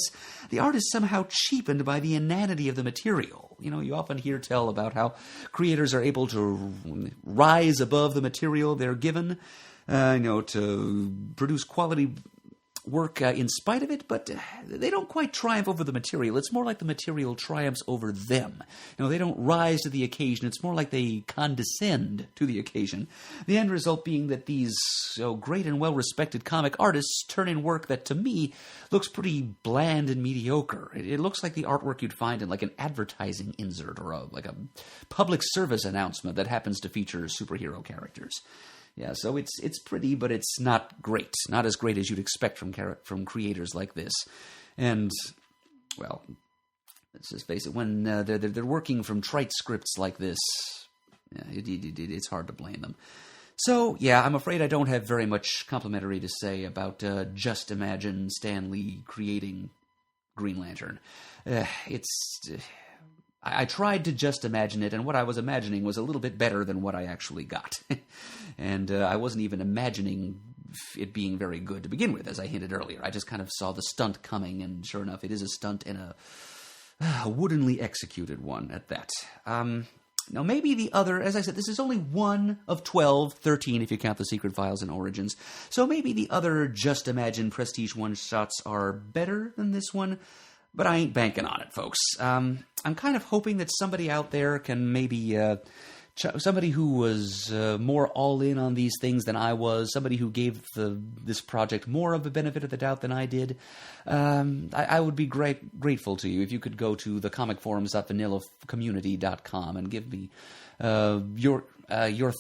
the art is somehow cheapened by the inanity of the material. You often hear tell about how creators are able to rise above the material they're given, to produce quality work in spite of it, but they don't quite triumph over the material. It's more like the material triumphs over them. They don't rise to the occasion. It's more like they condescend to the occasion. The end result being that these great and well-respected comic artists turn in work that, to me, looks pretty bland and mediocre. It looks like the artwork you'd find in like an advertising insert or like a public service announcement that happens to feature superhero characters. Yeah, so it's pretty, but it's not great. Not as great as you'd expect from creators like this. And, well, let's just face it, when they're working from trite scripts like this, it's hard to blame them. So, yeah, I'm afraid I don't have very much complimentary to say about Just Imagine Stan Lee creating Green Lantern. I tried to just imagine it, and what I was imagining was a little bit better than what I actually got. And I wasn't even imagining it being very good to begin with, as I hinted earlier. I just kind of saw the stunt coming, and sure enough, it is a stunt and a woodenly executed one at that. Now, maybe the other, as I said, this is only one of 12, 13 if you count the Secret Files and Origins. So maybe the other Just Imagine Prestige one-shots are better than this one. But I ain't banking on it, folks. I'm kind of hoping that somebody out there can maybe, somebody who was more all in on these things than I was, somebody who gave this project more of a benefit of the doubt than I did. I would be grateful to you if you could go to thecomicforums.vanillacommunity.com and give me your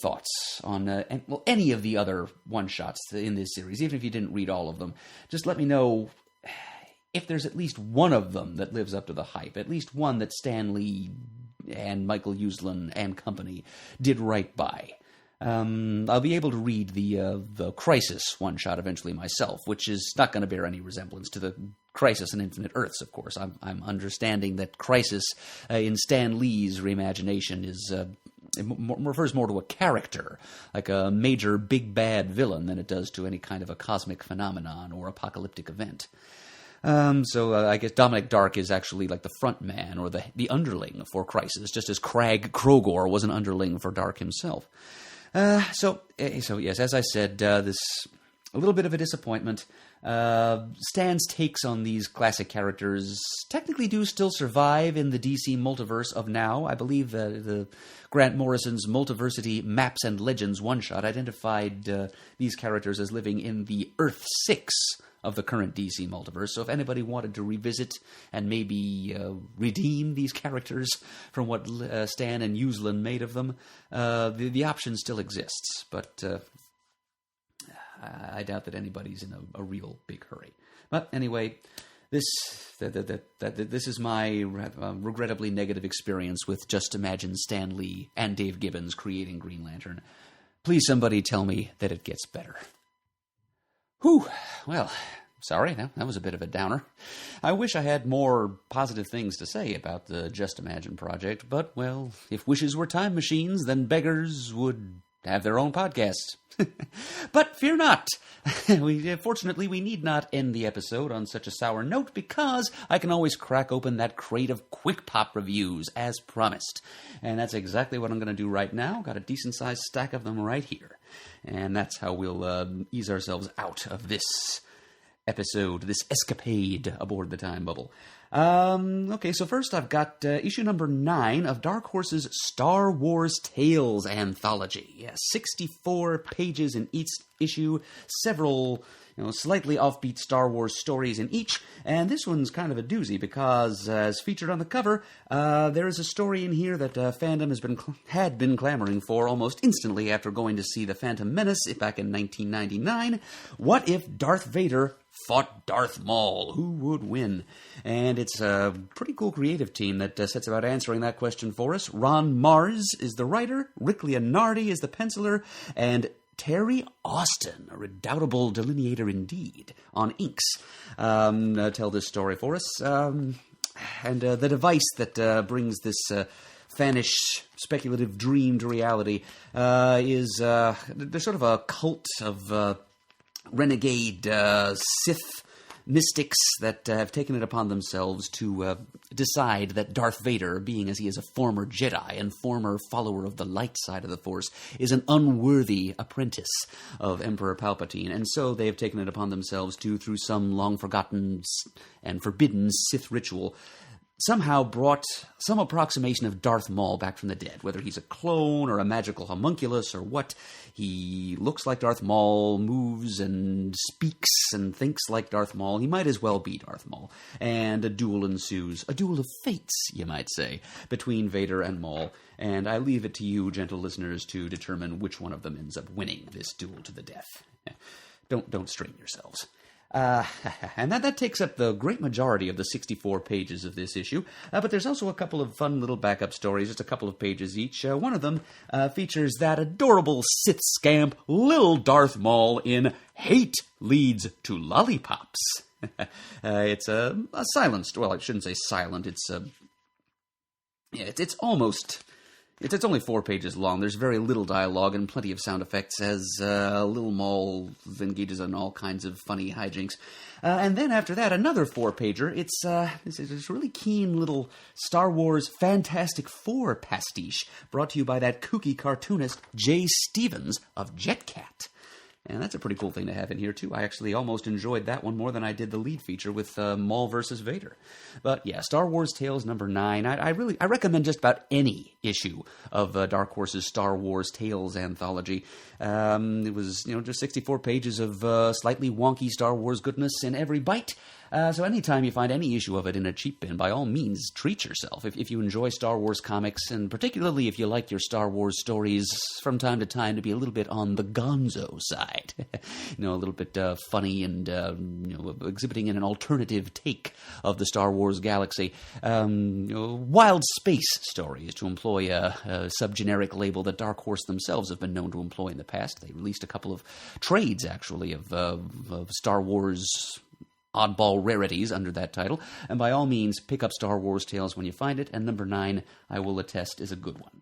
thoughts on any of the other one-shots in this series, even if you didn't read all of them. Just let me know if there's at least one of them that lives up to the hype, at least one that Stan Lee and Michael Uslan and company did right by. I'll be able to read the Crisis one-shot eventually myself, which is not going to bear any resemblance to the Crisis on Infinite Earths, of course. I'm understanding that Crisis in Stan Lee's reimagination is refers more to a character, like a major big bad villain, than it does to any kind of a cosmic phenomenon or apocalyptic event. So I guess Dominic Dark is actually like the front man or the underling for Crisis, just as Crag Krogor was an underling for Dark himself. So yes, as I said, this a little bit of a disappointment. Stan's takes on these classic characters technically do still survive in the DC multiverse of now. I believe the Grant Morrison's Multiversity Maps and Legends one-shot identified these characters as living in the Earth 6 of the current DC multiverse. So if anybody wanted to revisit and maybe redeem these characters from what Stan and Uslan made of them, the option still exists. But I doubt that anybody's in a real big hurry. But anyway, this is my regrettably negative experience with Just Imagine Stan Lee and Dave Gibbons creating Green Lantern. Please somebody tell me that it gets better. Whew, well, sorry, that was a bit of a downer. I wish I had more positive things to say about the Just Imagine project, but, well, if wishes were time machines, then beggars would have their own podcasts. But fear not. Fortunately, we need not end the episode on such a sour note, because I can always crack open that crate of quick pop reviews, as promised. And that's exactly what I'm going to do right now. Got a decent-sized stack of them right here. And that's how we'll ease ourselves out of this episode, this escapade aboard the Time Bubble. Okay, so first I've got issue number 9 of Dark Horse's Star Wars Tales anthology. Yeah, 64 pages in each issue, several slightly offbeat Star Wars stories in each, and this one's kind of a doozy because, as featured on the cover, there is a story in here that fandom had been clamoring for almost instantly after going to see The Phantom Menace back in 1999. What if Darth Vader fought Darth Maul? Who would win? And it's a pretty cool creative team that sets about answering that question for us. Ron Mars is the writer, Rick Leonardi is the penciler, and Terry Austin, a redoubtable delineator indeed, on inks, tell this story for us. And the device that brings this fanish, speculative dream to reality is there's sort of a cult of renegade Sith mystics that have taken it upon themselves to decide that Darth Vader, being as he is a former Jedi and former follower of the light side of the Force, is an unworthy apprentice of Emperor Palpatine. And so they have taken it upon themselves to, through some long-forgotten and forbidden Sith ritual, somehow brought some approximation of Darth Maul back from the dead. Whether he's a clone or a magical homunculus or what, he looks like Darth Maul, moves and speaks and thinks like Darth Maul. He might as well be Darth Maul. And a duel ensues. A duel of fates, you might say, between Vader and Maul. And I leave it to you, gentle listeners, to determine which one of them ends up winning this duel to the death. Don't strain yourselves. And that takes up the great majority of the 64 pages of this issue, but there's also a couple of fun little backup stories, just a couple of pages each. One of them features that adorable Sith scamp, Lil Darth Maul, in Hate Leads to Lollipops. It's a silent story. Well, I shouldn't say silent. It's almost... It's only 4 pages long. There's very little dialogue and plenty of sound effects as Lil Maul engages in all kinds of funny hijinks. And then after that, another 4-pager. It's this really keen little Star Wars Fantastic Four pastiche brought to you by that kooky cartoonist Jay Stevens of Jetcat. And that's a pretty cool thing to have in here, too. I actually almost enjoyed that one more than I did the lead feature with Maul versus Vader. But yeah, Star Wars Tales number 9. I recommend just about any issue of Dark Horse's Star Wars Tales anthology. It was, just 64 pages of slightly wonky Star Wars goodness in every bite. So anytime you find any issue of it in a cheap bin, by all means, treat yourself. If you enjoy Star Wars comics, and particularly if you like your Star Wars stories from time to time to be a little bit on the gonzo side, a little bit funny and exhibiting an alternative take of the Star Wars galaxy, wild space stories, to employ a subgeneric label that Dark Horse themselves have been known to employ in the past. They released a couple of trades, actually, of Star Wars oddball rarities under that title, and by all means, pick up Star Wars Tales when you find it, and number 9, I will attest, is a good one.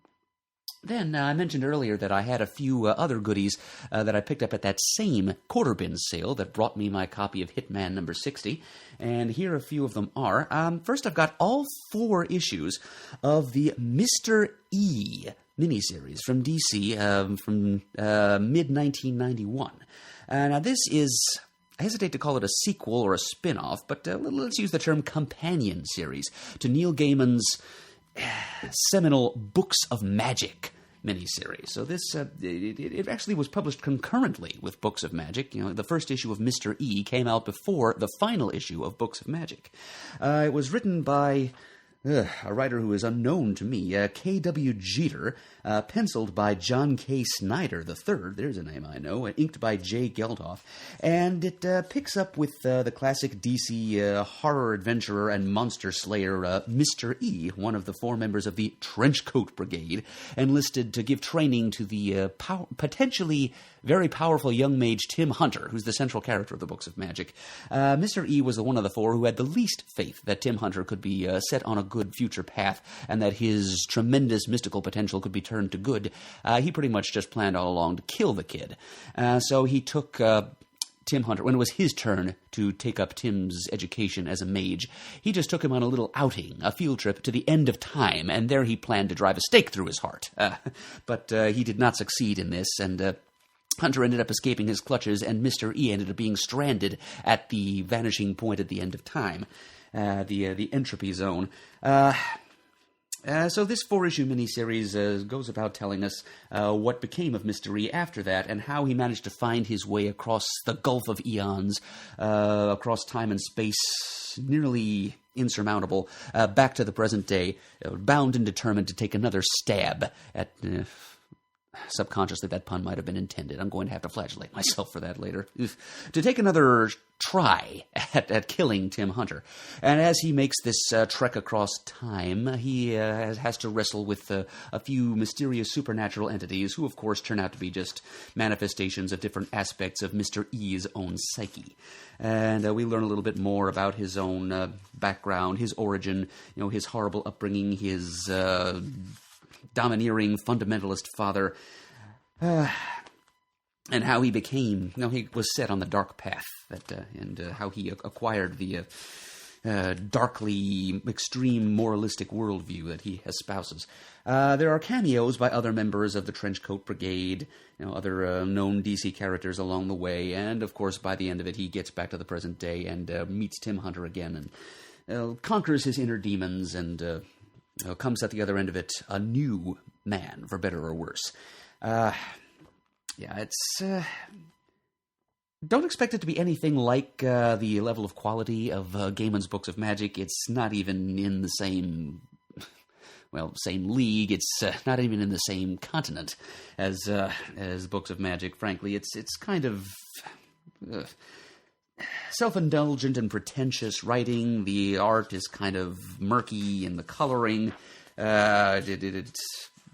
Then, I mentioned earlier that I had a few other goodies that I picked up at that same quarter bin sale that brought me my copy of Hitman number 60, and here a few of them are. First, I've got all 4 issues of the Mr. E miniseries from DC from mid-1991. Now, this is... I hesitate to call it a sequel or a spin-off, but let's use the term companion series to Neil Gaiman's seminal Books of Magic miniseries. So this, it actually was published concurrently with Books of Magic. The first issue of Mr. E came out before the final issue of Books of Magic. It was written by... a writer who is unknown to me, K.W. Jeter, penciled by John K. Snyder III, there's a name I know, and inked by Jay Geldof, and it picks up with the classic DC horror adventurer and monster slayer Mr. E, one of the 4 members of the Trenchcoat Brigade, enlisted to give training to the potentially very powerful young mage Tim Hunter, who's the central character of the Books of Magic. Mr. E was the one of the 4 who had the least faith that Tim Hunter could be set on a good future path, and that his tremendous mystical potential could be turned to good. He pretty much just planned all along to kill the kid. So he took Tim Hunter, when it was his turn to take up Tim's education as a mage, he just took him on a little outing, a field trip to the end of time, and there he planned to drive a stake through his heart. But he did not succeed in this, and... Hunter ended up escaping his clutches, and Mr. E ended up being stranded at the vanishing point at the end of time, the entropy zone. So this 4-issue miniseries goes about telling us what became of Mr. E after that, and how he managed to find his way across the gulf of eons, across time and space, nearly insurmountable, back to the present day, bound and determined to take another stab at... subconsciously, that pun might have been intended. I'm going to have to flagellate myself for that later. To take another try at killing Tim Hunter. And as he makes this trek across time, he has to wrestle with a few mysterious supernatural entities who, of course, turn out to be just manifestations of different aspects of Mr. E's own psyche. And we learn a little bit more about his own background, his origin, his horrible upbringing, his... domineering fundamentalist father, and how he became, he was set on the dark path, and how he acquired the darkly extreme moralistic worldview that he espouses. There are cameos by other members of the Trenchcoat Brigade, other known DC characters along the way, and of course by the end of it he gets back to the present day and meets Tim Hunter again and conquers his inner demons and comes at the other end of it a new man, for better or worse. It's... Don't expect it to be anything like the level of quality of Gaiman's Books of Magic. It's not even in the same league. It's not even in the same continent as Books of Magic. Frankly, it's kind of self-indulgent and pretentious writing. The art is kind of murky, and the coloring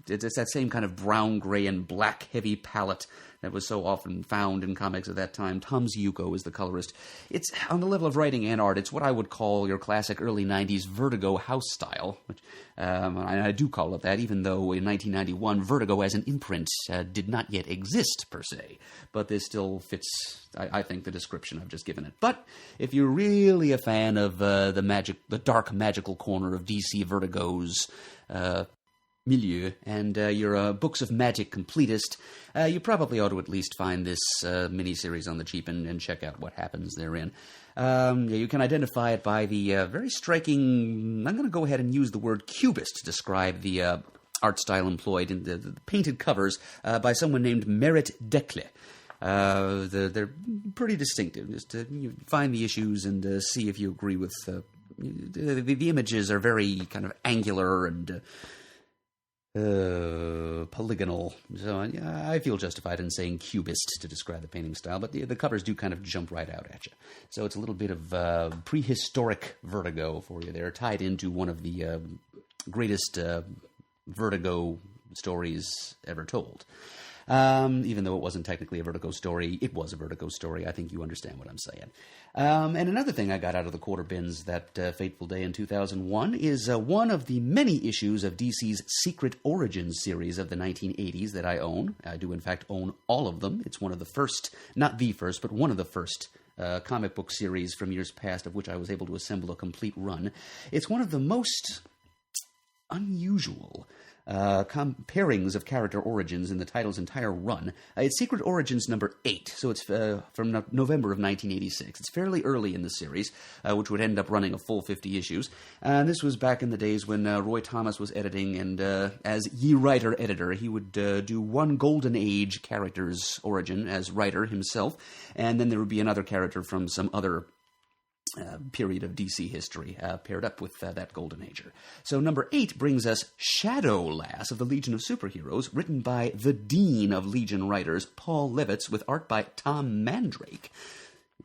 it's that same kind of brown, gray, and black heavy palette that was so often found in comics at that time. Tom Ziuko is the colorist. It's, on the level of writing and art, it's what I would call your classic early 90s Vertigo house style, which I do call it that, even though in 1991 Vertigo as an imprint did not yet exist, per se. But this still fits, I think, the description I've just given it. But if you're really a fan of the dark magical corner of DC Vertigo's milieu, and you're a Books of Magic completist, you probably ought to at least find this miniseries on the cheap and check out what happens therein. You can identify it by the very striking, I'm going to go ahead and use the word cubist to describe the art style employed in the painted covers by someone named Merit Dekle. They're pretty distinctive. Just you find the issues and see if you agree with... the images are very kind of angular and... polygonal. So I feel justified in saying cubist to describe the painting style, but the covers do kind of jump right out at you. So it's a little bit of prehistoric Vertigo for you there, tied into one of the greatest Vertigo stories ever told. Even though it wasn't technically a Vertigo story, it was a Vertigo story. I think you understand what I'm saying. And another thing I got out of the quarter bins that fateful day in 2001 is one of the many issues of DC's Secret Origins series of the 1980s that I own. I do, in fact, own all of them. It's one of the first, not the first, but one of the first comic book series from years past of which I was able to assemble a complete run. It's one of the most unusual pairings of character origins in the title's entire run. It's Secret Origins number 8, so it's from November of 1986. It's fairly early in the series, which would end up running a full 50 issues. And this was back in the days when Roy Thomas was editing, and as writer-editor, he would do one Golden Age character's origin as writer himself, and then there would be another character from some other period of DC history paired up with that Golden Ager. So number 8 brings us Shadow Lass of the Legion of Superheroes, written by the Dean of Legion writers, Paul Levitz, with art by Tom Mandrake.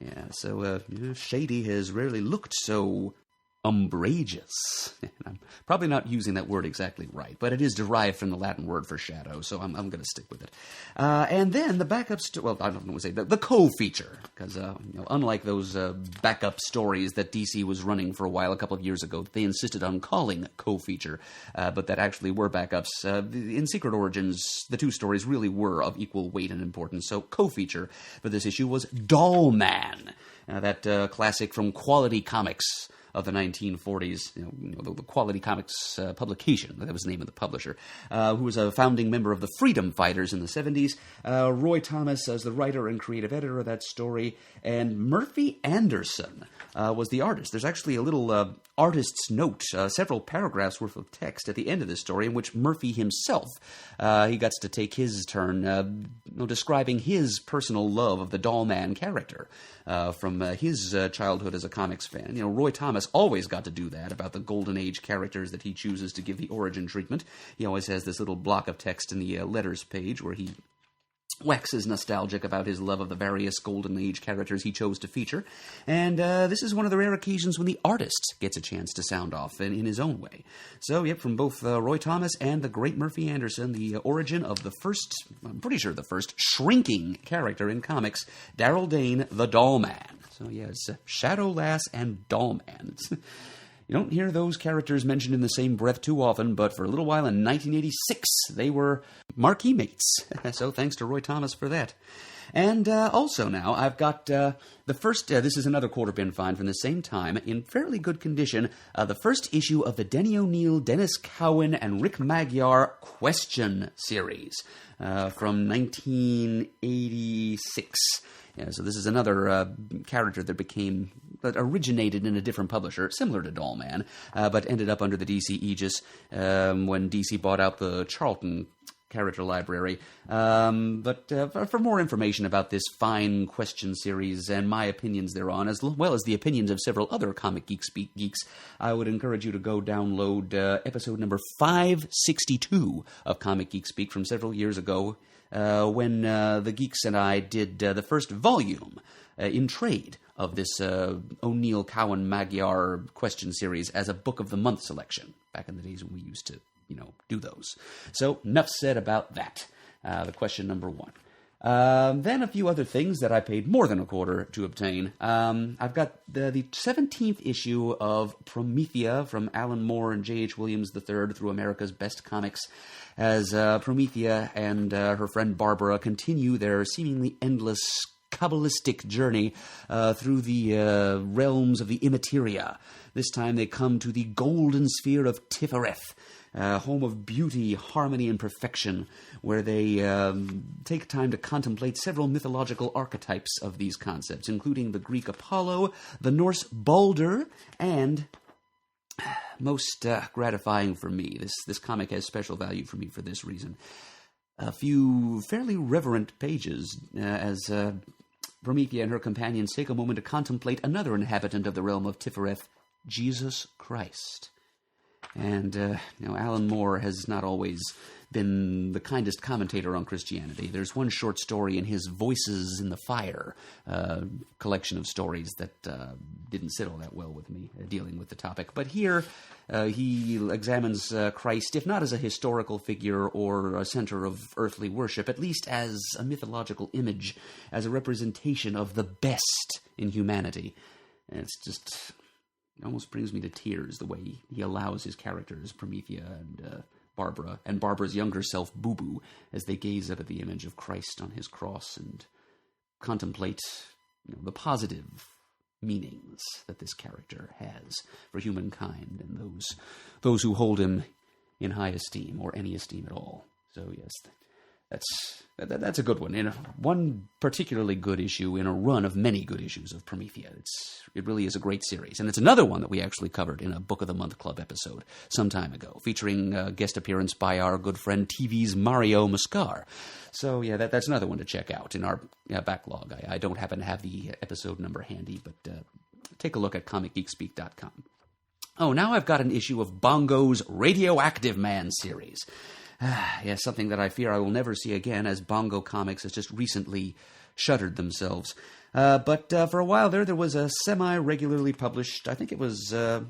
Yeah, so Shady has rarely looked so umbrageous. I'm probably not using that word exactly right, but it is derived from the Latin word for shadow, so I'm going to stick with it. And then the backup... I don't know what to say. The co-feature, because unlike those backup stories that DC was running for a while a couple of years ago, they insisted on calling co-feature, but that actually were backups. In Secret Origins, the two stories really were of equal weight and importance, so co-feature for this issue was Doll Man, that classic from Quality Comics of the 1940s, the Quality Comics publication, that was the name of the publisher, who was a founding member of the Freedom Fighters in the 70s. Roy Thomas as the writer and creative editor of that story, and Murphy Anderson was the artist. There's actually a little artist's note, several paragraphs worth of text at the end of this story, in which Murphy himself, he gets to take his turn describing his personal love of the Doll Man character from his childhood as a comics fan. Roy Thomas always got to do that about the Golden Age characters that he chooses to give the origin treatment. He always has this little block of text in the letters page where he waxes nostalgic about his love of the various Golden Age characters he chose to feature. And this is one of the rare occasions when the artist gets a chance to sound off in his own way. So, from both Roy Thomas and the great Murphy Anderson, the origin of the first, I'm pretty sure the first, shrinking character in comics, Daryl Dane, the Doll Man. So, it's Shadow Lass and Doll Man. You don't hear those characters mentioned in the same breath too often, but for a little while in 1986, they were marquee mates. So thanks to Roy Thomas for that. And also now, I've got the first, this is another quarter bin find from the same time, in fairly good condition, the first issue of the Denny O'Neil, Dennis Cowan, and Rick Magyar Question series from 1986. Yeah, so this is another character that originated in a different publisher, similar to Dollman, but ended up under the DC aegis when DC bought out the Charlton character library. But for more information about this fine question series and my opinions thereon, as well as the opinions of several other Comic Geek Speak geeks, I would encourage you to go download episode number 562 of Comic Geek Speak from several years ago, when the geeks and I did the first volume in trade of this O'Neil, Cowan, Magyar question series as a Book of the Month selection, back in the days when we used to, do those. So, enough said about that. The question number 1. Then a few other things that I paid more than a quarter to obtain. I've got the 17th issue of Promethea from Alan Moore and J.H. Williams III through America's Best Comics, as Promethea and her friend Barbara continue their seemingly endless Kabbalistic journey through the realms of the Immateria. This time they come to the golden sphere of Tifereth, home of beauty, harmony, and perfection, where they take time to contemplate several mythological archetypes of these concepts, including the Greek Apollo, the Norse Balder, and most gratifying for me, this comic has special value for me for this reason, a few fairly reverent pages as Promethea and her companions take a moment to contemplate another inhabitant of the realm of Tifereth, Jesus Christ. And, Alan Moore has not always been the kindest commentator on Christianity. There's one short story in his Voices in the Fire collection of stories that didn't sit all that well with me dealing with the topic. But here he examines Christ, if not as a historical figure or a center of earthly worship, at least as a mythological image, as a representation of the best in humanity. And it's just... it almost brings me to tears the way he allows his characters, Promethea and Barbara, and Barbara's younger self, Boo Boo, as they gaze up at the image of Christ on his cross and contemplate the positive meanings that this character has for humankind and those who hold him in high esteem, or any esteem at all. So yes, that's a good one. In one particularly good issue in a run of many good issues of Promethea. It really is a great series. And it's another one that we actually covered in a Book of the Month Club episode some time ago, featuring a guest appearance by our good friend TV's Mario Muscar. So yeah, that's another one to check out in our backlog. I don't happen to have the episode number handy, but take a look at comicgeekspeak.com. Oh, now I've got an issue of Bongo's Radioactive Man series. Yes, something that I fear I will never see again, as Bongo Comics has just recently shuttered themselves. But for a while there was a semi-regularly published, I think it was a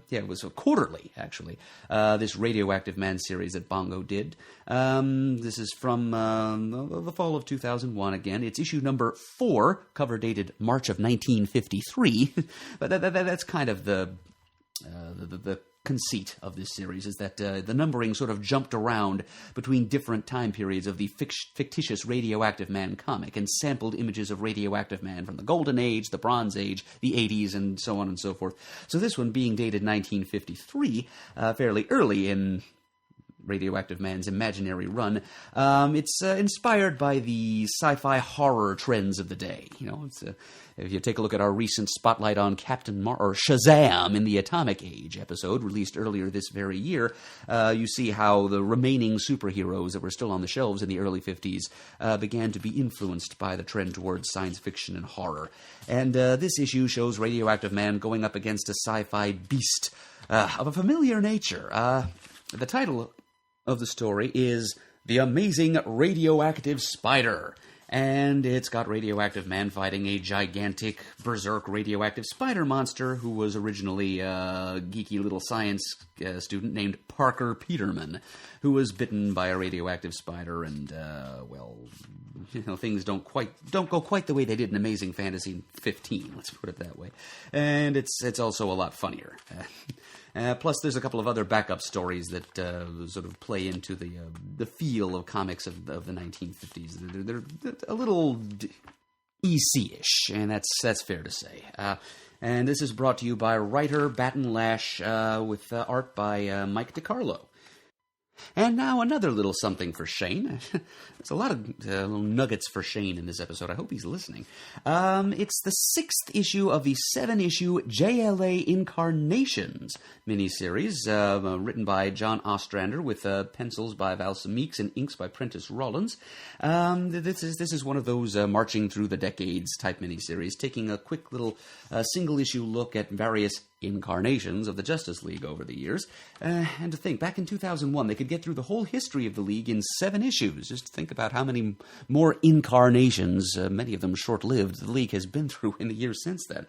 quarterly, actually, this Radioactive Man series that Bongo did. This is from the fall of 2001 again. It's issue number 4, cover dated March of 1953. But that's kind of the conceit of this series, is that the numbering sort of jumped around between different time periods of the fictitious Radioactive Man comic and sampled images of Radioactive Man from the Golden Age, the Bronze Age, the 80s, and so on and so forth. So this one being dated 1953, fairly early in Radioactive Man's imaginary run, it's inspired by the sci-fi horror trends of the day. If you take a look at our recent spotlight on Shazam in the Atomic Age episode, released earlier this very year, you see how the remaining superheroes that were still on the shelves in the early 50s began to be influenced by the trend towards science fiction and horror. And this issue shows Radioactive Man going up against a sci-fi beast of a familiar nature. The title of the story is The Amazing Radioactive Spider. And it's got Radioactive Man fighting a gigantic, berserk radioactive spider monster who was originally a geeky little science student named Parker Peterman, who was bitten by a radioactive spider and, things don't go quite the way they did in Amazing Fantasy 15. Let's put it that way. And it's also a lot funnier. Plus, there's a couple of other backup stories that sort of play into the feel of comics of the 1950s. They're a little EC-ish, and that's fair to say. And this is brought to you by writer Batten Lash with art by Mike DiCarlo. And now another little something for Shane. There's a lot of little nuggets for Shane in this episode. I hope he's listening. It's the 6th issue of the 7-issue JLA Incarnations miniseries, written by John Ostrander with pencils by Val Meeks and inks by Prentice Rollins. This is one of those marching through the decades type miniseries, taking a quick little single-issue look at various incarnations of the Justice League over the years. And to think, back in 2001, they could get through the whole history of the League in 7 issues. Just think about how many more incarnations, many of them short-lived, the League has been through in the years since then.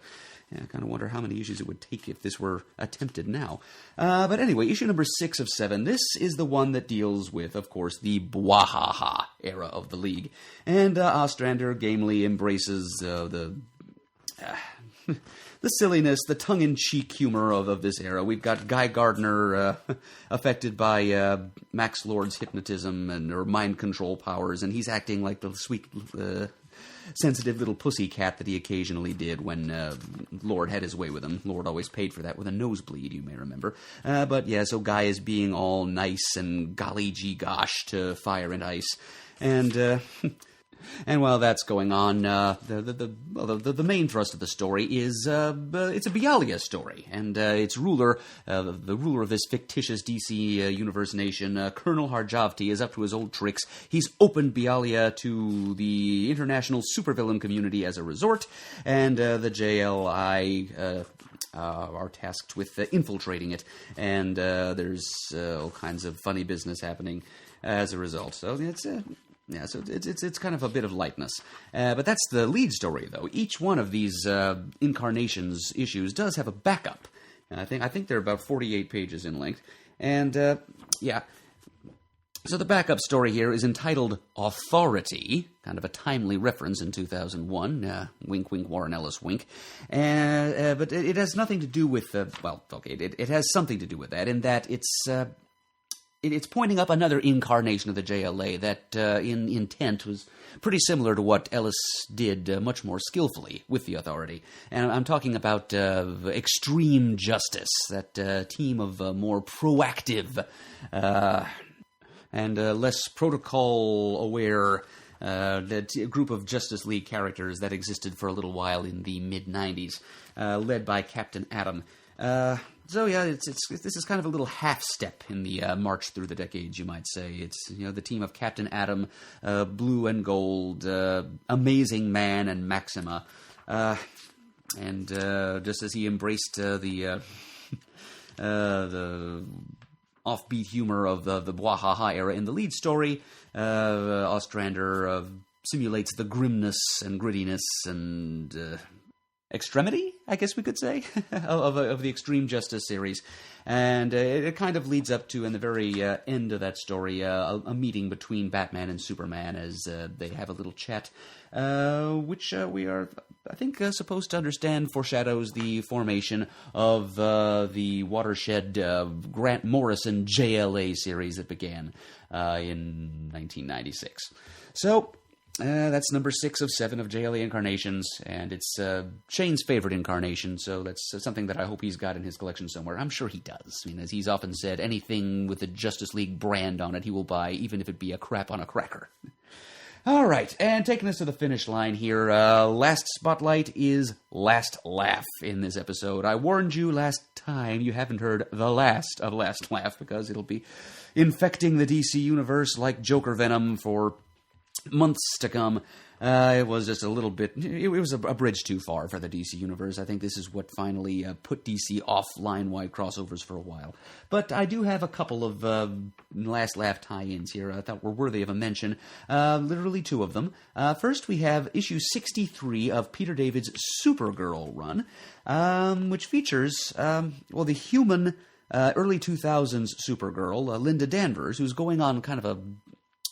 I kind of wonder how many issues it would take if this were attempted now. But anyway, issue number 6 of 7. This is the one that deals with, of course, the Bwahaha era of the League. And Ostrander gamely embraces the silliness, the tongue-in-cheek humor of this era. We've got Guy Gardner affected by Max Lord's hypnotism or mind control powers, and he's acting like the sweet, sensitive little pussy cat that he occasionally did when Lord had his way with him. Lord always paid for that with a nosebleed, you may remember. But yeah, so Guy is being all nice and golly gee gosh to Fire and Ice. And while that's going on, the main thrust of the story is it's a Bialia story, and its ruler, the ruler of this fictitious DC universe nation, Colonel Harjavti, is up to his old tricks. He's opened Bialia to the international supervillain community as a resort, and the JLI are tasked with infiltrating it, and there's all kinds of funny business happening as a result. So it's kind of a bit of lightness. But that's the lead story, though. Each one of these incarnations issues does have a backup. I think they're about 48 pages in length. And, so the backup story here is entitled Authority, kind of a timely reference in 2001. Wink, wink, Warren Ellis, wink. But it has nothing to do with, it has something to do with that, in that it's pointing up another incarnation of the JLA that, in intent, was pretty similar to what Ellis did much more skillfully with the Authority. And I'm talking about Extreme Justice, that team of more proactive and less protocol-aware group of Justice League characters that existed for a little while in the mid-'90s, led by Captain Atom. So yeah, this is kind of a little half step in the march through the decades, you might say. It's the team of Captain Atom, Blue and Gold, Amazing Man, and Maxima, and just as he embraced the offbeat humor of the Bwahaha era in the lead story, Ostrander simulates the grimness and grittiness and extremity, I guess we could say, of the Extreme Justice series. And it kind of leads up to, in the very end of that story, a meeting between Batman and Superman as they have a little chat, which we are, I think, supposed to understand foreshadows the formation of the watershed Grant Morrison JLA series that began in 1996. So that's number 6 of 7 of JLA Incarnations, and it's Shane's favorite incarnation, so that's something that I hope he's got in his collection somewhere. I'm sure he does. I mean, as he's often said, anything with the Justice League brand on it he will buy, even if it be a crap on a cracker. All right, and taking us to the finish line here, last spotlight is Last Laugh in this episode. I warned you last time you haven't heard the last of Last Laugh, because it'll be infecting the DC universe like Joker venom for months to come. It was just a little bit, it was a bridge too far for the DC Universe. I think this is what finally put DC off line-wide crossovers for a while. But I do have a couple of Last Laugh tie-ins here I thought were worthy of a mention. Literally 2 of them. First, we have issue 63 of Peter David's Supergirl run, which features, the human early 2000s Supergirl, Linda Danvers, who's going on kind of a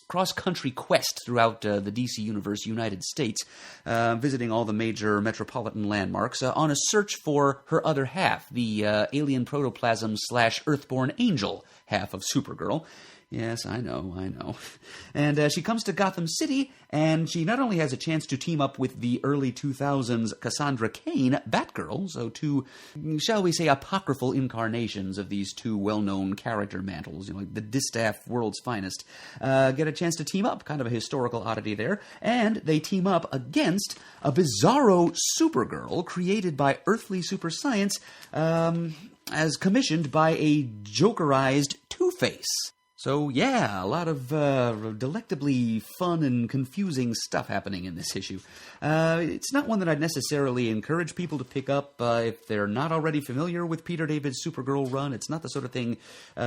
cross-country quest throughout the DC Universe, United States, visiting all the major metropolitan landmarks on a search for her other half, the alien protoplasm / Earthborn angel half of Supergirl. Yes, I know. And she comes to Gotham City, and she not only has a chance to team up with the early 2000s Cassandra Cain, Batgirl, so two, shall we say, apocryphal incarnations of these two well-known character mantles, like the distaff world's finest, get a chance to team up, kind of a historical oddity there, and they team up against a bizarro Supergirl created by earthly super science, as commissioned by a Jokerized Two-Face. So, yeah, a lot of delectably fun and confusing stuff happening in this issue. It's not one that I'd necessarily encourage people to pick up if they're not already familiar with Peter David's Supergirl run. It's not the sort of thing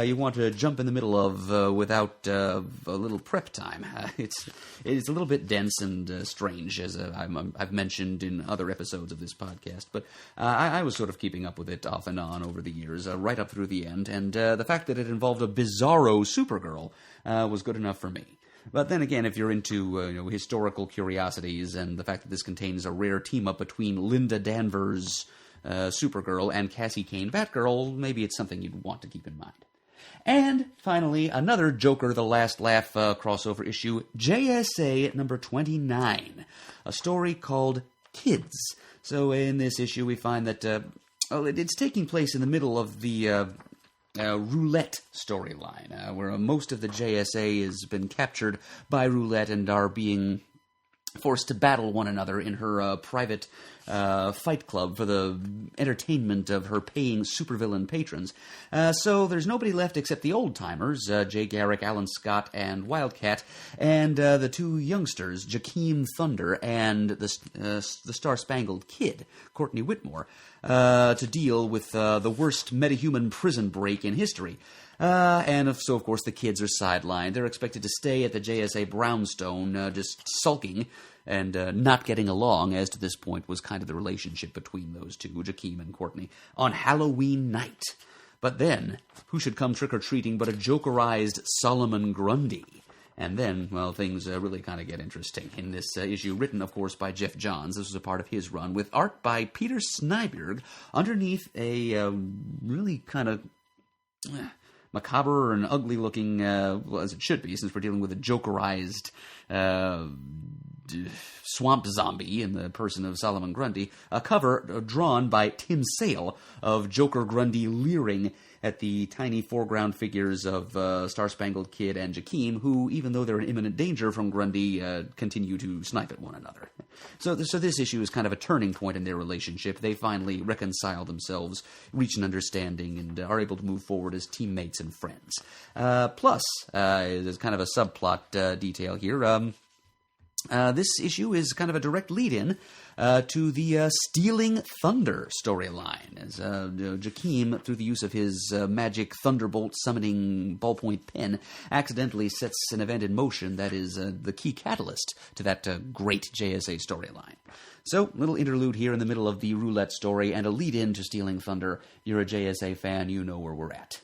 you want to jump in the middle of without a little prep time. It's a little bit dense and strange, as I've mentioned in other episodes of this podcast. But I was sort of keeping up with it off and on over the years, right up through the end. And the fact that it involved a bizarro Supergirl was good enough for me. But then again, if you're into historical curiosities and the fact that this contains a rare team-up between Linda Danvers, Supergirl, and Cassie Cain, Batgirl, maybe it's something you'd want to keep in mind. And finally, another Joker The Last Laugh crossover issue, JSA number 29, a story called Kids. So in this issue, we find that it's taking place in the middle of the Roulette storyline, where most of the JSA has been captured by Roulette and are being forced to battle one another in her private fight club for the entertainment of her paying supervillain patrons. So there's nobody left except the old-timers, Jay Garrick, Alan Scott, and Wildcat, and the two youngsters, Jakeem Thunder and the Star-Spangled Kid, Courtney Whitmore, to deal with the worst metahuman prison break in history. So, of course, the kids are sidelined. They're expected to stay at the JSA Brownstone, just sulking and not getting along, as to this point was kind of the relationship between those two, Jakeem and Courtney, on Halloween night. But then, who should come trick-or-treating but a Jokerized Solomon Grundy? And then, well, things really kind of get interesting in this issue, written, of course, by Jeff Johns. This was a part of his run, with art by Peter Snyberg, underneath a really kind of macabre and ugly-looking, well, as it should be, since we're dealing with a Jokerized swamp zombie in the person of Solomon Grundy, a cover drawn by Tim Sale of Joker Grundy leering at the tiny foreground figures of Star-Spangled Kid and Jakeem, who, even though they're in imminent danger from Grundy, continue to snipe at one another. So this issue is kind of a turning point in their relationship. They finally reconcile themselves, reach an understanding, and are able to move forward as teammates and friends. Plus, there's kind of a subplot detail here. This issue is kind of a direct lead-in to the Stealing Thunder storyline, as Jakeem, through the use of his magic thunderbolt summoning ballpoint pen, accidentally sets an event in motion that is the key catalyst to that great JSA storyline. So, little interlude here in the middle of the Roulette story and a lead-in to Stealing Thunder. You're a JSA fan, you know where we're at.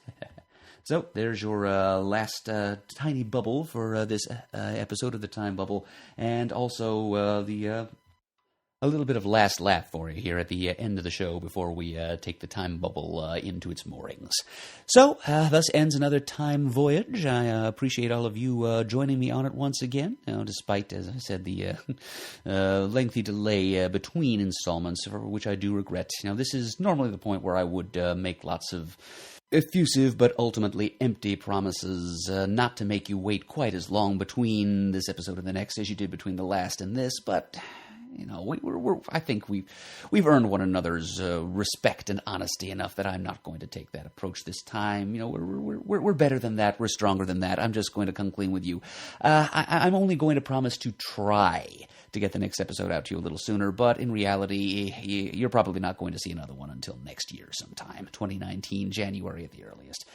So, there's your last tiny bubble for this episode of the Time Bubble, and also a little bit of last laugh for you here at the end of the show before we take the Time Bubble into its moorings. So, thus ends another time voyage. I appreciate all of you joining me on it once again, despite, as I said, the lengthy delay between installments, for which I do regret. This is normally the point where I would make lots of effusive but ultimately empty promises not to make you wait quite as long between this episode and the next as you did between the last and this, but I think we've earned one another's respect and honesty enough that I'm not going to take that approach this time. We're better than that. We're stronger than that. I'm just going to come clean with you. I'm only going to promise to try to get the next episode out to you a little sooner, but in reality, you're probably not going to see another one until next year sometime, 2019, January at the earliest.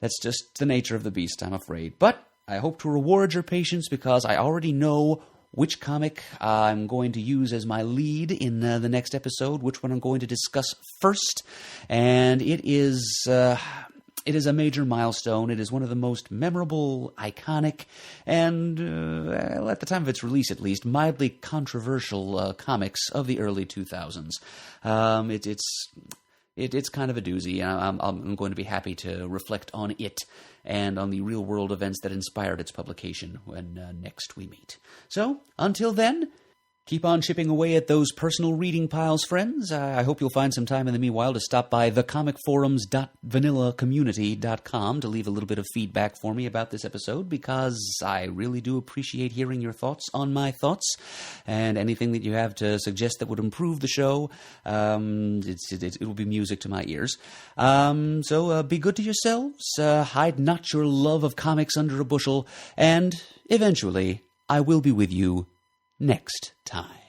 That's just the nature of the beast, I'm afraid. But I hope to reward your patience because I already know which comic I'm going to use as my lead in the next episode, which one I'm going to discuss first, and it is It is a major milestone. It is one of the most memorable, iconic, and, at the time of its release at least, mildly controversial comics of the early 2000s. It's kind of a doozy, and I'm going to be happy to reflect on it and on the real-world events that inspired its publication when next we meet. So, until then, keep on chipping away at those personal reading piles, friends. I hope you'll find some time in the meanwhile to stop by thecomicforums.vanillacommunity.com to leave a little bit of feedback for me about this episode, because I really do appreciate hearing your thoughts on my thoughts, and anything that you have to suggest that would improve the show, it will be music to my ears. So be good to yourselves, hide not your love of comics under a bushel, and eventually I will be with you next time.